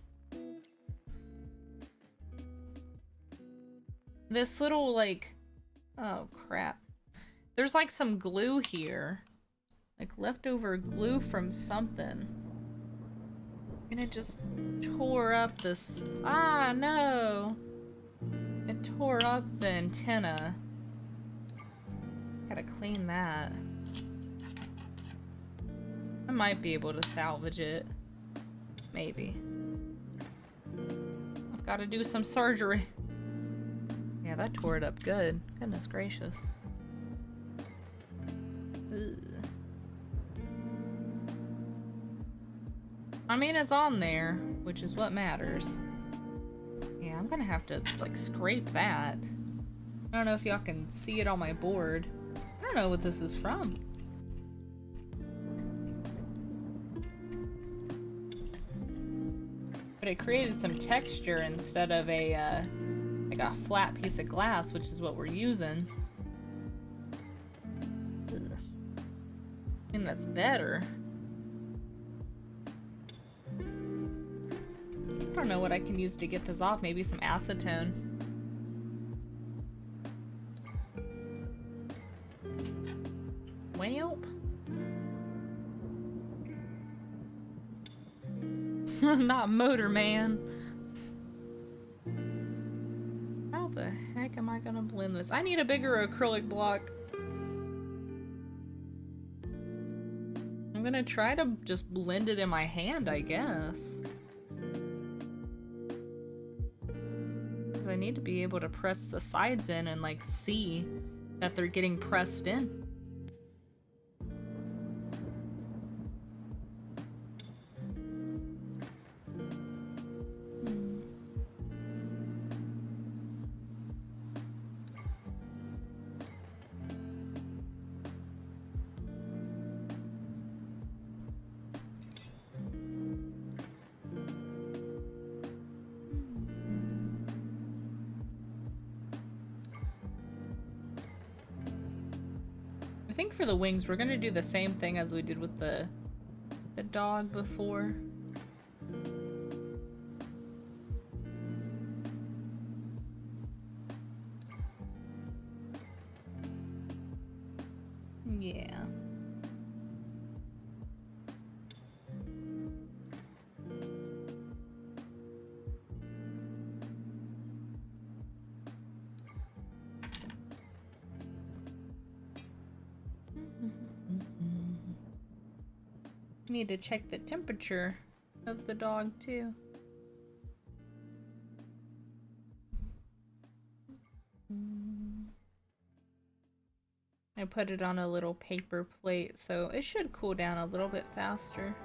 Speaker 1: This little, like... Oh crap. There's like some glue here. Like leftover glue from something. And it just tore up this... Ah, no! It tore up the antenna. Gotta clean that. I might be able to salvage it. Maybe. I've gotta do some surgery. Yeah, that tore it up good. Goodness gracious. Ugh. I mean, it's on there, which is what matters. Yeah, I'm gonna have to, like, scrape that. I don't know if y'all can see it on my board. I don't know what this is from. But it created some texture instead of a, like a flat piece of glass, which is what we're using. Ugh. I think that's better. I don't know what I can use to get this off. Maybe some acetone. Welp. Not Motor Man. the heck am I gonna blend this? I need a bigger acrylic block. I'm gonna try to just blend it in my hand, I guess. Because I need to be able to press the sides in and like see that they're getting pressed in. I think for the wings, we're gonna do the same thing as we did with the dog before. Yeah. Need to check the temperature of the dog too. I put it on a little paper plate, so it should cool down a little bit faster.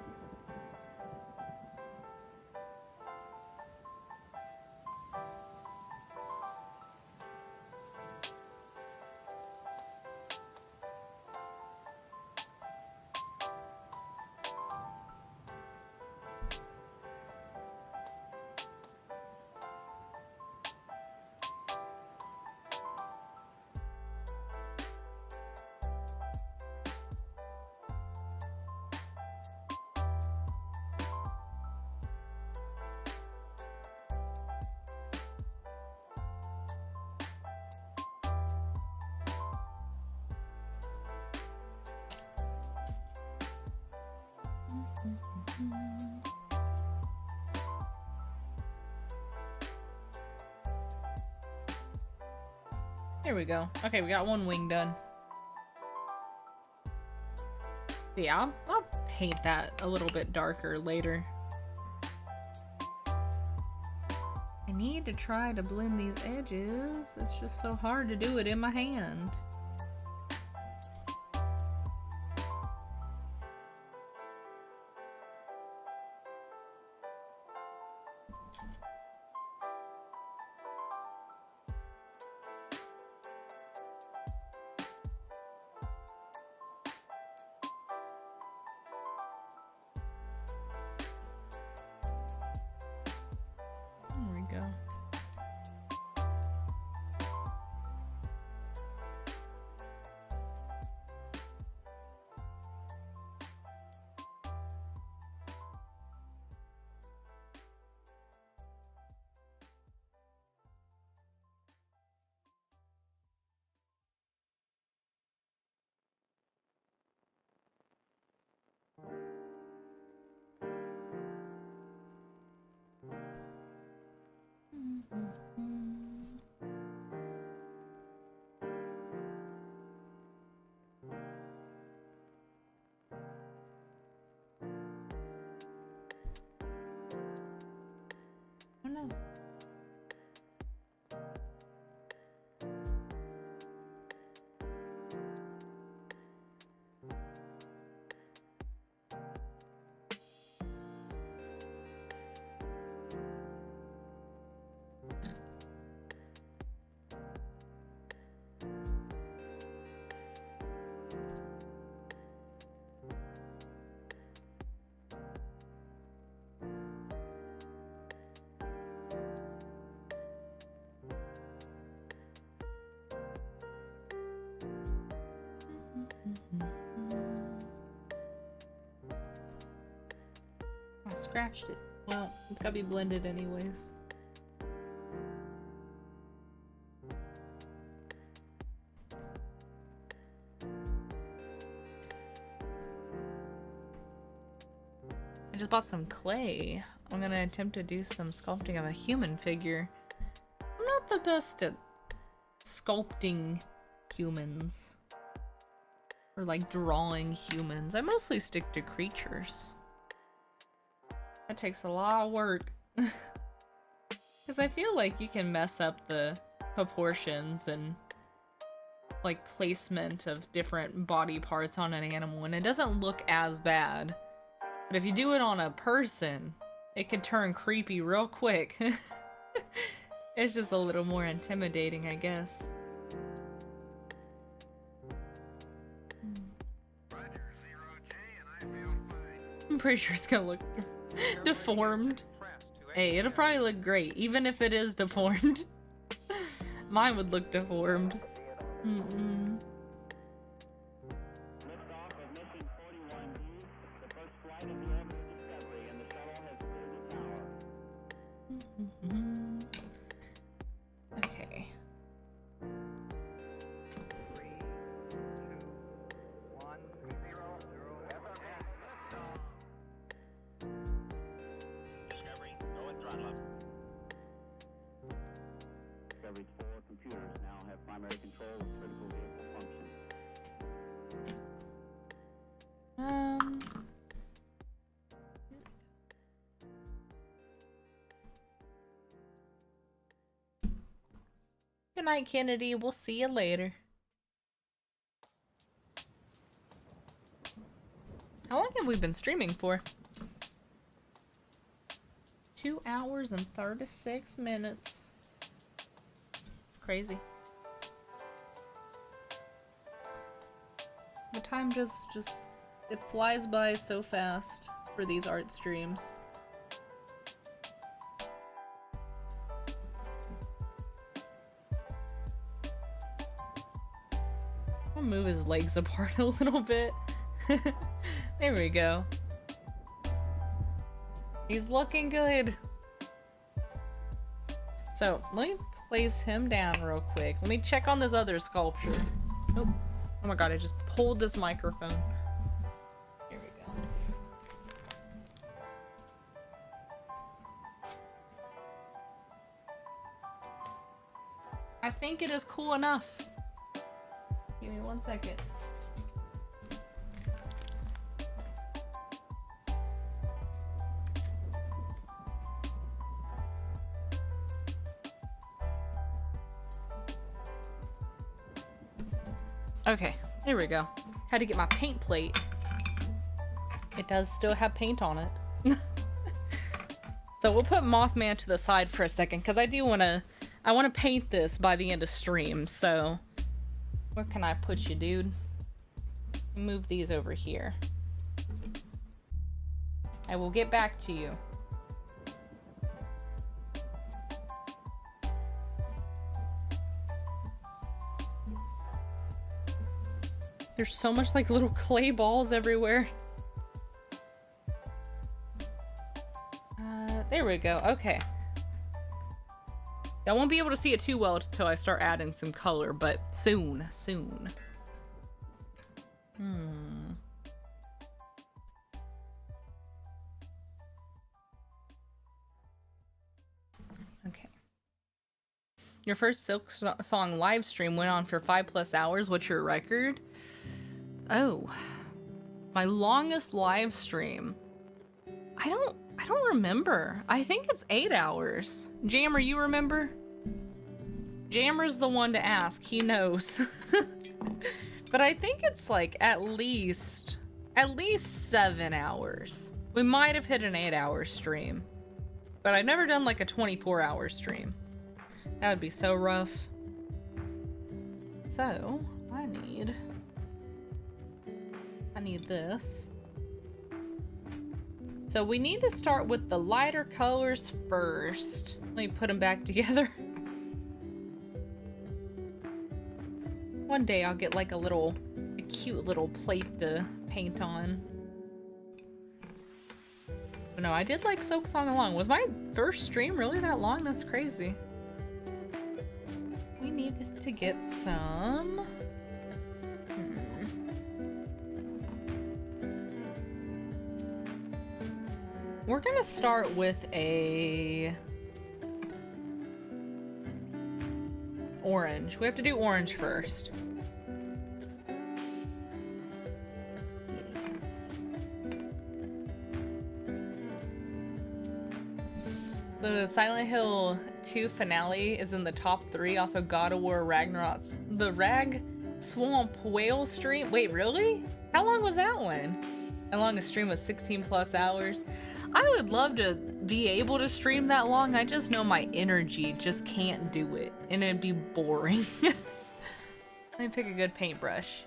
Speaker 1: There we go. Okay, we got one wing done. Yeah, I'll paint that a little bit darker later. I need to try to blend these edges. It's just so hard to do it in my hand. There we go. Oh no. I scratched it. Well, it's gotta be blended anyways. I just bought some clay. I'm gonna attempt to do some sculpting of a human figure. I'm not not the best at sculpting humans. Or like drawing humans. I mostly stick to creatures. That takes a lot of work. Because I feel like you can mess up the proportions and like placement of different body parts on an animal and it doesn't look as bad. But if you do it on a person, it can turn creepy real quick. It's just a little more intimidating, I guess. I'm pretty sure it's gonna look deformed. Hey, it'll probably look great, even if it is deformed. Mine would look deformed. Mm-mm. Okay.
Speaker 2: 3, 2, 1, 0, 0. Discovery, go and throttle up. Discovery's 4 computers now have primary control of critical vehicle functions.
Speaker 1: Good night, Kennedy. We'll see you later. How long have we been streaming for? 2 hours and 36 minutes. Crazy. The time just it flies by so fast for these art streams. I'll move his legs apart a little bit. There we go. He's looking good. So, let me place him down real quick. Let me check on this other sculpture. Oh, oh my god, I just pulled this microphone. Here we go. I think it is cool enough. Give me 1 second. Okay, there we go. Had to get my paint plate. It does still have paint on it. So we'll put Mothman to the side for a second because I wanna paint this by the end of stream. So where can I put you, dude? Move these over here. I will get back to you. There's so much like little clay balls everywhere. There we go. Okay. I won't be able to see it too well until I start adding some color, but soon. Okay. Your first Silk Song live stream went on for 5+ hours. What's your record? Oh, my longest live stream. I don't remember. I think it's 8 hours. Jammer, you remember? Jammer's the one to ask. He knows. But I think it's like at least 7 hours. We might have hit an 8-hour stream, but I've never done like a 24-hour stream. That would be so rough. So I need this. So we need to start with the lighter colors first. Let me put them back together. One day I'll get like a cute little plate to paint on. But no, I did like Silk Song Along. Was my first stream really that long? That's crazy. We needed to get some... We're gonna start with a orange. We have to do orange first. Yes. The Silent Hill 2 finale is in the top 3. Also, God of War Ragnarok's the Rag Swamp Whale stream. Wait, really? How long was that one? How long a stream was 16 plus hours? I would love to be able to stream that long. I just know my energy just can't do it, and it'd be boring. Let me pick a good paintbrush.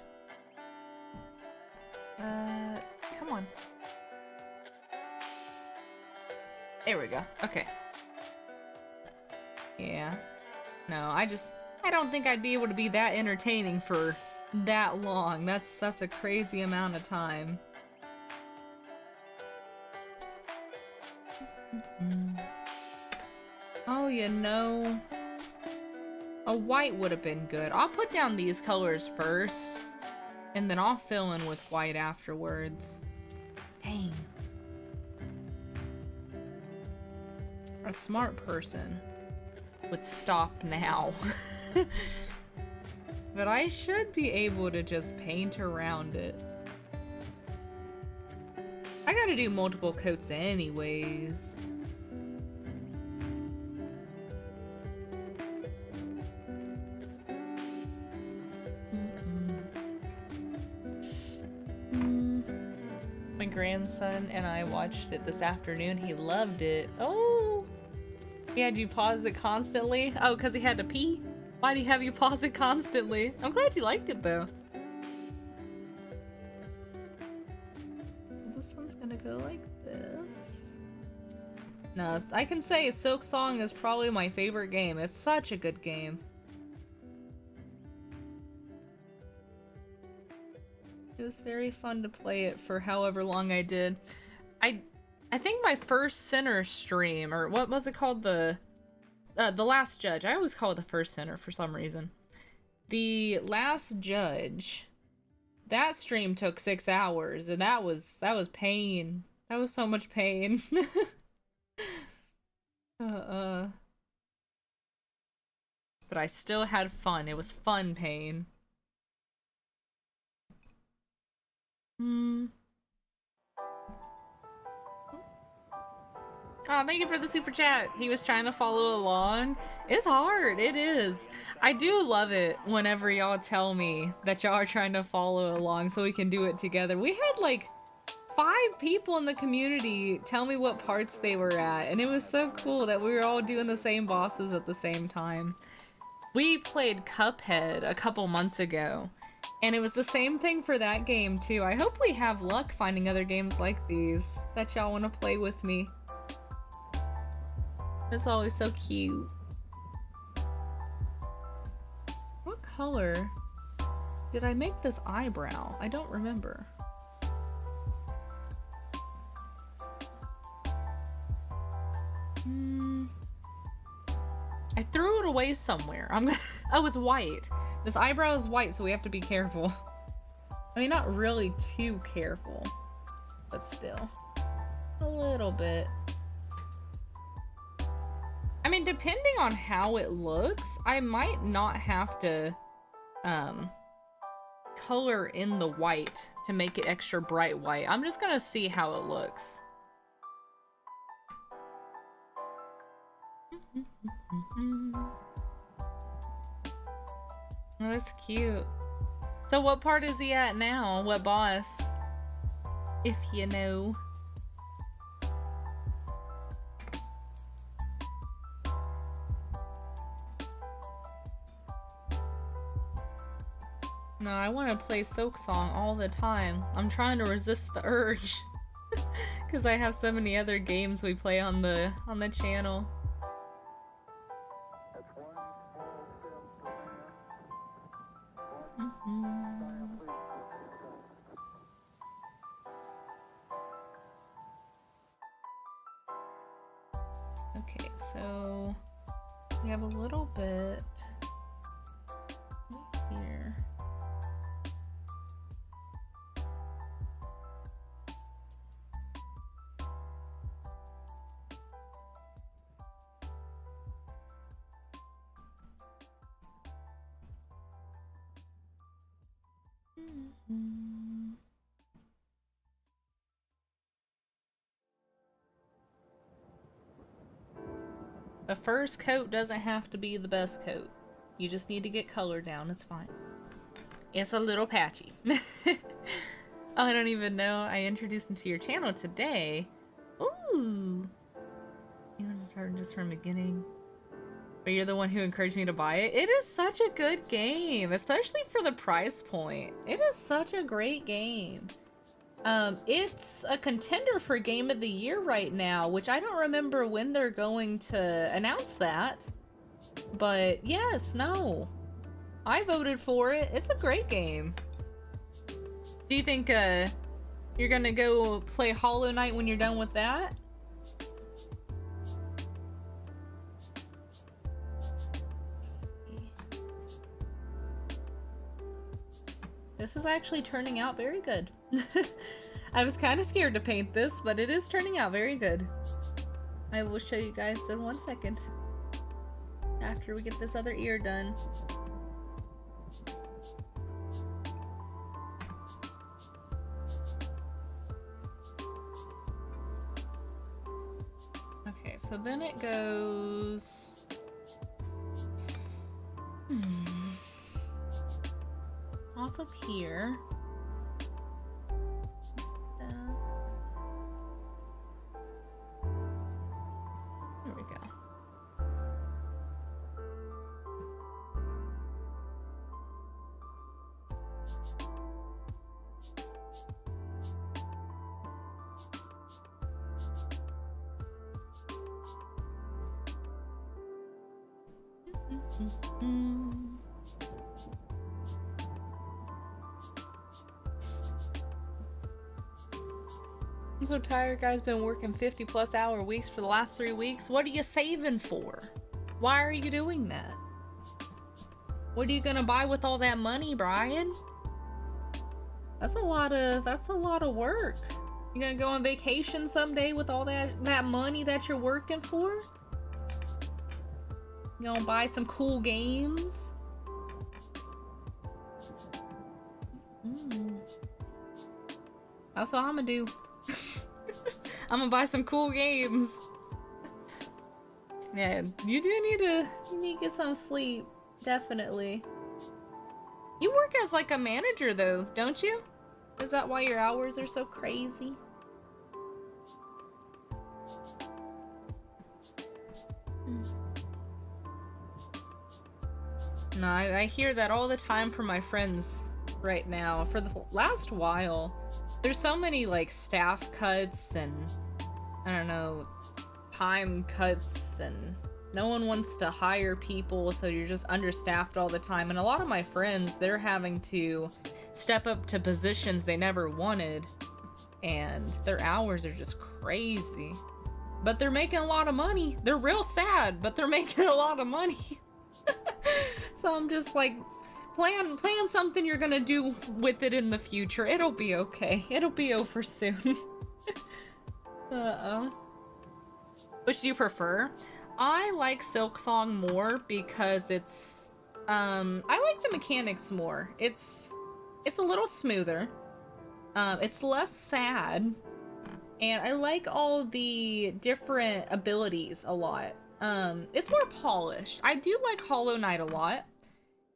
Speaker 1: Come on. There we go. Okay. Yeah. No, I don't think I'd be able to be that entertaining for that long. That's a crazy amount of time. Oh, you know, a white would have been good. I'll put down these colors first, and then I'll fill in with white afterwards. Dang. A smart person would stop now. But I should be able to just paint around it. I gotta do multiple coats anyways. My grandson and I watched it this afternoon. He loved it. Oh! He had you pause it constantly? Oh, because he had to pee? Why'd he have you pause it constantly? I'm glad you liked it though. This one's gonna go like this. No, I can say Silk Song is probably my favorite game. It's such a good game. It was very fun to play it for however long I did. I think my first Sinner stream, or what was it called? The Last Judge. I always call it the first Sinner for some reason. The Last Judge. That stream took 6 hours, and that was pain. That was so much pain. But I still had fun. It was fun pain. Oh, thank you for the super chat. He was trying to follow along. It's hard. It is. I do love it whenever y'all tell me that y'all are trying to follow along so we can do it together. We had like 5 people in the community tell me what parts they were at, and it was so cool that we were all doing the same bosses at the same time. We played Cuphead a couple months ago, and it was the same thing for that game too. I hope we have luck finding other games like these that y'all want to play with me. It's always so cute. What color did I make this eyebrow? I don't remember. I threw it away somewhere. Oh, it's white. This eyebrow is white, so we have to be careful. I mean, not really too careful, but still. A little bit. I mean, depending on how it looks, I might not have to color in the white to make it extra bright white. I'm just gonna see how it looks. Oh, that's cute. So what part is he at now? What boss? If you know. No, I want to play Silk Song all the time. I'm trying to resist the urge. Because I have so many other games we play on the channel. Okay, so we have a little bit here. The first coat doesn't have to be the best coat. You just need to get color down. It's fine. It's a little patchy. Oh, I don't even know I introduced him to your channel today. Ooh. You want to start just from the beginning? But you're the one who encouraged me to buy it. It is such a good game, especially for the price point. It is such a great game. It's a contender for Game of the Year right now, which I don't remember when they're going to announce that. But yes, no. I voted for it. It's a great game. Do you think you're gonna go play Hollow Knight when you're done with that? This is actually turning out very good. I was kind of scared to paint this, but it is turning out very good. I will show you guys in 1 second after we get this other ear done. Okay, so then it goes... off of here. There we go. I'm so tired, guys. Been working 50+ hour weeks for the last 3 weeks. What are you saving for? Why are you doing that? What are you gonna buy with all that money, Brian? That's a lot of work. You gonna go on vacation someday with all that money that you're working for? You gonna buy some cool games? That's what I'm gonna do. I'm gonna buy some cool games. Yeah, you need to get some sleep, definitely. You work as like a manager though, don't you? Is that why your hours are so crazy? No, I hear that all the time from my friends right now. For the last while, there's so many like staff cuts and I don't know, time cuts, and no one wants to hire people, so you're just understaffed all the time. And a lot of my friends, they're having to step up to positions they never wanted, and their hours are just crazy. But they're making a lot of money. They're real sad, but they're making a lot of money. So I'm just like, plan something you're gonna do with it in the future. It'll be okay. It'll be over soon. Which do you prefer? I like Silksong more because it's I like the mechanics more. It's a little smoother. It's less sad. And I like all the different abilities a lot. It's more polished. I do like Hollow Knight a lot.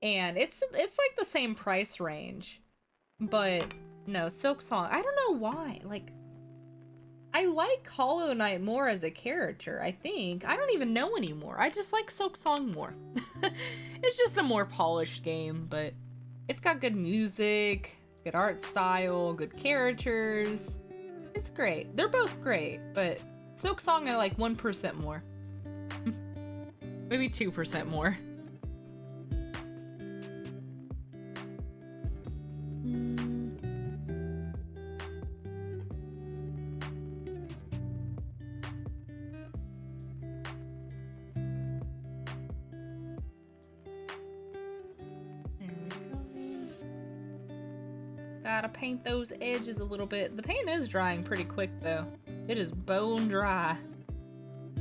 Speaker 1: And it's like the same price range. But no, Silksong, I don't know why. Like, I like Hollow Knight more as a character, I think. I don't even know anymore. I just like Silksong more. It's just a more polished game, but it's got good music, good art style, good characters. It's great. They're both great, but Silksong I like 1% more. Maybe 2% more. Gotta paint those edges a little bit. The paint is drying pretty quick though. It is bone dry.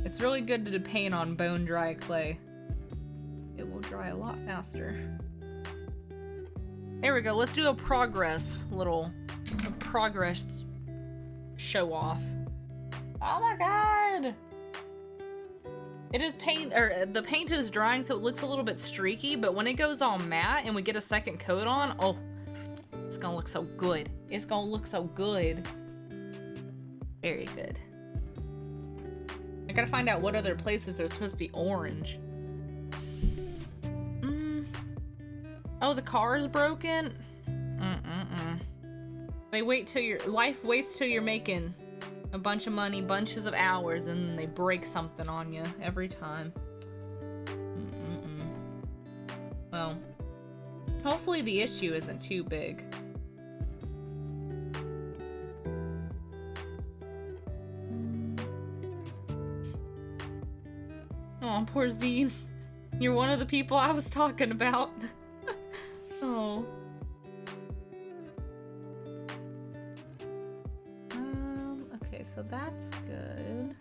Speaker 1: It's really good to paint on bone dry clay. It will dry a lot faster. There we go. Let's do a progress show off. Oh my god! It is paint, or the paint is drying, so it looks a little bit streaky, but when it goes all matte and we get a second coat on, oh, it's gonna look so good. It's gonna look so good. Very good. I gotta find out what other places are supposed to be orange. Oh, the car is broken? They wait till life waits till you're making a bunch of money, bunches of hours, and then they break something on you every time. Well, hopefully the issue isn't too big. Oh, poor Zine. You're one of the people I was talking about. Oh. Okay, so that's good.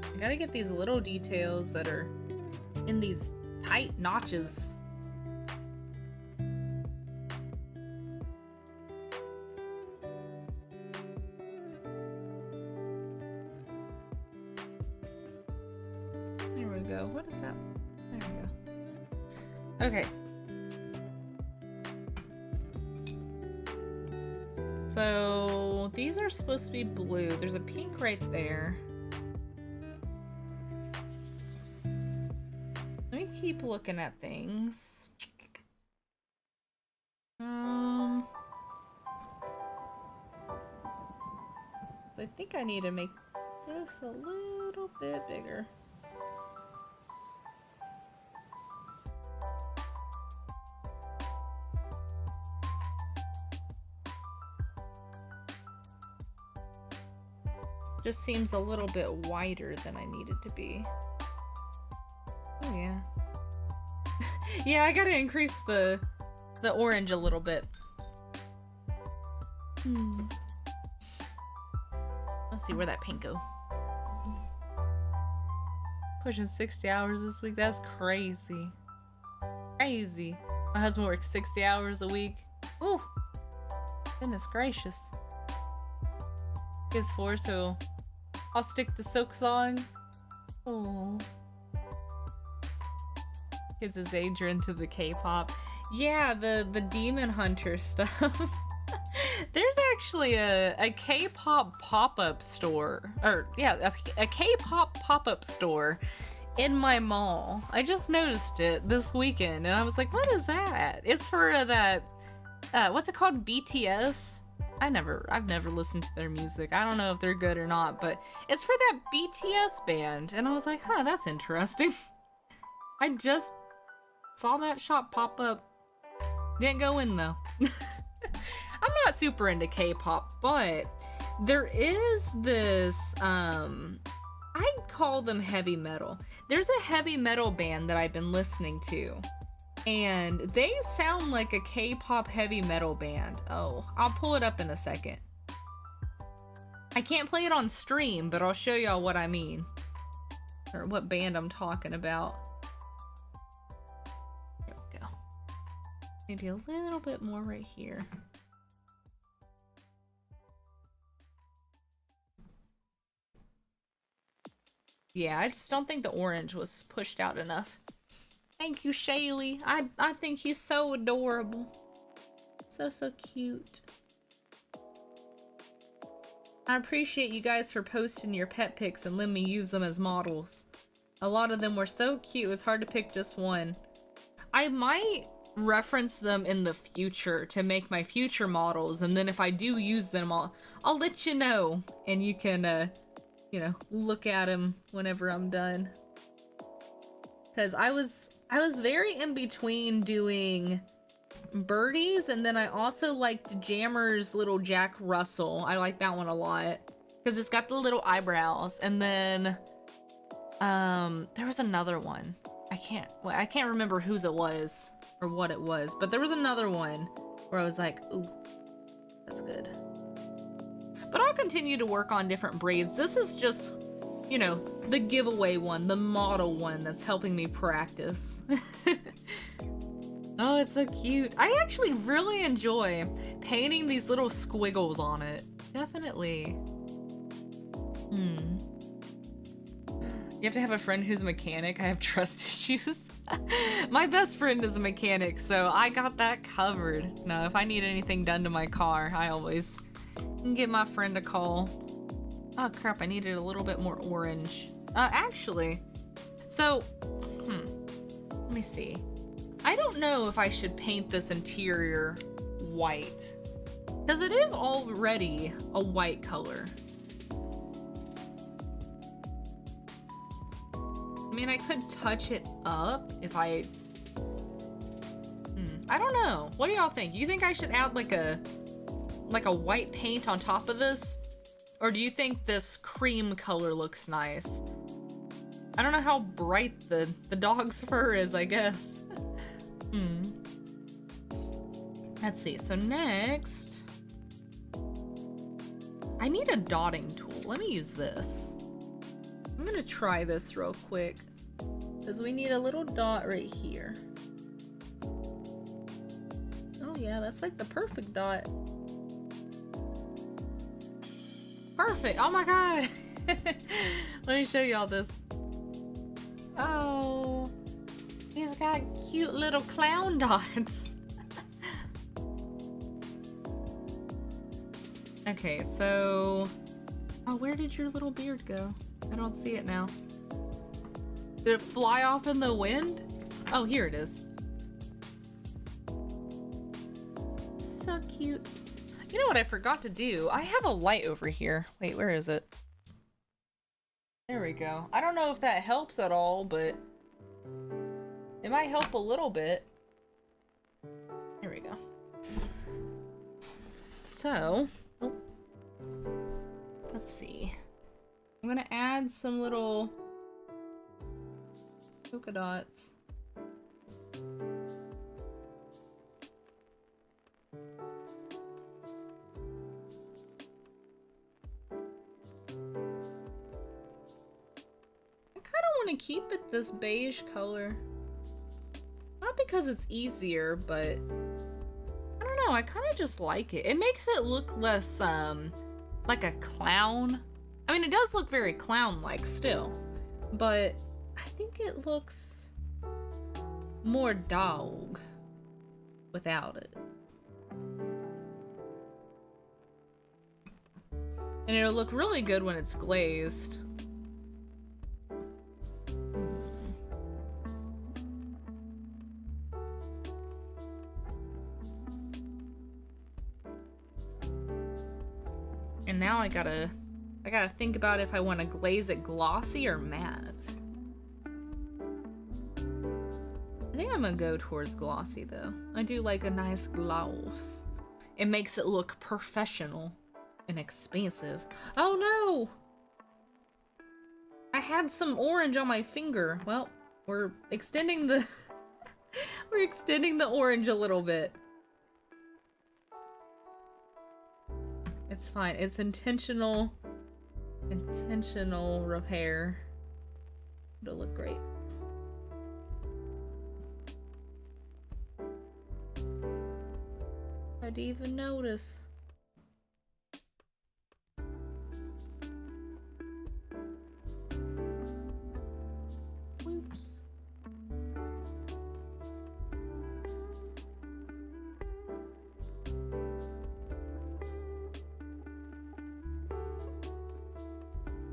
Speaker 1: I gotta get these little details that are in these tight notches. There we go. What is that? There we go. Okay. So these are supposed to be blue. There's a pink right there. Let me keep looking at things. I think I need to make this a little bit bigger. Just seems a little bit wider than I need it to be. Oh yeah. Yeah, I gotta increase the orange a little bit. Let's see where that pink go. Pushing 60 hours this week. That's crazy. Crazy. My husband works 60 hours a week. Ooh. Goodness gracious. He's 4, so I'll stick to Silk Song. Oh. Kids his age are into the K-pop. Yeah, the Demon Hunter stuff. There's actually a K-pop pop-up store, or yeah, a K-pop pop-up store in my mall. I just noticed it this weekend, and I was like, "What is that?" It's for that, what's it called? BTS. I've never listened to their music. I don't know if they're good or not, but it's for that BTS band, and I was like, "Huh, that's interesting." I just saw that shop pop up. Didn't go in though. I'm not super into K-pop, but there is this, I'd call them heavy metal. There's a heavy metal band that I've been listening to, and they sound like a K-pop heavy metal band. Oh, I'll pull it up in a second. I can't play it on stream, but I'll show y'all what I mean, or what band I'm talking about. There we go. Maybe a little bit more right here. Yeah, I just don't think the orange was pushed out enough. Thank you, Shaylee. I think he's so adorable. So cute. I appreciate you guys for posting your pet pics and letting me use them as models. A lot of them were so cute, it was hard to pick just one. I might reference them in the future to make my future models, and then if I do use them, I'll let you know, and you can, you know, look at them whenever I'm done. Because I was I was very in between doing Birdie's, and then I also liked Jammer's little Jack Russell. I like that one a lot because it's got the little eyebrows. And then there was another one. I can't remember whose it was or what it was, but there was another one where I was like, ooh, that's good. But I'll continue to work on different braids. This is just, you know, the giveaway one, the model one that's helping me practice. Oh, it's so cute. I actually really enjoy painting these little squiggles on it. Definitely. You have to have a friend who's a mechanic. I have trust issues. My best friend is a mechanic, so I got that covered. No, if I need anything done to my car, I always can give my friend a call. Oh crap, I needed a little bit more orange. Actually, so, let me see. I don't know if I should paint this interior white, because it is already a white color. I mean, I could touch it up if I don't know. What do y'all think? You think I should add like a white paint on top of this? Or do you think this cream color looks nice? I don't know how bright the dog's fur is, I guess. Let's see, so next, I need a dotting tool. Let me use this. I'm gonna try this real quick, because we need a little dot right here. Oh yeah, that's like the perfect dot. Perfect, oh my god. Let me show y'all this. Oh, he's got cute little clown dots. Okay, so, oh, where did your little beard go? I don't see it now. Did it fly off in the wind? Oh, here it is. So cute. You know what I forgot to do? I have a light over here. Wait, where is it? There we go. I don't know if that helps at all, but it might help a little bit. There we go. So, let's see. I'm gonna add some little polka dots. To keep it this beige color, not because it's easier, but I don't know, I kind of just like it. It makes it look less like a clown. I mean, it does look very clown-like still, but I think it looks more dog without it. And it'll look really good when it's glazed. And now I gotta think about if I want to glaze it glossy or matte. I think I'm gonna go towards glossy though. I do like a nice gloss. It makes it look professional and expensive. Oh no! I had some orange on my finger. Well, we're extending the we're extending the orange a little bit. It's fine. It's intentional repair. It'll look great. I didn't even notice. Oops.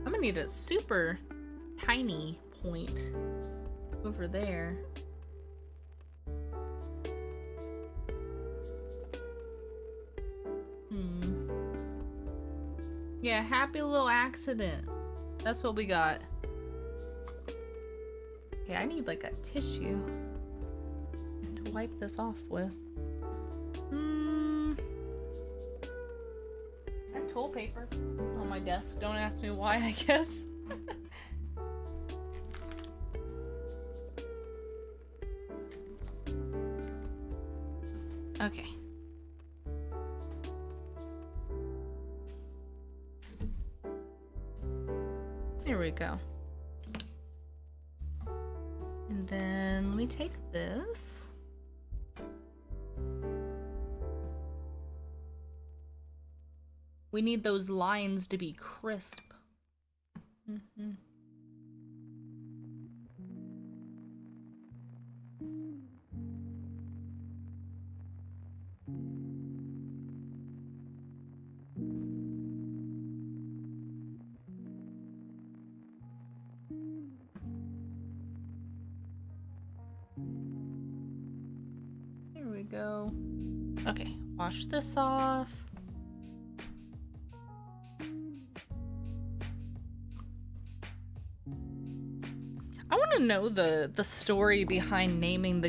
Speaker 1: I'm gonna need a super tiny point over there. Yeah, happy little accident. That's what we got. Okay, I need like a tissue to wipe this off with. I have toilet paper on my desk. Don't ask me why, I guess. Okay. There we go. And then let me take this. We need those lines to be crisp. There we go. Okay, wash this off. I want to know the story behind naming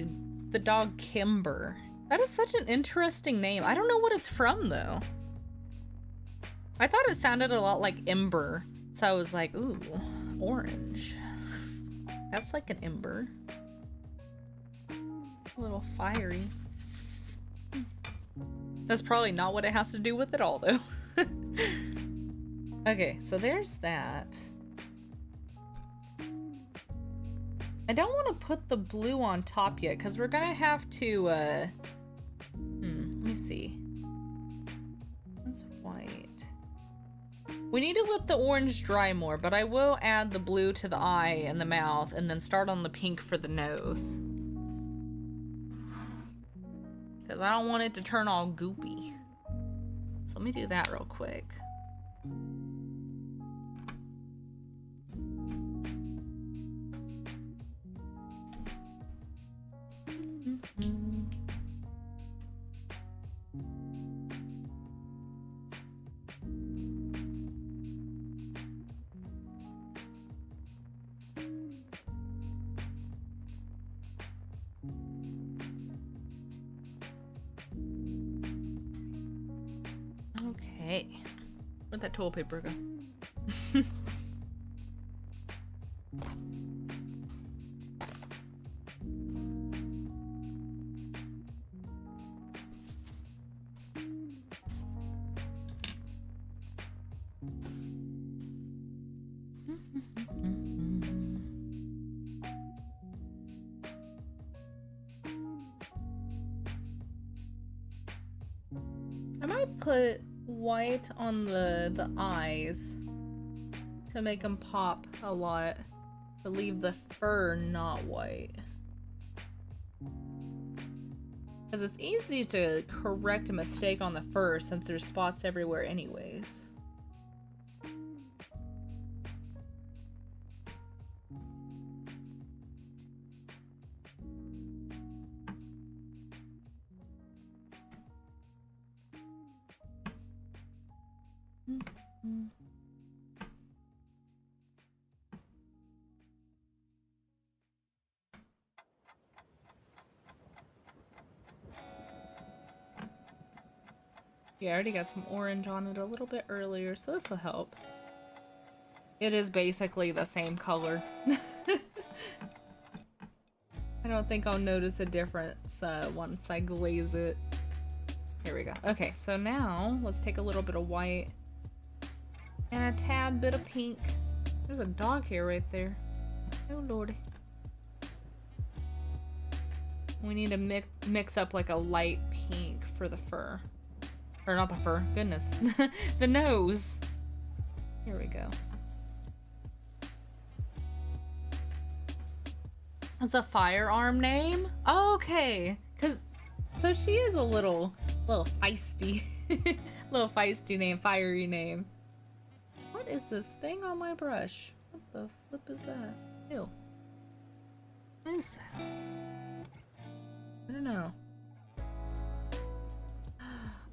Speaker 1: the dog Kimber. That is such an interesting name. I don't know what it's from though. I thought it sounded a lot like Ember, so I was like, ooh, orange. That's like an ember. A little fiery. That's probably not what it has to do with it all though. Okay, so there's that. I don't want to put the blue on top yet because we're gonna have to let me see. That's white. We need to let the orange dry more, but I will add the blue to the eye and the mouth and then start on the pink for the nose. Because I don't want it to turn all goopy. So let me do that real quick. Okay. Where'd that toilet paper go? I might put white on the eyes to make them pop a lot, but leave the fur not white. Because it's easy to correct a mistake on the fur since there's spots everywhere anyways. Yeah, I already got some orange on it a little bit earlier, so this will help. It is basically the same color. I don't think I'll notice a difference once I glaze it. Here we go. Okay, so now let's take a little bit of white and a tad bit of pink. There's a dog hair right there. Oh lordy. We need to mix up like a light pink for the fur. Or not the fur, goodness. The nose. Here we go. It's a firearm name? Oh, okay. So she is a little feisty. Little feisty name, fiery name. What is this thing on my brush? What the flip is that? Ew. What is that? I don't know.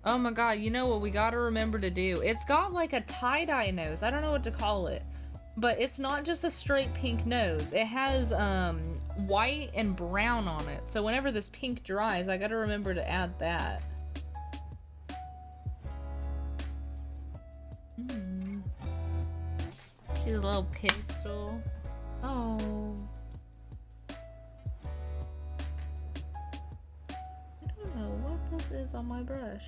Speaker 1: Oh my god, you know what we gotta remember to do? It's got like a tie-dye nose. I don't know what to call it. But it's not just a straight pink nose. It has white and brown on it. So whenever this pink dries, I gotta remember to add that. She's a little pistol. Oh. I don't know what this is on my brush.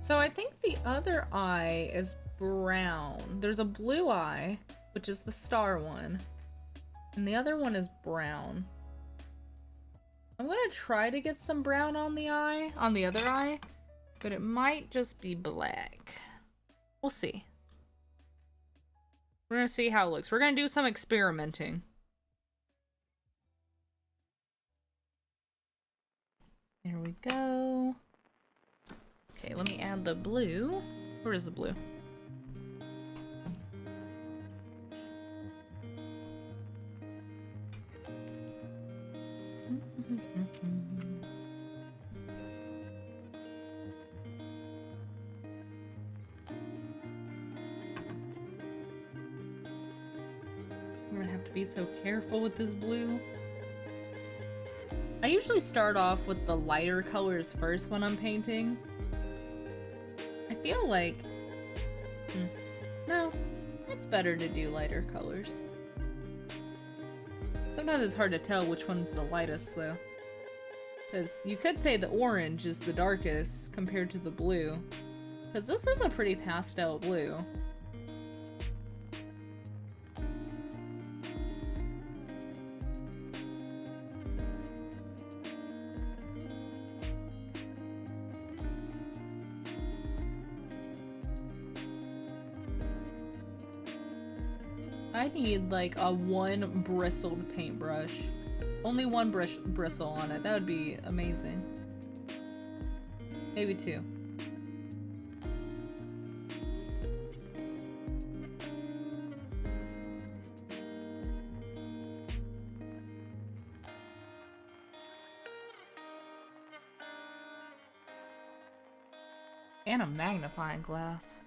Speaker 1: So I think the other eye is brown. There's a blue eye, which is the star one, and the other one is brown. I'm gonna try to get some brown on the eye, on the other eye, but it might just be black. We'll see. We're gonna see how it looks. We're gonna do some experimenting. There we go. Okay, let me add the blue. Where is the blue? I'm gonna have to be so careful with this blue. I usually start off with the lighter colors first when I'm painting. I feel like... no, it's better to do lighter colors. Sometimes it's hard to tell which one's the lightest, though. Because you could say the orange is the darkest compared to the blue. Because this is a pretty pastel blue. I need like a one bristled paintbrush. Only one bristle on it. That would be amazing. Maybe two. And a magnifying glass.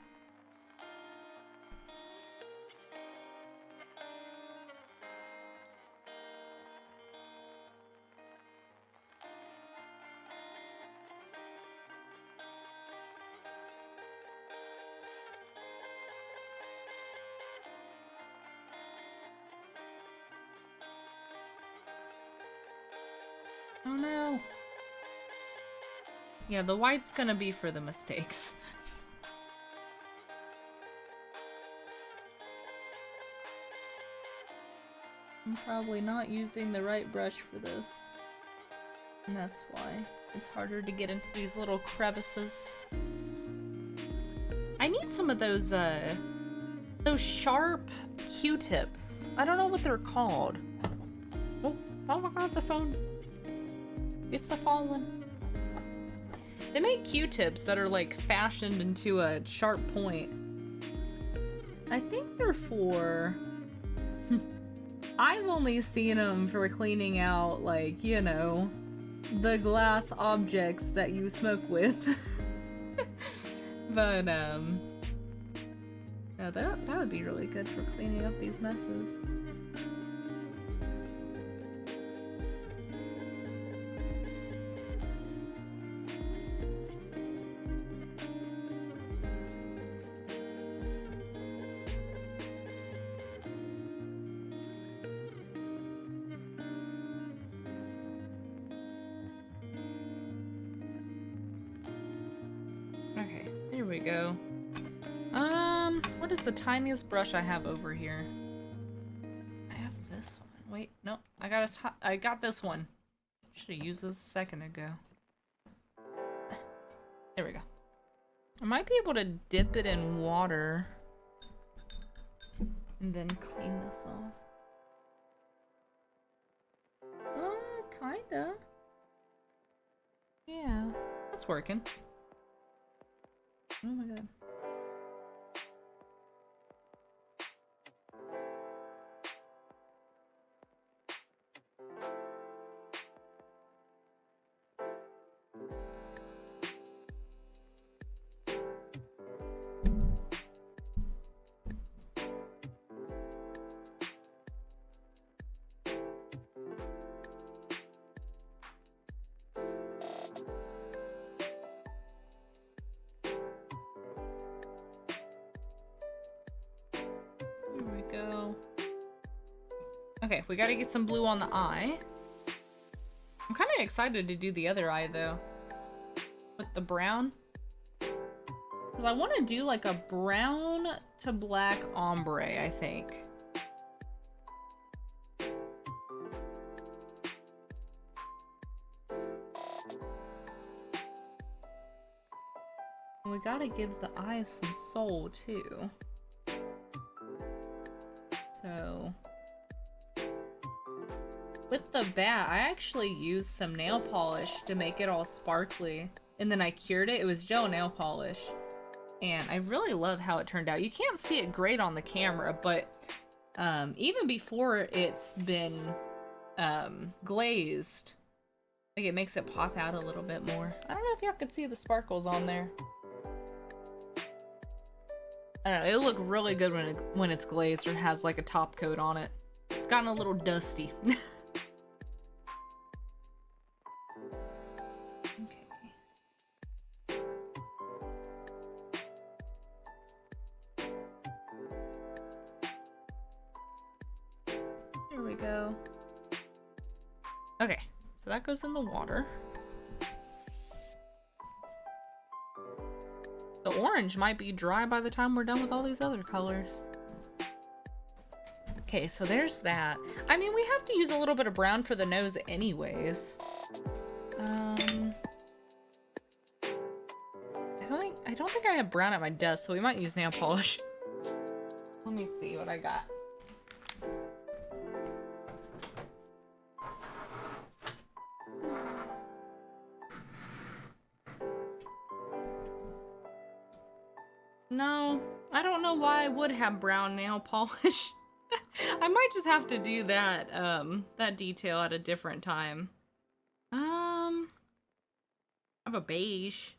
Speaker 1: Oh no. Yeah, the white's gonna be for the mistakes. I'm probably not using the right brush for this. And that's why it's harder to get into these little crevices. I need some of those sharp Q-tips. I don't know what they're called. Oh my god, the phone. It's a fallen. They make Q-tips that are like fashioned into a sharp point. I think they're for... I've only seen them for cleaning out, like, you know, the glass objects that you smoke with. But, no, that would be really good for cleaning up these messes. Okay, there we go. What is the tiniest brush I have over here? I have this one. Wait, no, I got this one. Should have used this a second ago. There we go. I might be able to dip it in water and then clean this off. Kinda. Yeah, that's working. Oh my god. Go. Okay, we gotta get some blue on the eye. I'm kind of excited to do the other eye though, with the brown, because I want to do like a brown to black ombre, I think. And we gotta give the eyes some soul too. So, with the bat, I actually used some nail polish to make it all sparkly. And then I cured it. It was gel nail polish. And I really love how it turned out. You can't see it great on the camera, but even before it's been glazed, like, it makes it pop out a little bit more. I don't know if y'all could see the sparkles on there. I don't know, it'll look really good when it's glazed or has like a top coat on it. It's gotten a little dusty. Okay. There we go. Okay, so that goes in the water. The orange might be dry by the time we're done with all these other colors. Okay, so there's that. I mean, we have to use a little bit of brown for the nose anyways. I don't think I have brown at my desk, so we might use nail polish. Let me see what I got. No, I don't know why I would have brown nail polish. I might just have to do that, that detail at a different time. I have a beige.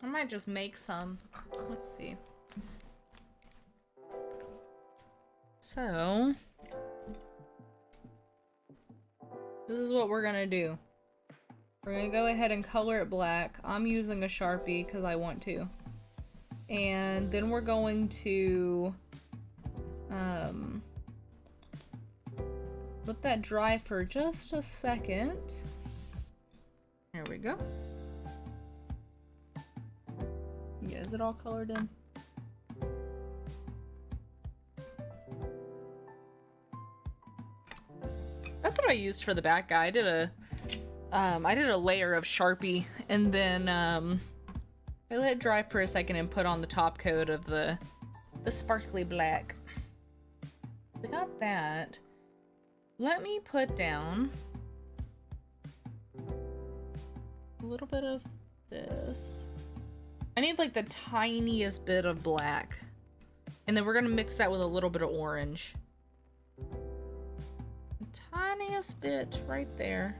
Speaker 1: I might just make some. Let's see. So, this is what we're gonna do. We're gonna go ahead and color it black. I'm using a Sharpie because I want to. And then we're going to let that dry for just a second. There we go. Yeah, is it all colored in? That's what I used for the back guy. I did a layer of Sharpie and then I let it dry for a second and put on the top coat of the sparkly black. I got that. Let me put down a little bit of this. I need like the tiniest bit of black. And then we're gonna mix that with a little bit of orange. The tiniest bit right there.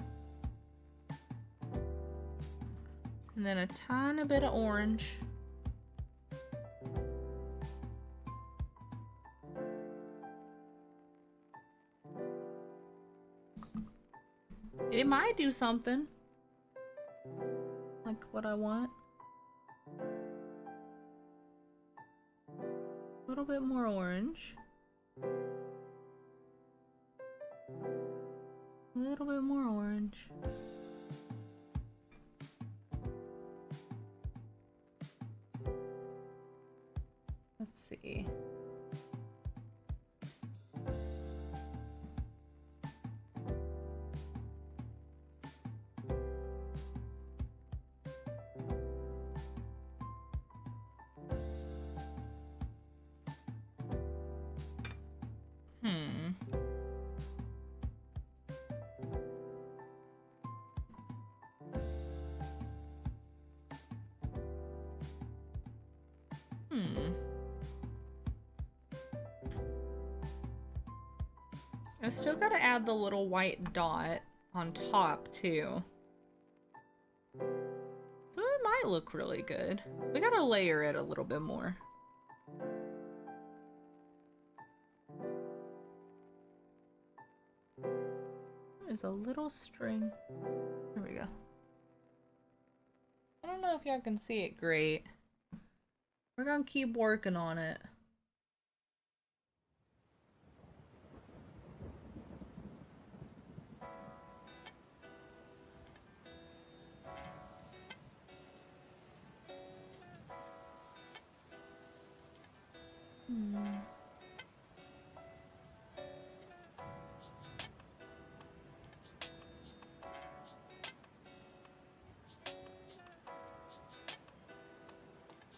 Speaker 1: And then a tiny bit of orange. It might do something. Like what I want. A little bit more orange. A little bit more orange. Let's see. I still gotta add the little white dot on top too. So it might look really good. We gotta layer it a little bit more. There's a little string. There we go. I don't know if y'all can see it great. We're gonna keep working on it.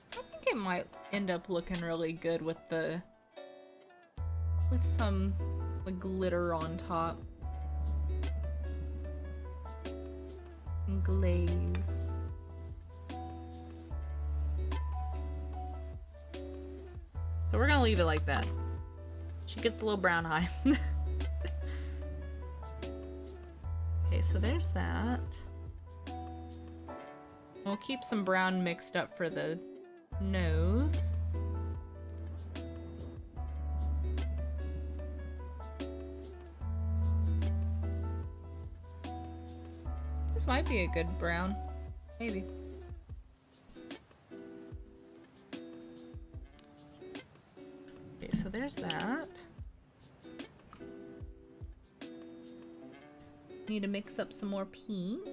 Speaker 1: I think it might end up looking really good with some like glitter on top. And glaze. So we're gonna leave it like that. She gets a little brown eye. Okay, so there's that. We'll keep some brown mixed up for the nose. This might be a good brown. Maybe. Okay, so there's that. Need to mix up some more pink.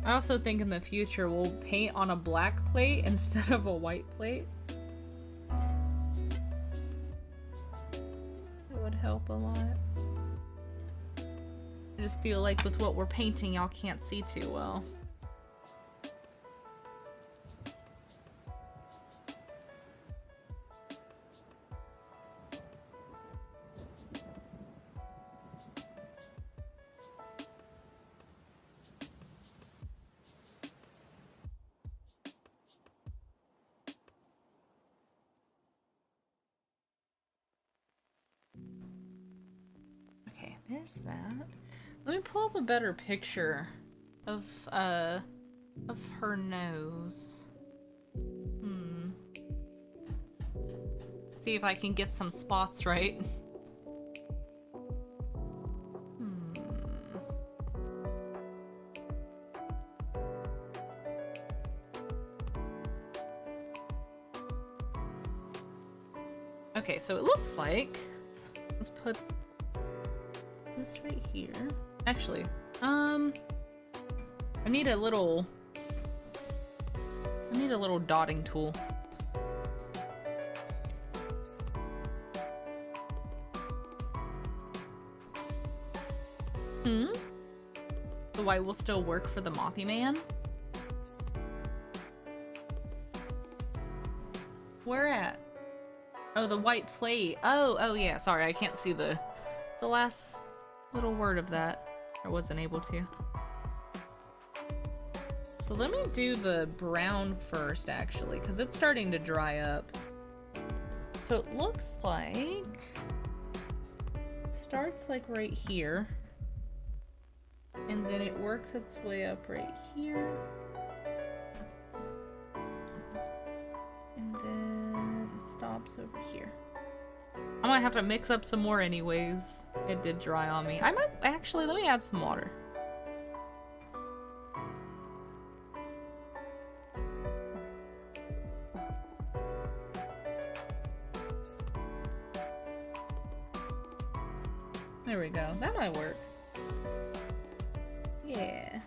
Speaker 1: I also think in the future we'll paint on a black plate instead of a white plate. It would help a lot. I just feel like with what we're painting, y'all can't see too well. Okay, there's that. Let me pull up a better picture of her nose. See if I can get some spots right. Okay, so it looks like, let's put this right here. Actually, I need a little dotting tool. The white will still work for the Mothy Man? Where at? Oh, the white plate. Oh yeah, sorry, I can't see the last little word of that. I wasn't able to. So let me do the brown first, actually, because it's starting to dry up. So it looks like it starts like right here. And then it works its way up right here. And then it stops over here. I might have to mix up some more anyways. It did dry on me. I might actually, let me add some water. There we go. That might work. Yeah.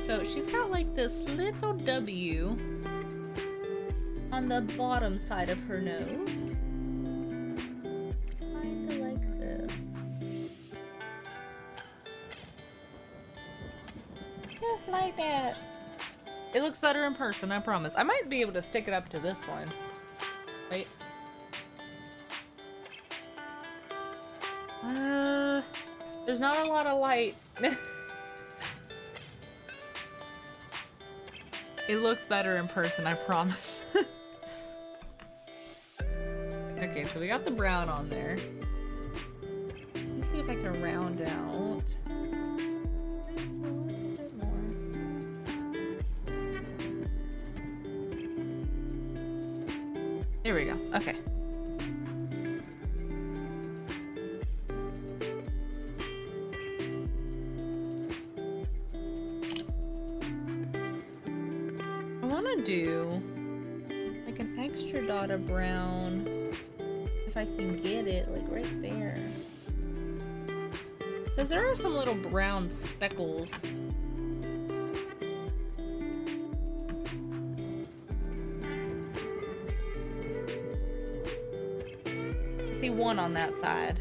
Speaker 1: So she's got like this little W on the bottom side of her nose. Kinda like this. Just like that. It looks better in person, I promise. I might be able to stick it up to this one. Wait. There's not a lot of light. It looks better in person, I promise. Okay, so we got the brown on there. Let me see if I can round out. Just a little bit more. There we go. Okay. Do like an extra dot of brown if I can get it like right there, because there are some little brown speckles. I see one on that side.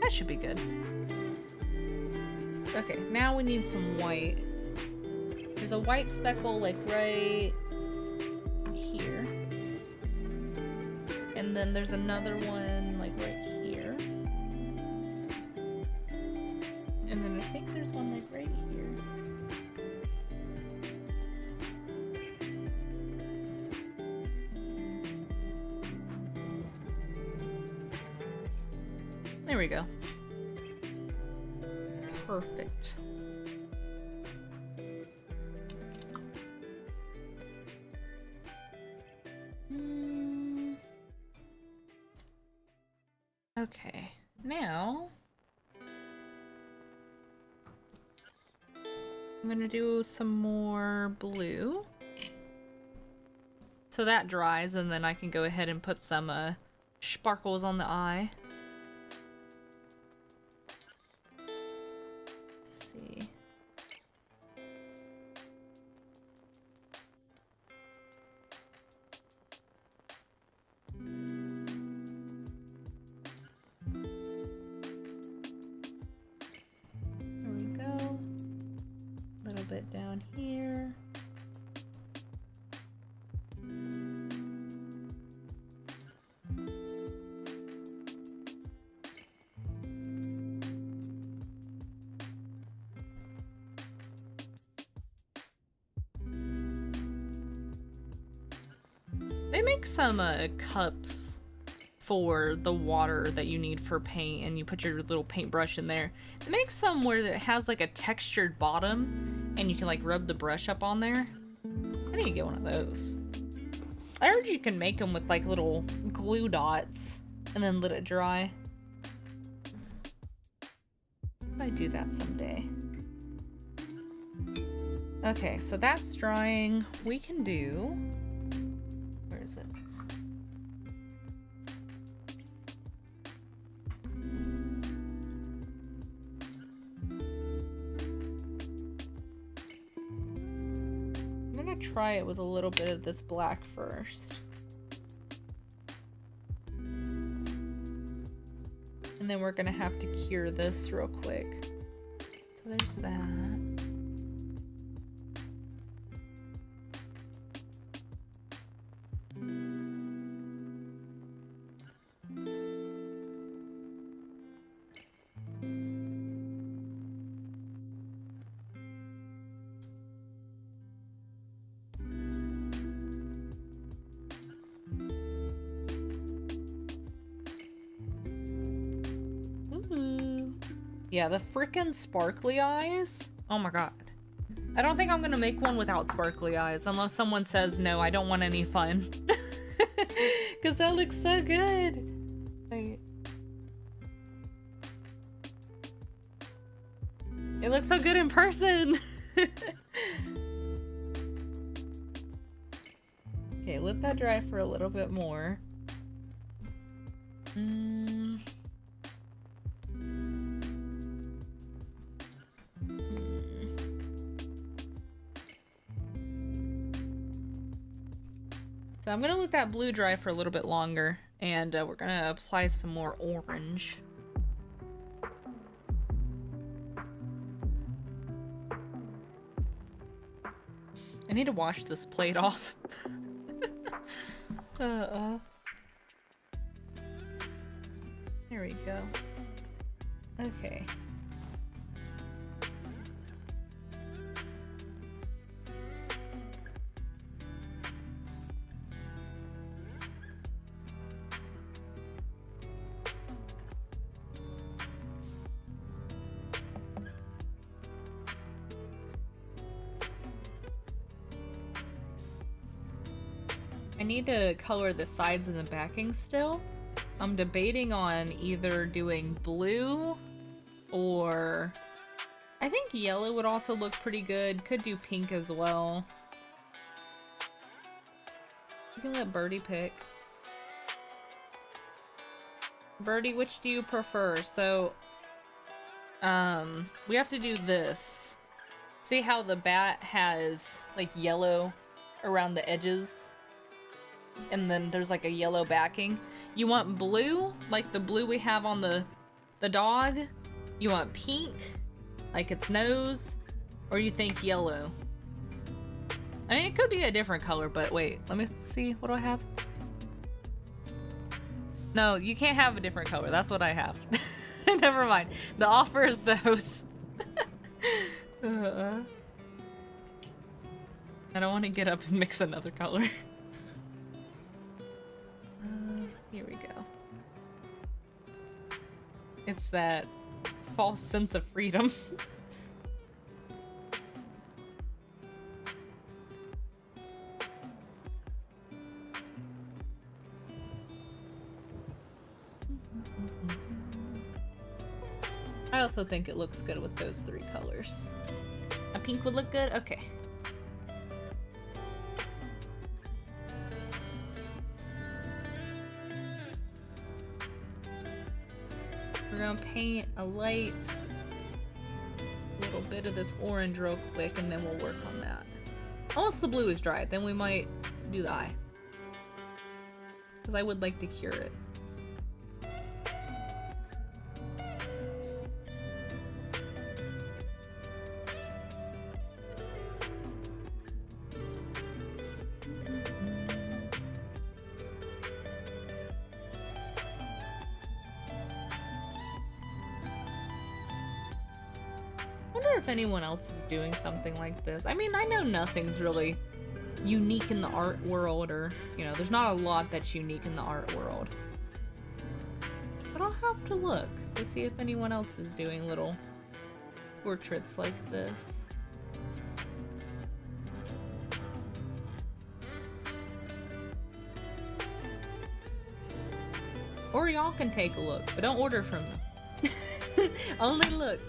Speaker 1: That should be good. Okay, now we need some white. There's a white speckle like right here. And then there's another one like right here. And then I think there's one like right here. There we go. Perfect. Okay, now I'm gonna do some more blue. So that dries, and then I can go ahead and put some sparkles on the eye. Let's see. Bit down here. They make some cups for the water that you need for paint, and you put your little paintbrush in there. It makes some where it has like a textured bottom, and you can like rub the brush up on there. I need to get one of those. I heard you can make them with like little glue dots and then let it dry. I might do that someday. Okay, so that's drying. We can do... Where is it? Try it with a little bit of this black first. And then we're gonna have to cure this real quick. So there's that. Yeah, the frickin' sparkly eyes. Oh my god. I don't think I'm gonna make one without sparkly eyes unless someone says no, I don't want any fun. Cause that looks so good. Wait. It looks so good in person. Okay, let that dry for a little bit more. So I'm gonna let that blue dry for a little bit longer, and we're gonna apply some more orange. I need to wash this plate off. There we go. Okay. I need to color the sides and the backing still. I'm debating on either doing blue or I think yellow would also look pretty good. Could do pink as well. You can let Birdie pick. Birdie, which do you prefer? So, we have to do this. See how the bat has like yellow around the edges? And then there's like a yellow backing. You want blue, like the blue we have on the dog? You want pink, like its nose? Or you think yellow? I mean, it could be a different color, but wait, let me see. What do I have? No, you can't have a different color. That's what I have. Never mind. The offer is those. I don't want to get up and mix another color. Here we go. It's that false sense of freedom. I also think it looks good with those three colors. A pink would look good? Okay. We're gonna paint a light little bit of this orange real quick and then we'll work on that. Unless the blue is dry, then we might do the eye. Because I would like to cure it. If anyone else is doing something like this. I mean, I know nothing's really unique in the art world, or, you know, there's not a lot that's unique in the art world. But I'll have to look to see if anyone else is doing little portraits like this. Or y'all can take a look, but don't order from them. Only look.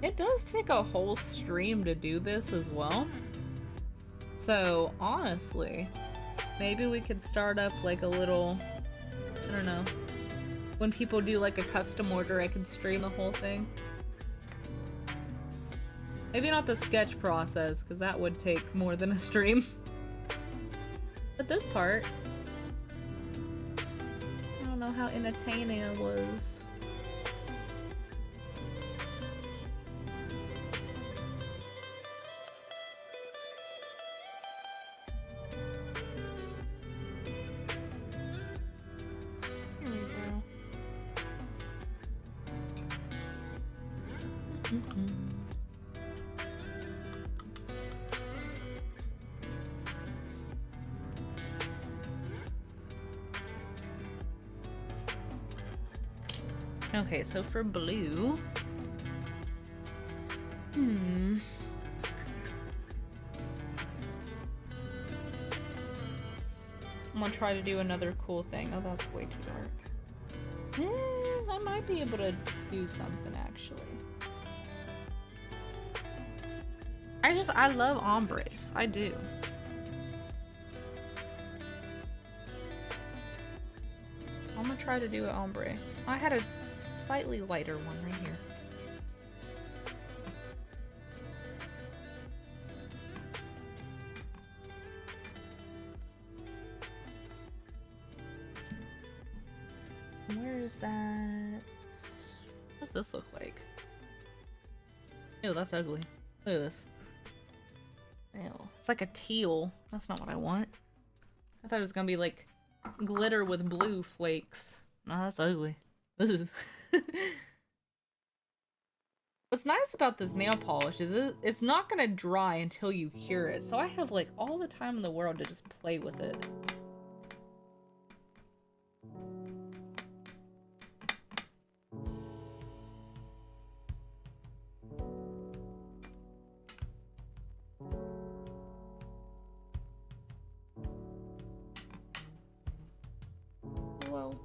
Speaker 1: It does take a whole stream to do this as well. So, honestly, maybe we could start up like a little, I don't know, when people do like a custom order, I could stream the whole thing. Maybe not the sketch process, because that would take more than a stream. But this part, I don't know how entertaining it was. Okay, so for blue, I'm gonna try to do another cool thing. Oh, that's way too dark. I might be able to do something actually. I love ombres. I do. So I'm gonna try to do an ombre. I had a slightly lighter one right here. Where is that? What's this look like? Ew, that's ugly. Look at this. Ew. It's like a teal. That's not what I want. I thought it was gonna be like glitter with blue flakes. No, that's ugly. What's nice about this nail polish is it's not gonna dry until you cure it. So I have like all the time in the world to just play with it. Whoa.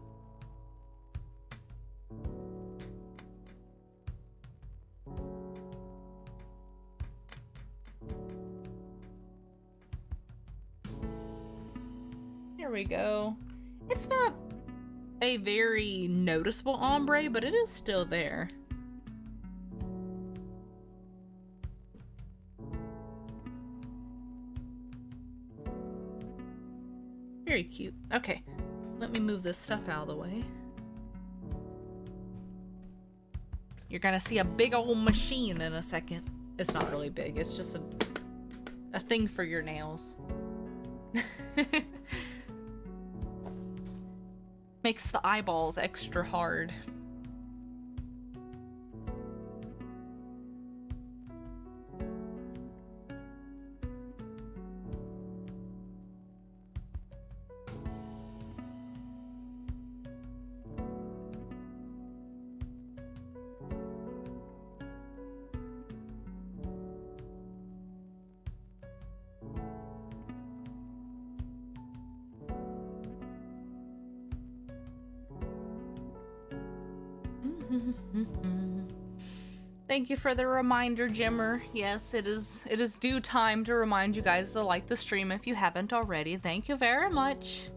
Speaker 1: There we go. It's not a very noticeable ombre, but it is still there. Very cute. Okay, let me move this stuff out of the way. You're gonna see a big old machine in a second. It's not really big, it's just a thing for your nails. Makes the eyeballs extra hard. Thank you for the reminder, Jimmer. Yes, it is due time to remind you guys to like the stream if you haven't already. Thank you very much.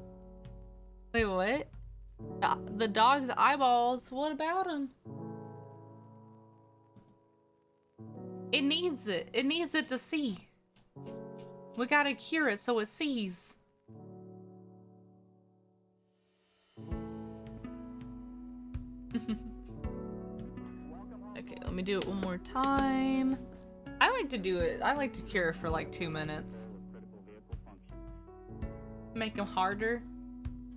Speaker 1: Wait, what? The dog's eyeballs, what about him? It needs it. It needs it to see. We gotta cure it so it sees. Okay, let me do it one more time. I like to do it. I like to cure for like 2 minutes. Make them harder.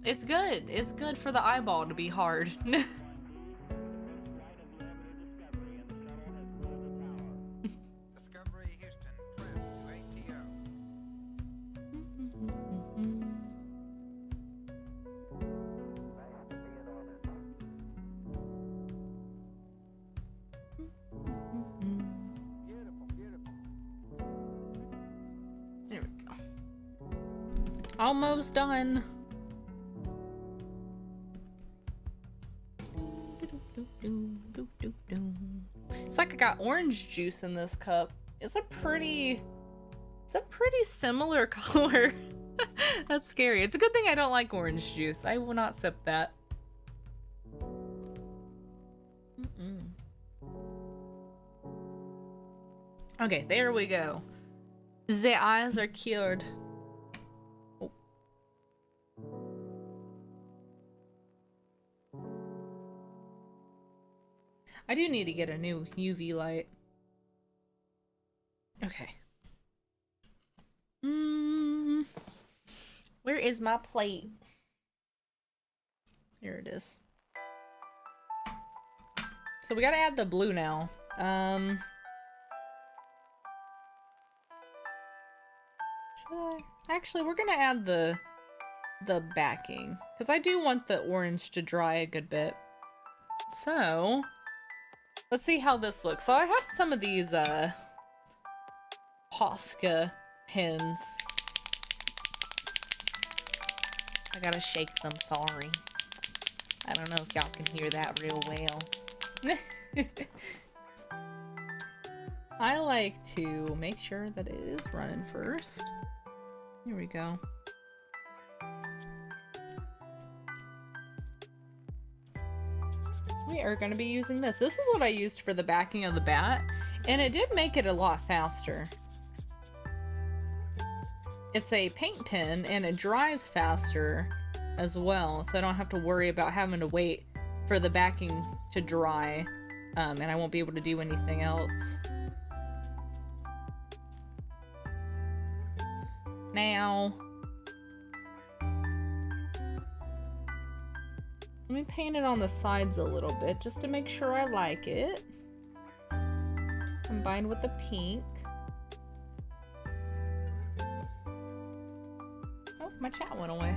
Speaker 1: It's good. It's good for the eyeball to be hard. Almost done. It's like I got orange juice in this cup. It's a pretty similar color. That's scary. It's a good thing I don't like orange juice. I will not sip that. Okay, there we go. The eyes are cured. Oh. I do need to get a new UV light. Okay. Where is my plate? Here it is. So we gotta add the blue now. Should I? Actually, we're gonna add the backing, because I do want the orange to dry a good bit. So, let's see how this looks. So I have some of these, Posca pins. I gotta shake them, sorry. I don't know if y'all can hear that real well. I like to make sure that it is running first. Here we go. We are going to be using this. This is what I used for the backing of the bat, and it did make it a lot faster. It's a paint pen, and it dries faster as well, so I don't have to worry about having to wait for the backing to dry, and I won't be able to do anything else. Now, let me paint it on the sides a little bit just to make sure I like it. Combined with the pink. Oh, my chat went away.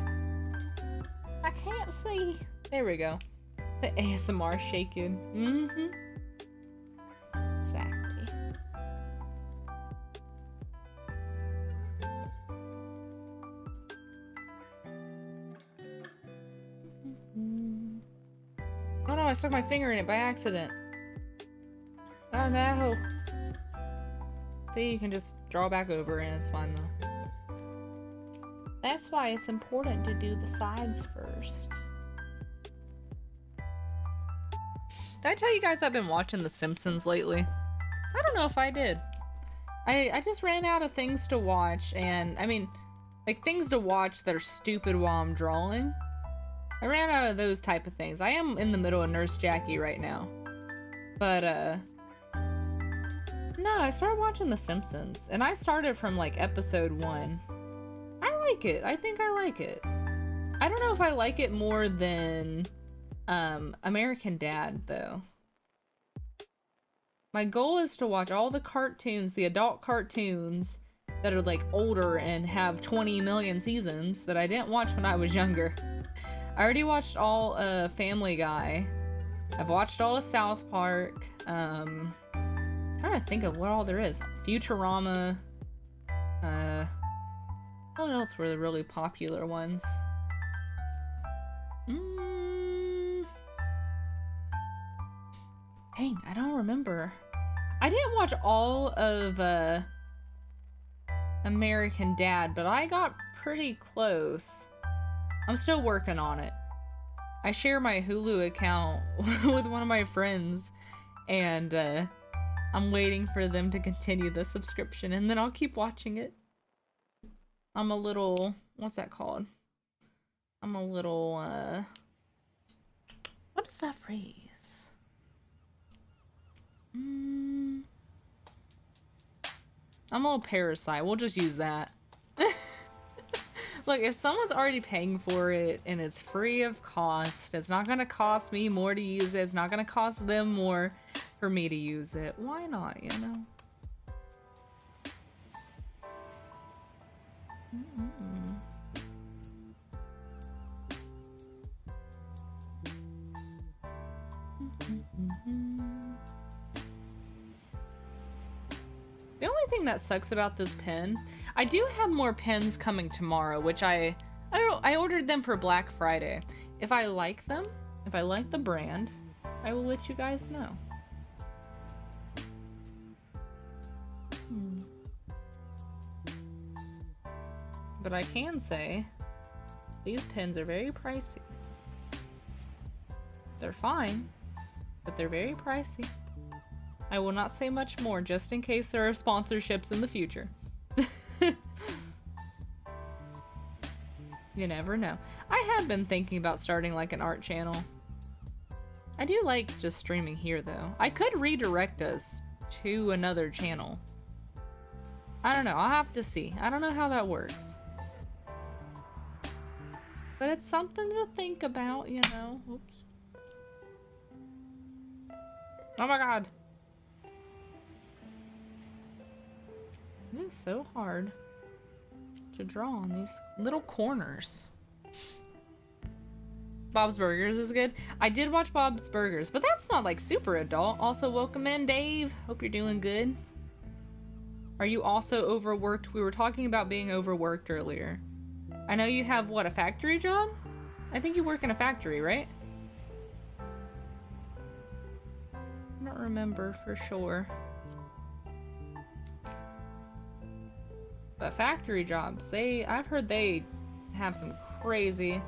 Speaker 1: I can't see. There we go. The ASMR shaking. Mm-hmm. Exactly. Oh no, I stuck my finger in it by accident. Oh no. See, you can just draw back over and it's fine though. That's why it's important to do the sides first. Did I tell you guys I've been watching The Simpsons lately? I don't know if I did. I just ran out of things to watch, and I mean, like things to watch that are stupid while I'm drawing. I ran out of those type of things. I am in the middle of Nurse Jackie right now. But, no, I started watching The Simpsons, and I started from, like, episode 1. I like it. I think I like it. I don't know if I like it more than, American Dad, though. My goal is to watch all the cartoons, the adult cartoons, that are, like, older and have 20 million seasons that I didn't watch when I was younger. I already watched all Family Guy. I've watched all of South Park. I'm trying to think of what all there is. Futurama. What else were the really popular ones? Dang, I don't remember. I didn't watch all of American Dad, but I got pretty close. I'm still working on it. I share my Hulu account with one of my friends, and I'm waiting for them to continue the subscription, and then I'll keep watching it. I'm a little... what's that called? I'm a little, what is that phrase? I'm a little parasite. We'll just use that. Look, if someone's already paying for it and it's free of cost, it's not gonna cost me more to use it, it's not gonna cost them more for me to use it. Why not, you know? The only thing that sucks about this pen, I do have more pens coming tomorrow, which I ordered them for Black Friday. If I like them, if I like the brand, I will let you guys know. But I can say, these pens are very pricey. They're fine, but they're very pricey. I will not say much more, just in case there are sponsorships in the future. You never know. I have been thinking about starting like an art channel. I do like just streaming here though. I could redirect us to another channel. I don't know, I'll have to see. I don't know how that works. But it's something to think about, you know. Oops. Oh my god. It is so hard to draw on these little corners. Bob's Burgers is good. I did watch Bob's Burgers, but that's not like super adult. Also, welcome in, Dave. Hope you're doing good. Are you also overworked? We were talking about being overworked earlier. I know you have, what, a factory job? I think you work in a factory, right? I don't remember for sure. But factory jobs, I've heard they have some crazy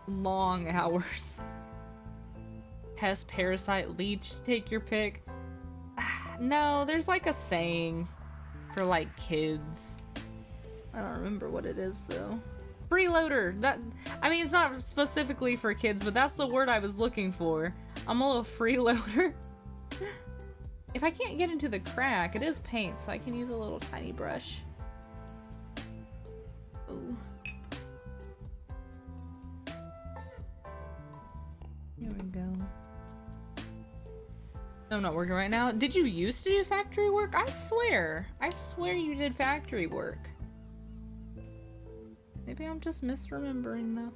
Speaker 1: long hours. Pest, parasite, leech, take your pick. No, there's like a saying for like kids. I don't remember what it is though. Freeloader. I mean, it's not specifically for kids, but that's the word I was looking for. I'm a little freeloader. If I can't get into the crack, it is paint, so I can use a little tiny brush. Ooh. Here we go. No, I'm not working right now. Did you used to do factory work? I swear you did factory work. Maybe I'm just misremembering though.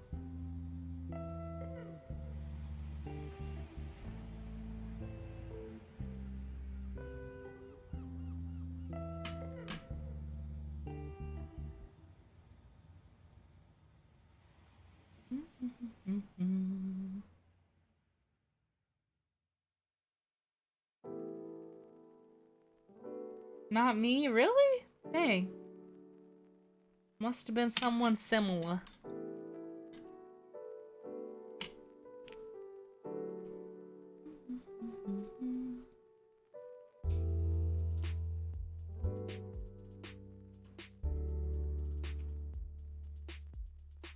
Speaker 1: Not me? Really? Dang. Must have been someone similar.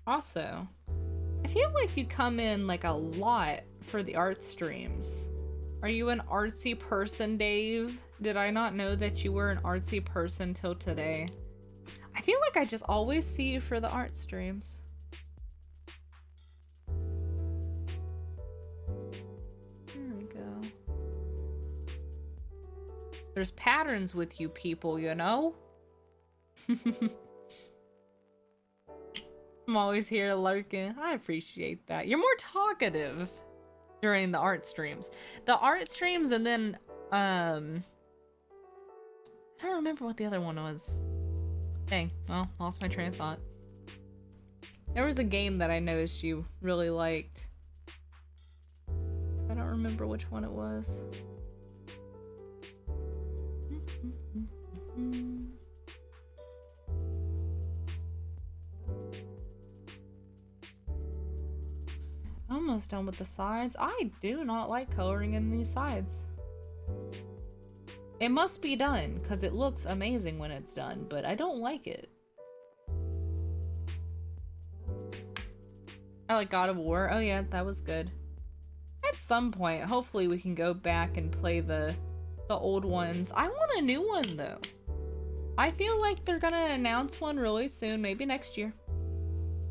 Speaker 1: Also, I feel like you come in like a lot for the art streams. Are you an artsy person, Dave? Did I not know that you were an artsy person till today? I feel like I just always see you for the art streams. There we go. There's patterns with you people, you know? I'm always here lurking. I appreciate that. You're more talkative during the art streams. The art streams and then, I don't remember what the other one was. Dang, well, lost my train of thought. There was a game that I noticed you really liked. I don't remember which one it was. Almost done with the sides. I do not like coloring in these sides. It must be done, because it looks amazing when it's done, but I don't like it. I like God of War. Oh yeah, that was good. At some point, hopefully we can go back and play the old ones. I want a new one, though. I feel like they're gonna announce one really soon, maybe next year.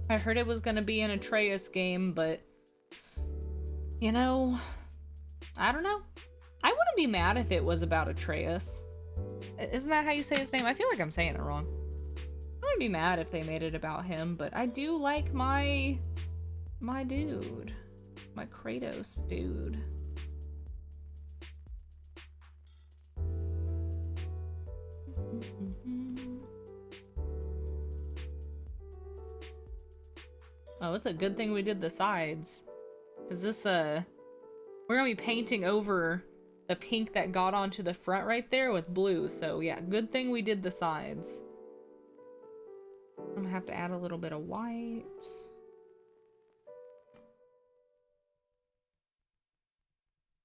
Speaker 1: I heard it was gonna be an Atreus game, but... you know... I don't know. I wouldn't be mad if it was about Atreus. Isn't that how you say his name? I feel like I'm saying it wrong. I wouldn't be mad if they made it about him, but I do like my dude. My Kratos dude. Oh, it's a good thing we did the sides. Cause this, we're gonna be painting over the pink that got onto the front right there with blue. So yeah, good thing we did the sides. I'm gonna have to add a little bit of white.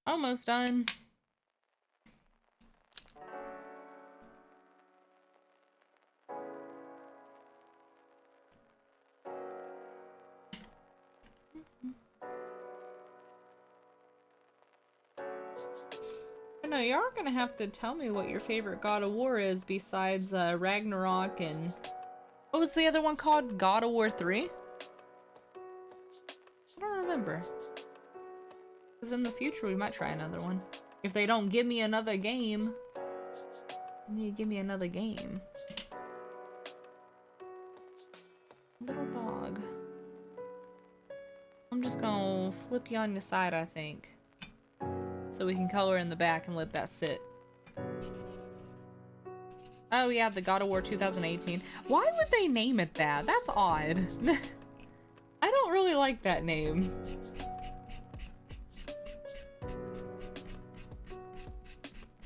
Speaker 1: Almost done. No, you are gonna have to tell me what your favorite God of War is besides Ragnarok and... what was the other one called? God of War 3? I don't remember. Because in the future we might try another one. If they don't give me another game, then you give me another game. I'm just gonna flip you on your side, I think. So we can color in the back and let that sit. Oh yeah, the God of War 2018. Why would they name it that? That's odd. I don't really like that name.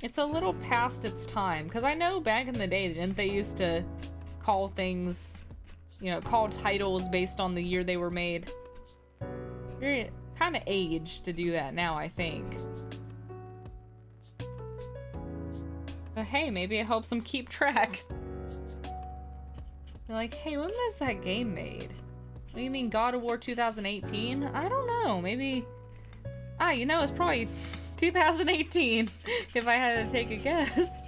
Speaker 1: It's a little past its time, because I know back in the day, didn't they used to call things, you know, call titles based on the year they were made? You're kind of aged to do that now, I think. But hey, maybe it helps them keep track. You're like, hey, when was that game made? What do you mean, God of War 2018? I don't know, maybe... Ah, you know, it's probably 2018, if I had to take a guess.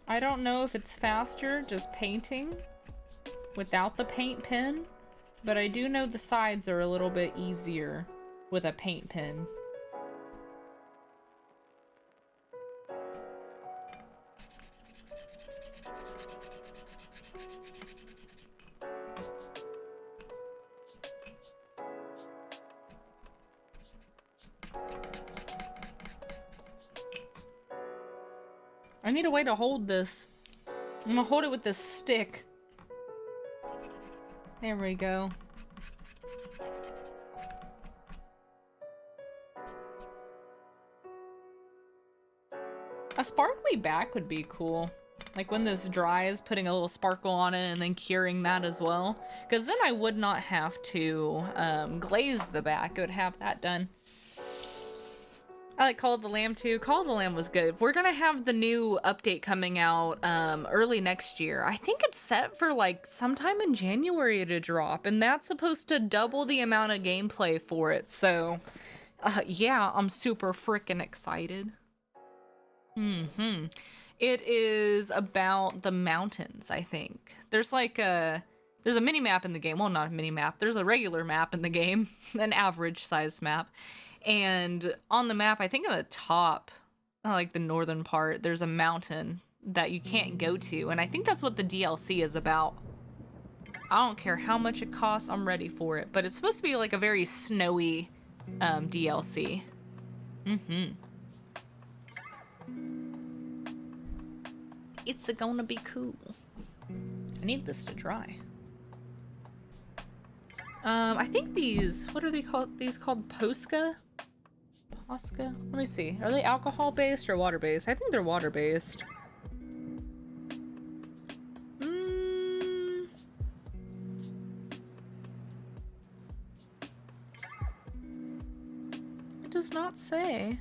Speaker 1: I don't know if it's faster just painting without the paint pen, but I do know the sides are a little bit easier with a paint pen. I need a way to hold this. I'm gonna hold it with this stick. There we go. A sparkly back would be cool. Like when this dries, putting a little sparkle on it and then curing that as well. Because then I would not have to glaze the back. I would have that done. I like Call of the Lamb too. Call of the Lamb was good. We're gonna have the new update coming out early next year. I think it's set for like sometime in January to drop, and that's supposed to double the amount of gameplay for it. So, yeah, I'm super freaking excited. It is about the mountains, I think. There's like there's a mini map in the game. Well, not a mini map. There's a regular map in the game, an average size map. And on the map, I think at the top, like the northern part, there's a mountain that you can't go to. And I think that's what the DLC is about. I don't care how much it costs, I'm ready for it. But it's supposed to be like a very snowy DLC. It's gonna be cool. I need this to dry. I think these, what are they called? These called Posca? Posca? Let me see. Are they alcohol based or water based? I think they're water based. It does not say.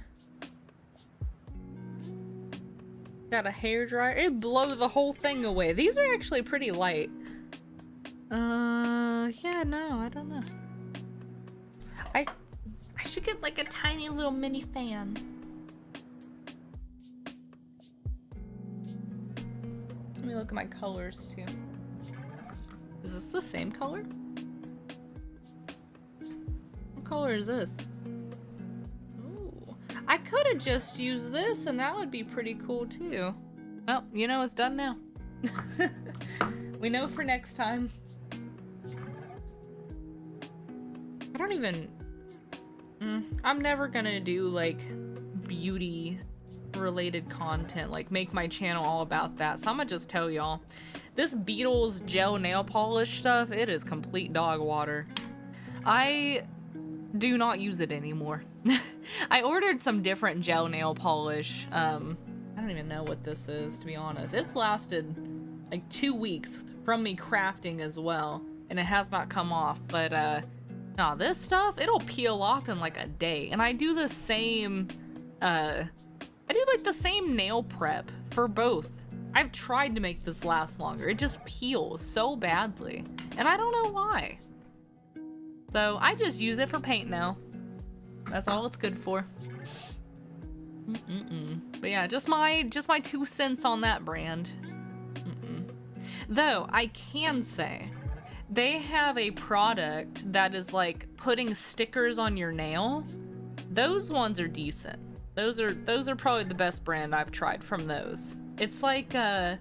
Speaker 1: Got a hairdryer. It blow the whole thing away. These are actually pretty light. Yeah, no, I don't know. I should get like a tiny little mini fan. Let me look at my colors too. Is this the same color? What color is this? Ooh. I could have just used this and that would be pretty cool too. Well, you know, it's done now. We know for next time. I don't even... I'm never gonna do, like, beauty-related content, like, make my channel all about that, so I'm gonna just tell y'all. This Beetles gel nail polish stuff, it is complete dog water. I do not use it anymore. I ordered some different gel nail polish. I don't even know what this is, to be honest. It's lasted, like, 2 weeks from me crafting as well, and it has not come off, but, nah, this stuff, it'll peel off in like a day. And I do the same, I do like the same nail prep for both. I've tried to make this last longer. It just peels so badly. And I don't know why. So I just use it for paint now. That's all it's good for. But yeah, just my 2 cents on that brand. Though, I can say, they have a product that is like putting stickers on your nail. Those ones are decent. Those are probably the best brand I've tried from those. It's like, there's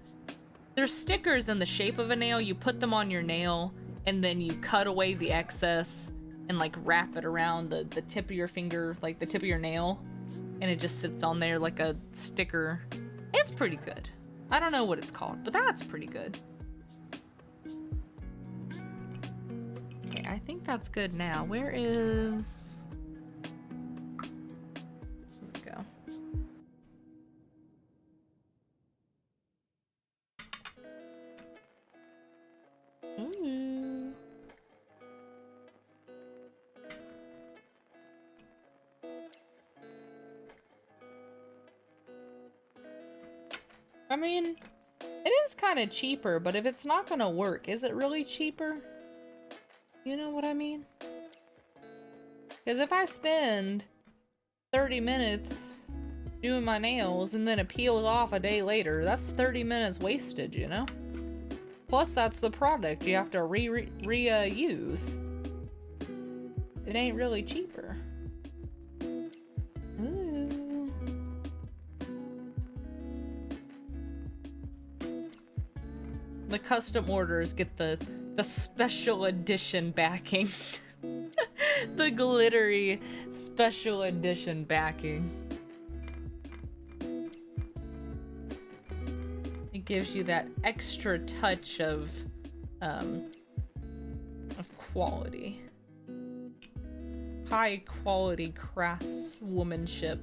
Speaker 1: stickers in the shape of a nail. You put them on your nail, and then you cut away the excess and like wrap it around the tip of your finger, like the tip of your nail, and it just sits on there like a sticker. It's pretty good. I don't know what it's called, but that's pretty good. Okay, I think that's good now. Where is... Here we go. Ooh. I mean, it is kind of cheaper, but if it's not gonna work, is it really cheaper? You know what I mean? Because if I spend 30 minutes doing my nails and then it peels off a day later, that's 30 minutes wasted, you know? Plus, that's the product you have to reuse. It ain't really cheaper. Ooh. The custom orders get the special edition backing. The glittery special edition backing. It gives you that extra touch of quality. High quality craftswomanship.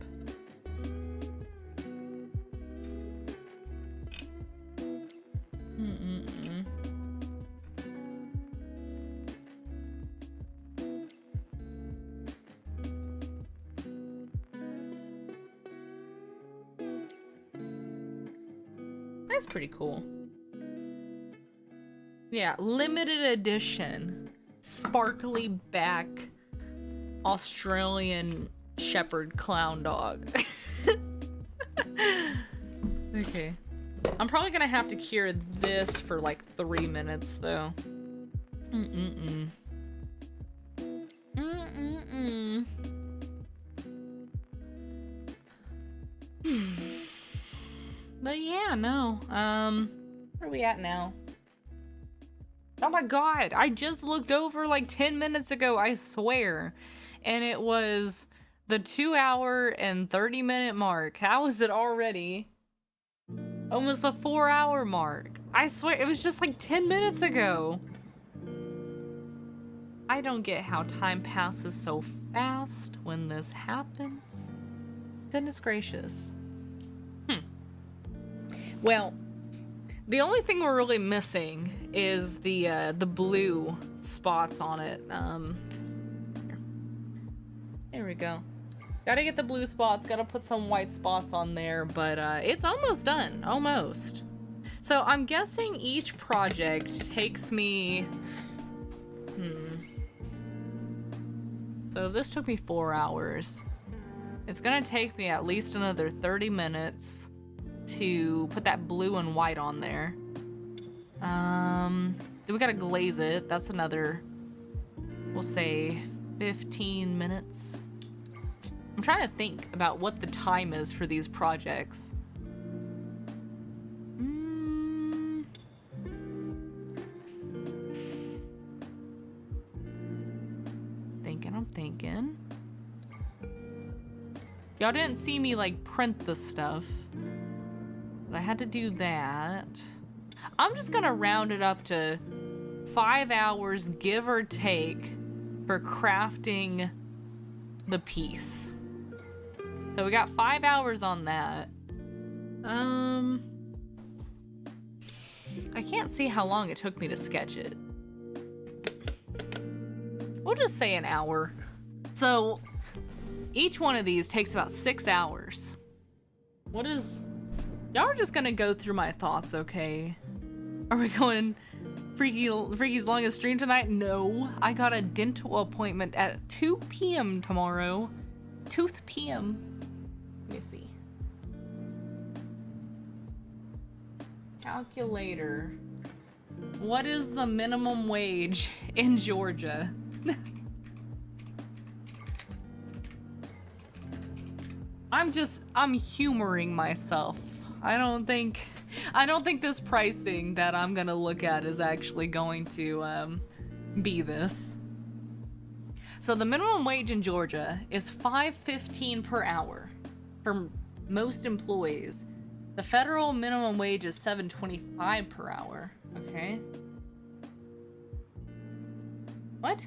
Speaker 1: That's pretty cool. Yeah, limited edition, sparkly back Australian Shepherd clown dog. Okay. I'm probably gonna have to cure this for like 3 minutes though. But yeah, no. Where are we at now? Oh my god, I just looked over like 10 minutes ago, I swear. And it was the 2 hour and 30 minute mark. How is it already? Almost the 4 hour mark. I swear, it was just like 10 minutes ago. I don't get how time passes so fast when this happens. Goodness gracious. Well, the only thing we're really missing is the blue spots on it. There we go. Gotta get the blue spots, gotta put some white spots on there, but it's almost done, almost. So I'm guessing each project takes me, So this took me 4 hours. It's gonna take me at least another 30 minutes to put that blue and white on there. Then we gotta glaze it. That's another, we'll say 15 minutes. I'm trying to think about what the time is for these projects. I'm thinking. Y'all didn't see me like print the stuff, but I had to do that. I'm just gonna round it up to 5 hours, give or take, for crafting the piece. So we got 5 hours on that. I can't see how long it took me to sketch it. We'll just say an hour. So each one of these takes about 6 hours. What is... Y'all are just gonna go through my thoughts, okay? Are we going Freaky's longest stream tonight? No. I got a dental appointment at 2 p.m. tomorrow. 2 p.m. Let me see. Calculator. What is the minimum wage in Georgia? I'm humoring myself. I don't think this pricing that I'm gonna look at is actually going to be this. So the minimum wage in Georgia is $5.15 per hour for most employees. The federal minimum wage is $7.25 per hour. Okay. What?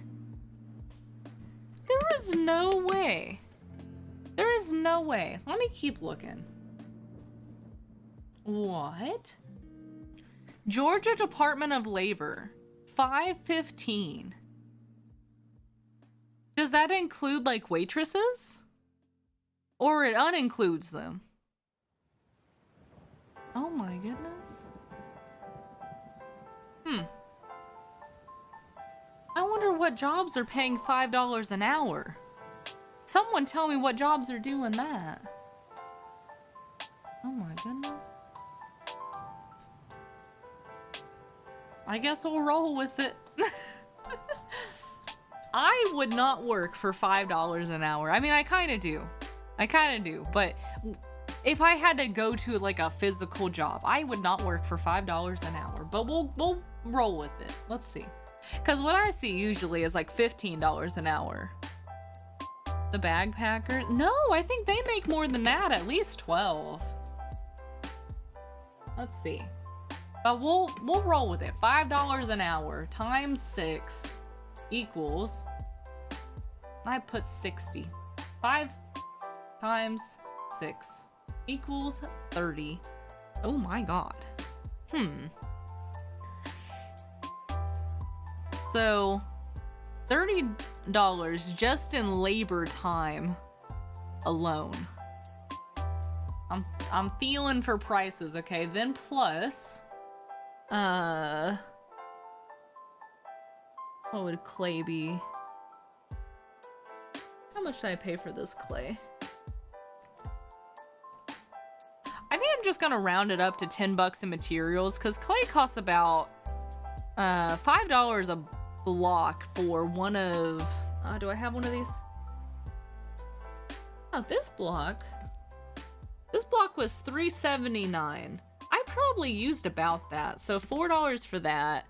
Speaker 1: There is no way. There is no way. Let me keep looking. What? Georgia Department of Labor, $5.15. Does that include like waitresses? Or it unincludes them? Oh my goodness. I wonder what jobs are paying $5 an hour. Someone tell me what jobs are doing that. Oh my goodness. I guess we'll roll with it. I would not work for $5 an hour. I mean, I kind of do. But if I had to go to like a physical job, I would not work for $5 an hour. But we'll roll with it. Let's see. Because what I see usually is like $15 an hour. The bag packer? No, I think they make more than that. At least 12. Let's see. But we'll roll with it. $5 an hour times 6 equals. I put 60. 5 times 6 equals 30. Oh my god. So $30 just in labor time alone. I'm feeling for prices, okay? Then plus what would clay be? How much did I pay for this clay? I think I'm just gonna round it up to $10 in materials because clay costs about $5 a block for one of do I have one of these? Oh, this block was $3.79. I probably used about that, so $4 for that.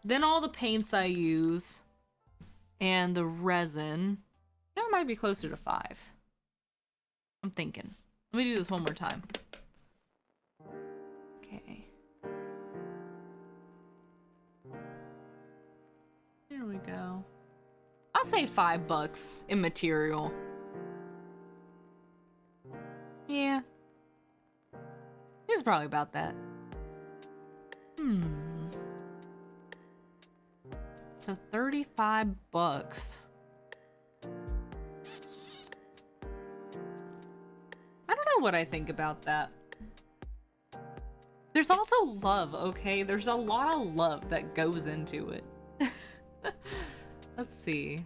Speaker 1: Then all the paints I use and the resin, that might be closer to 5. I'm thinking. Let me do this one more time. Okay. Here we go. I'll say $5 in material. Yeah. It's probably about that. So $35. I don't know what I think about that. There's also love, okay? There's a lot of love that goes into it. Let's see.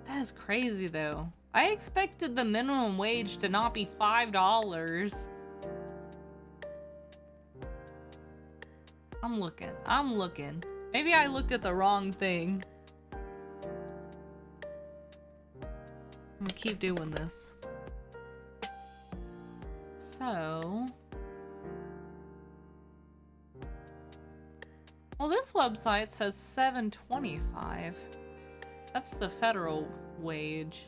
Speaker 1: That is crazy though. I expected the minimum wage to not be $5. I'm looking. Maybe I looked at the wrong thing. I'm gonna keep doing this. So... well, this website says $7.25. That's the federal wage.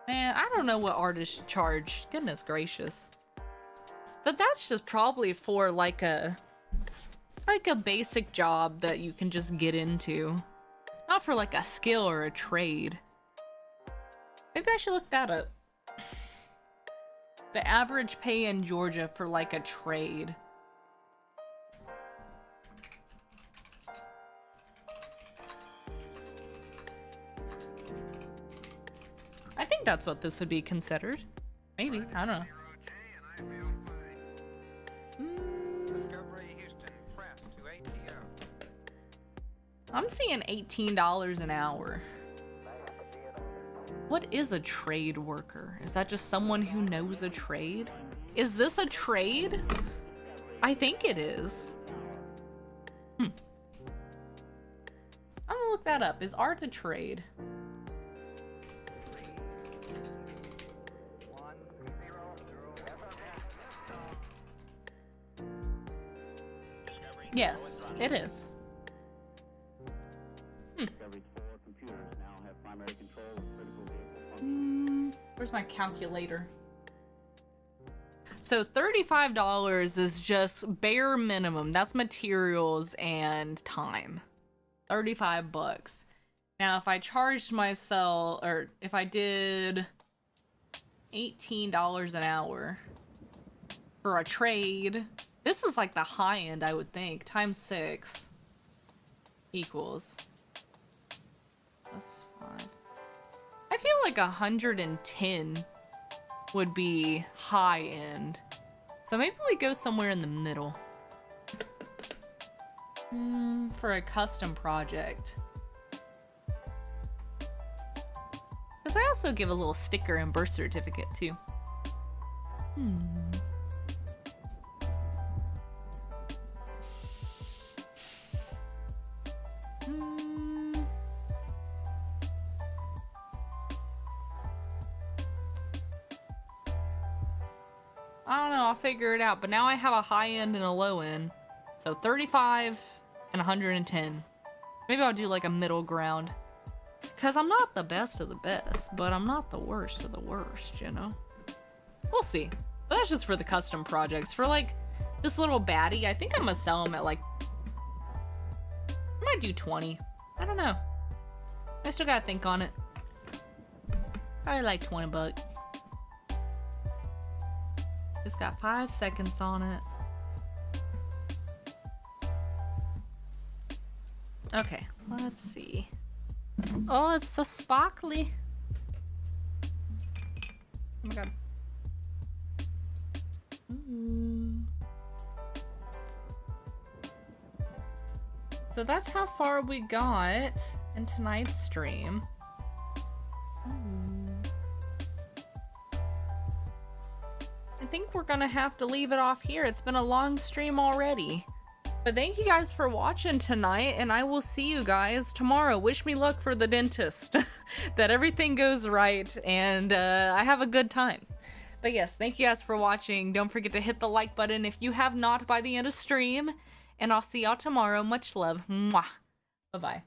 Speaker 1: Man, I don't know what artists charge. Goodness gracious. But that's just probably for like a basic job that you can just get into. Not for like a skill or a trade. Maybe I should look that up. The average pay in Georgia for like a trade. I think that's what this would be considered. Maybe, I don't know. I'm seeing $18 an hour. What is a trade worker? Is that just someone who knows a trade? Is this a trade? I think it is. I'm gonna look that up. Is art a trade? Yes, it is.
Speaker 2: Discovery's 4 computers now have primary control of critical vehicle functions.
Speaker 1: Where's my calculator? So $35 is just bare minimum. That's materials and time. 35 bucks. Now, if I charged myself, or if I did $18 an hour for a trade, this is like the high end, I would think. Times 6 equals. That's fine. I feel like 110 would be high end. So maybe we go somewhere in the middle. For a custom project. Because I also give a little sticker and birth certificate too. I don't know, I'll figure it out. But now I have a high end and a low end. So 35 and 110. Maybe I'll do like a middle ground. Because I'm not the best of the best, but I'm not the worst of the worst, you know? We'll see. But that's just for the custom projects. For like this little baddie, I think I'm gonna sell him at like... I might do 20. I don't know. I still gotta think on it. Probably like 20 bucks. Just got 5 seconds on it. Okay, let's see. Oh, it's so sparkly. Oh my god. So that's how far we got in tonight's stream. I think we're gonna have to leave it off here. It's been a long stream already. But thank you guys for watching tonight, and I will see you guys tomorrow. Wish me luck for the dentist. That everything goes right, and I have a good time. But yes, thank you guys for watching. Don't forget to hit the like button if you have not by the end of stream. And I'll see y'all tomorrow. Much love. Mwah. Bye-bye.